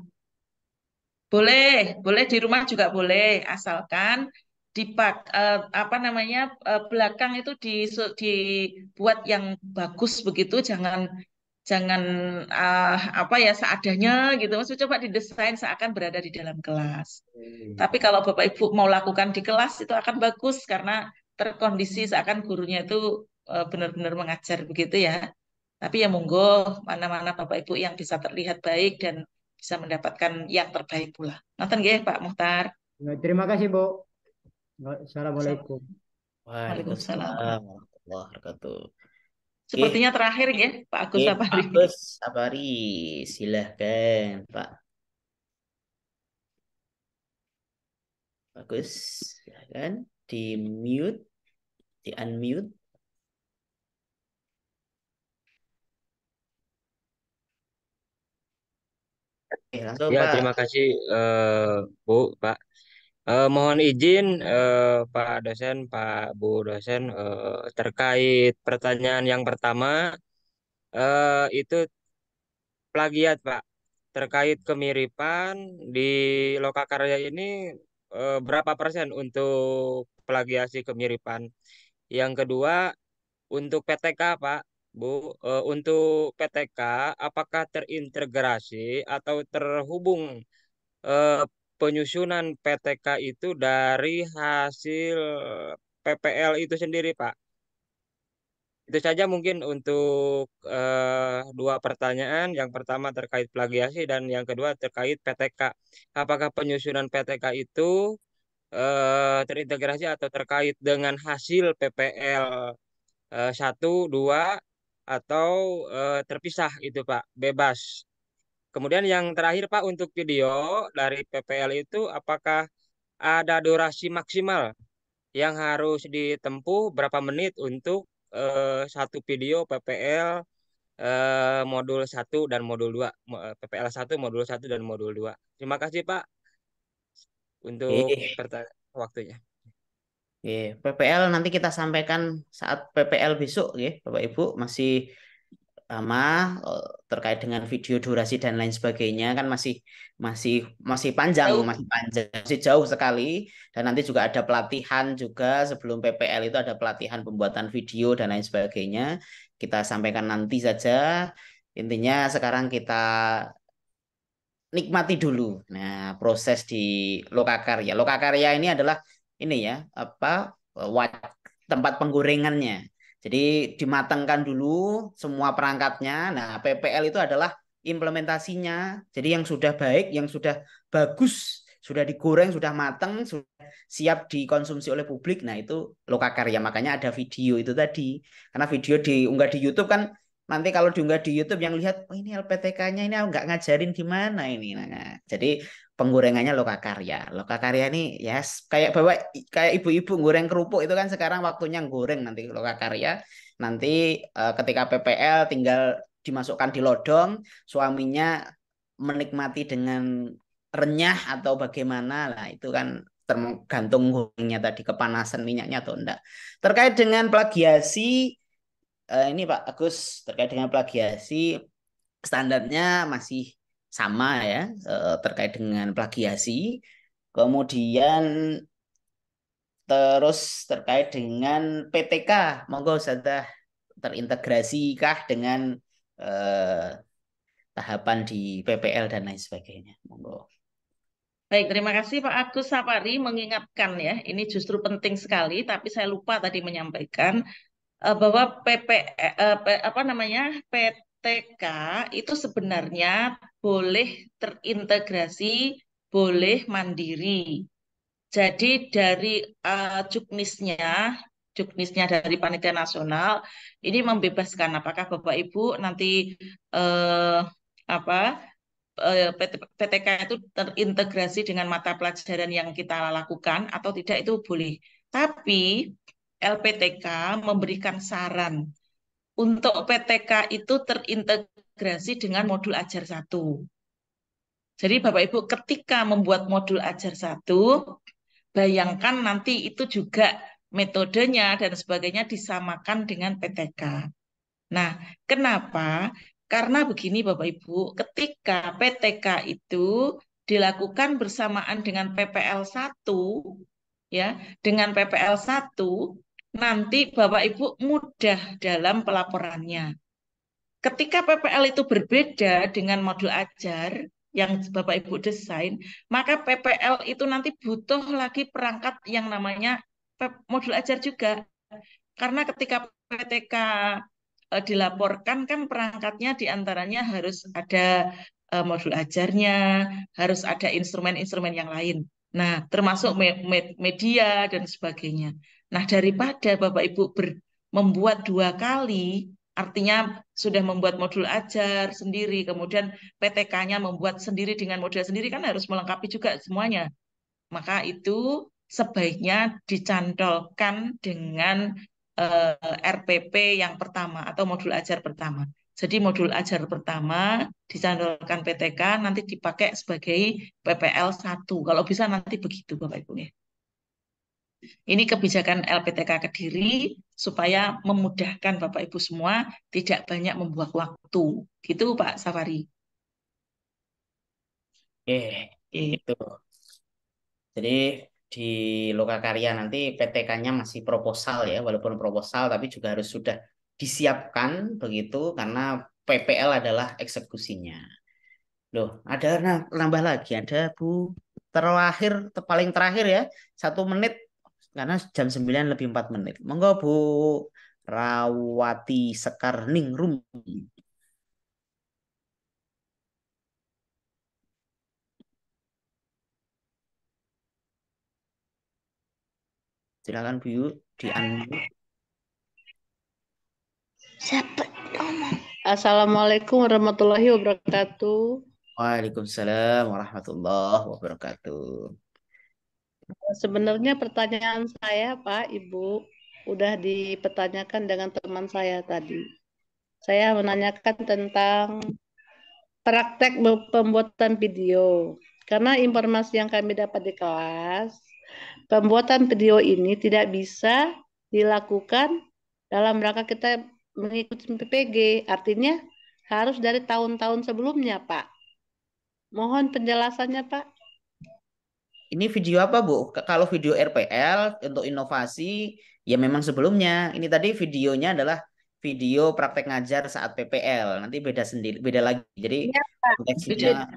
Boleh di rumah juga boleh, asalkan apa namanya belakang itu dibuat yang bagus begitu, jangan jangan apa ya seadanya gitu. Maksud coba didesain seakan berada di dalam kelas. Tapi kalau Bapak Ibu mau lakukan di kelas itu akan bagus karena terkondisi seakan gurunya itu benar-benar mengajar begitu ya. Tapi ya monggo mana-mana Bapak Ibu yang bisa terlihat baik dan bisa mendapatkan yang terbaik pula. Nonton nggih Pak Muhtar. Ya, terima kasih Bu. Assalamualaikum. Waalaikumsalam. Warahmatullahi wabarakatuh. Sepertinya terakhir ya Pak Agus Pak Sapari. Agus Sapari, silahkan Pak. Bagus, silahkan di mute, di unmute. Langsung Ya, Pak. terima kasih Bu, Pak. Mohon izin Pak dosen, Pak Bu dosen terkait pertanyaan yang pertama itu plagiat Pak. Terkait kemiripan di Lokakarya ini berapa persen untuk plagiasi kemiripan? Yang kedua untuk PTK Pak, Bu, untuk PTK apakah terintegrasi atau terhubung eh, penyusunan PTK itu dari hasil PPL itu sendiri, Pak? Itu saja mungkin untuk dua pertanyaan. Yang pertama terkait plagiasi dan yang kedua terkait PTK. Apakah penyusunan PTK itu terintegrasi atau terkait dengan hasil PPL 1, 2 atau terpisah itu Pak, bebas. Kemudian yang terakhir Pak untuk video dari PPL itu apakah ada durasi maksimal yang harus ditempuh berapa menit untuk satu video PPL modul 1 dan modul 2, PPL 1, modul 1 dan modul 2. Terima kasih Pak untuk waktunya. PPL nanti kita sampaikan saat PPL besok ya, Bapak Ibu, masih lama terkait dengan video durasi dan lain sebagainya kan masih masih masih panjang, masih jauh sekali, dan nanti juga ada pelatihan juga sebelum PPL itu ada pelatihan pembuatan video dan lain sebagainya. Kita sampaikan nanti saja. Intinya sekarang kita nikmati dulu. Nah, proses di Lokakarya. Lokakarya ini adalah ini ya, tempat penggorengannya. Jadi dimatangkan dulu semua perangkatnya. Nah, PPL itu adalah implementasinya. Jadi yang sudah baik, yang sudah bagus, sudah digoreng, sudah matang, sudah siap dikonsumsi oleh publik. Nah, itu Lokakarya. Makanya ada video itu tadi. Karena video diunggah di YouTube kan, nanti kalau diunggah di YouTube yang lihat, oh ini LPTK-nya ini nggak ngajarin gimana ini. Nah, jadi penggorengannya Lokakarya. Lokakarya ini ya kayak ibu-ibu goreng kerupuk itu kan sekarang waktunya goreng nanti Lokakarya. Nanti ketika PPL tinggal dimasukkan di lodong, suaminya menikmati dengan renyah atau bagaimana. Lah itu kan tergantung gorengnya tadi, kepanasan minyaknya atau enggak. Terkait dengan plagiasi, ini Pak Agus, terkait dengan plagiasi standarnya masih sama ya, terkait dengan plagiasi. Kemudian terus terkait dengan PTK, monggo sudah terintegrasikah dengan tahapan di PPL dan lain sebagainya, monggo. Baik, terima kasih Pak Agus Sapari mengingatkan ya, ini justru penting sekali, tapi saya lupa tadi menyampaikan bahwa PTK itu sebenarnya boleh terintegrasi, boleh mandiri. Jadi dari juknisnya dari Panitia Nasional ini membebaskan apakah Bapak Ibu nanti PTK itu terintegrasi dengan mata pelajaran yang kita lakukan atau tidak, itu boleh. Tapi LPTK memberikan saran untuk PTK itu terintegrasi dengan modul ajar 1. Jadi Bapak Ibu ketika membuat modul ajar 1, bayangkan nanti itu juga metodenya dan sebagainya disamakan dengan PTK. Nah, kenapa? Karena begini Bapak Ibu, ketika PTK itu dilakukan bersamaan dengan PPL 1, ya, dengan PPL 1, nanti Bapak Ibu mudah dalam pelaporannya. Ketika PPL itu berbeda dengan modul ajar yang Bapak Ibu desain, maka PPL itu nanti butuh lagi perangkat yang namanya modul ajar juga. Karena ketika PTK dilaporkan kan perangkatnya diantaranya harus ada modul ajarnya, harus ada instrumen-instrumen yang lain. Nah, termasuk media dan sebagainya. Nah, daripada Bapak Ibu membuat 2 kali, artinya sudah membuat modul ajar sendiri, kemudian PTK-nya membuat sendiri dengan modul sendiri, kan harus melengkapi juga semuanya. Maka itu sebaiknya dicantolkan dengan RPP yang pertama atau modul ajar pertama. Jadi modul ajar pertama dicantolkan PTK, nanti dipakai sebagai PPL 1. Kalau bisa nanti begitu Bapak Ibu ya. Ini kebijakan LPTK Kediri supaya memudahkan Bapak Ibu semua, tidak banyak membuang waktu. Gitu Pak Safari. Itu. Jadi di Lokakarya nanti PTK-nya masih proposal ya, walaupun proposal tapi juga harus sudah disiapkan begitu karena PPL adalah eksekusinya. Loh, ada nambah lagi, ada Bu paling terakhir ya, 1 menit karena jam 9 lebih 4 menit. Monggo Bu Rawati Sekarningrum. Silakan Bu Yu, di-unmute. Assalamualaikum warahmatullahi wabarakatuh. Waalaikumsalam warahmatullahi wabarakatuh. Sebenarnya pertanyaan saya, Pak, Ibu, udah dipertanyakan dengan teman saya tadi. Saya menanyakan tentang praktek pembuatan video. Karena informasi yang kami dapat di kelas, pembuatan video ini tidak bisa dilakukan dalam rangka kita mengikuti PPG. Artinya harus dari tahun-tahun sebelumnya, Pak. Mohon penjelasannya, Pak. Ini video apa, Bu? Kalau video RPL untuk inovasi, ya memang sebelumnya. Ini tadi videonya adalah video praktek ngajar saat PPL. Nanti beda sendiri, beda lagi. Jadi Ya, Pak. konteksnya,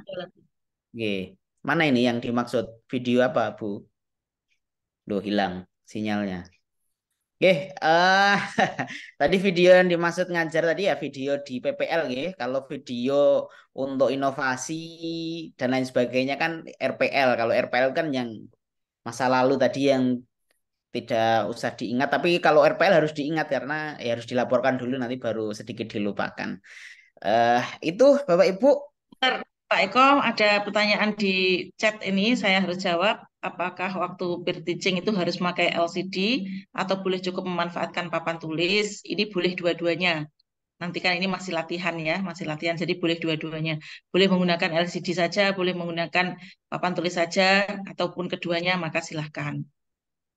Oke. Mana ini yang dimaksud? Video apa, Bu? Duh, hilang sinyalnya. Oke, tadi video yang dimaksud ngajar tadi ya video di PPL, Kalau video untuk inovasi dan lain sebagainya kan RPL. Kalau RPL kan yang masa lalu tadi yang tidak usah diingat. Tapi kalau RPL harus diingat karena ya harus dilaporkan dulu nanti baru sedikit dilupakan. Itu Bapak Ibu. Pak Eko, ada pertanyaan di chat ini, saya harus jawab. Apakah waktu peer teaching itu harus memakai LCD atau boleh cukup memanfaatkan papan tulis? Ini boleh dua-duanya. Nanti kan ini masih latihan ya, masih latihan, jadi boleh dua-duanya. Boleh menggunakan LCD saja, boleh menggunakan papan tulis saja, ataupun keduanya, maka silahkan.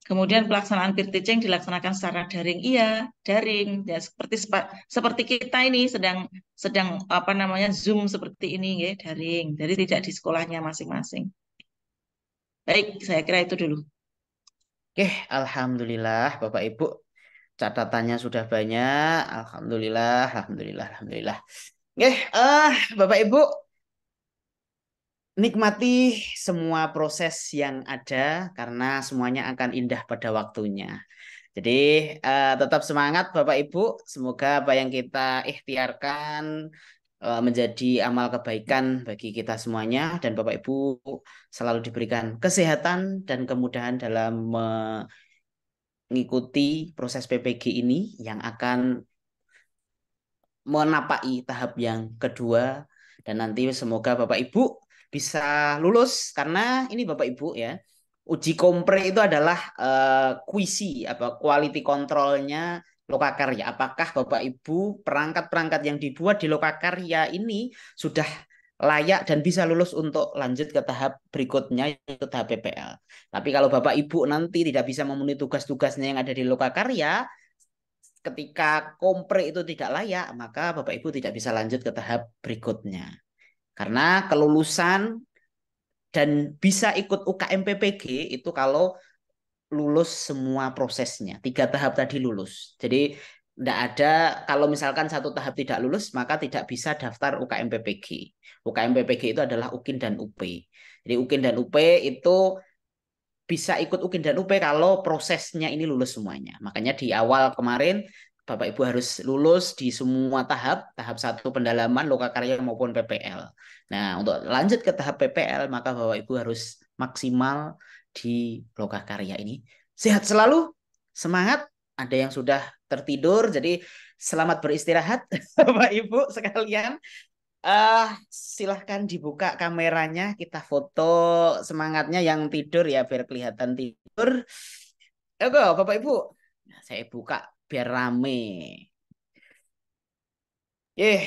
Kemudian pelaksanaan peer teaching dilaksanakan secara daring, iya, daring. Ya, seperti kita ini sedang apa namanya Zoom seperti ini, ya, daring. Jadi tidak di sekolahnya masing-masing. Baik, saya kira itu dulu. Oke, alhamdulillah Bapak Ibu catatannya sudah banyak. Alhamdulillah, alhamdulillah, alhamdulillah. Oke, Bapak Ibu nikmati semua proses yang ada karena semuanya akan indah pada waktunya. Jadi tetap semangat Bapak Ibu. Semoga apa yang kita ikhtiarkan menjadi amal kebaikan bagi kita semuanya dan Bapak Ibu selalu diberikan kesehatan dan kemudahan dalam mengikuti proses PPG ini yang akan menapaki tahap yang kedua dan nanti semoga Bapak Ibu bisa lulus karena ini Bapak Ibu ya uji kompre itu adalah kuisi apa quality controlnya Lokakarya. Apakah Bapak Ibu perangkat-perangkat yang dibuat di Lokakarya ini sudah layak dan bisa lulus untuk lanjut ke tahap berikutnya yaitu tahap PPL. Tapi kalau Bapak Ibu nanti tidak bisa memenuhi tugas-tugasnya yang ada di Lokakarya, ketika kompre itu tidak layak, maka Bapak Ibu tidak bisa lanjut ke tahap berikutnya. Karena kelulusan dan bisa ikut UKM PPG itu kalau lulus semua prosesnya. 3 tahap tadi lulus. Jadi tidak ada, kalau misalkan 1 tahap tidak lulus, maka tidak bisa daftar UKM PPG. UKM PPG itu adalah UKIN dan UP. Jadi UKIN dan UP itu bisa ikut UKIN dan UP kalau prosesnya ini lulus semuanya. Makanya di awal kemarin Bapak Ibu harus lulus di semua tahap 1 pendalaman Lokakarya maupun PPL. Nah, untuk lanjut ke tahap PPL maka Bapak Ibu harus maksimal di Lokakarya ini. Sehat selalu, semangat. Ada yang sudah tertidur, jadi selamat beristirahat Bapak Ibu sekalian. Silahkan dibuka kameranya, kita foto semangatnya yang tidur ya biar kelihatan tidur. Oke, Bapak Ibu, saya buka biar rame.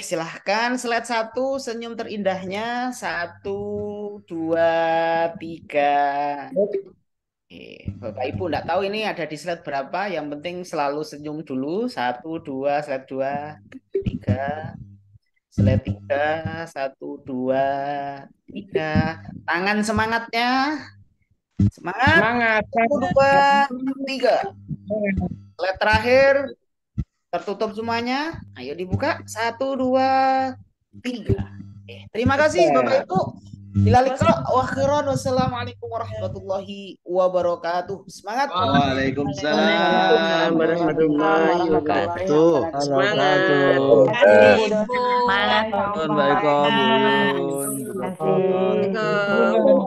Silahkan slide 1 senyum terindahnya 1, 2, 3. Bapak Ibu enggak tahu ini ada di slide berapa, yang penting selalu senyum dulu. 1, 2, slide 2, 3. Slide 3, 1, 2, 3. Tangan semangatnya. Semangat. 1, 2, 3. Slide terakhir. Tertutup semuanya. Ayo dibuka. 1, 2, 3. Terima kasih Bapak Ibu. Wassalamualaikum warahmatullahi wabarakatuh. Semangat. Waalaikumsalam warahmatullahi wabarakatuh. Semangat. Assalamualaikum. Assalamualaikum.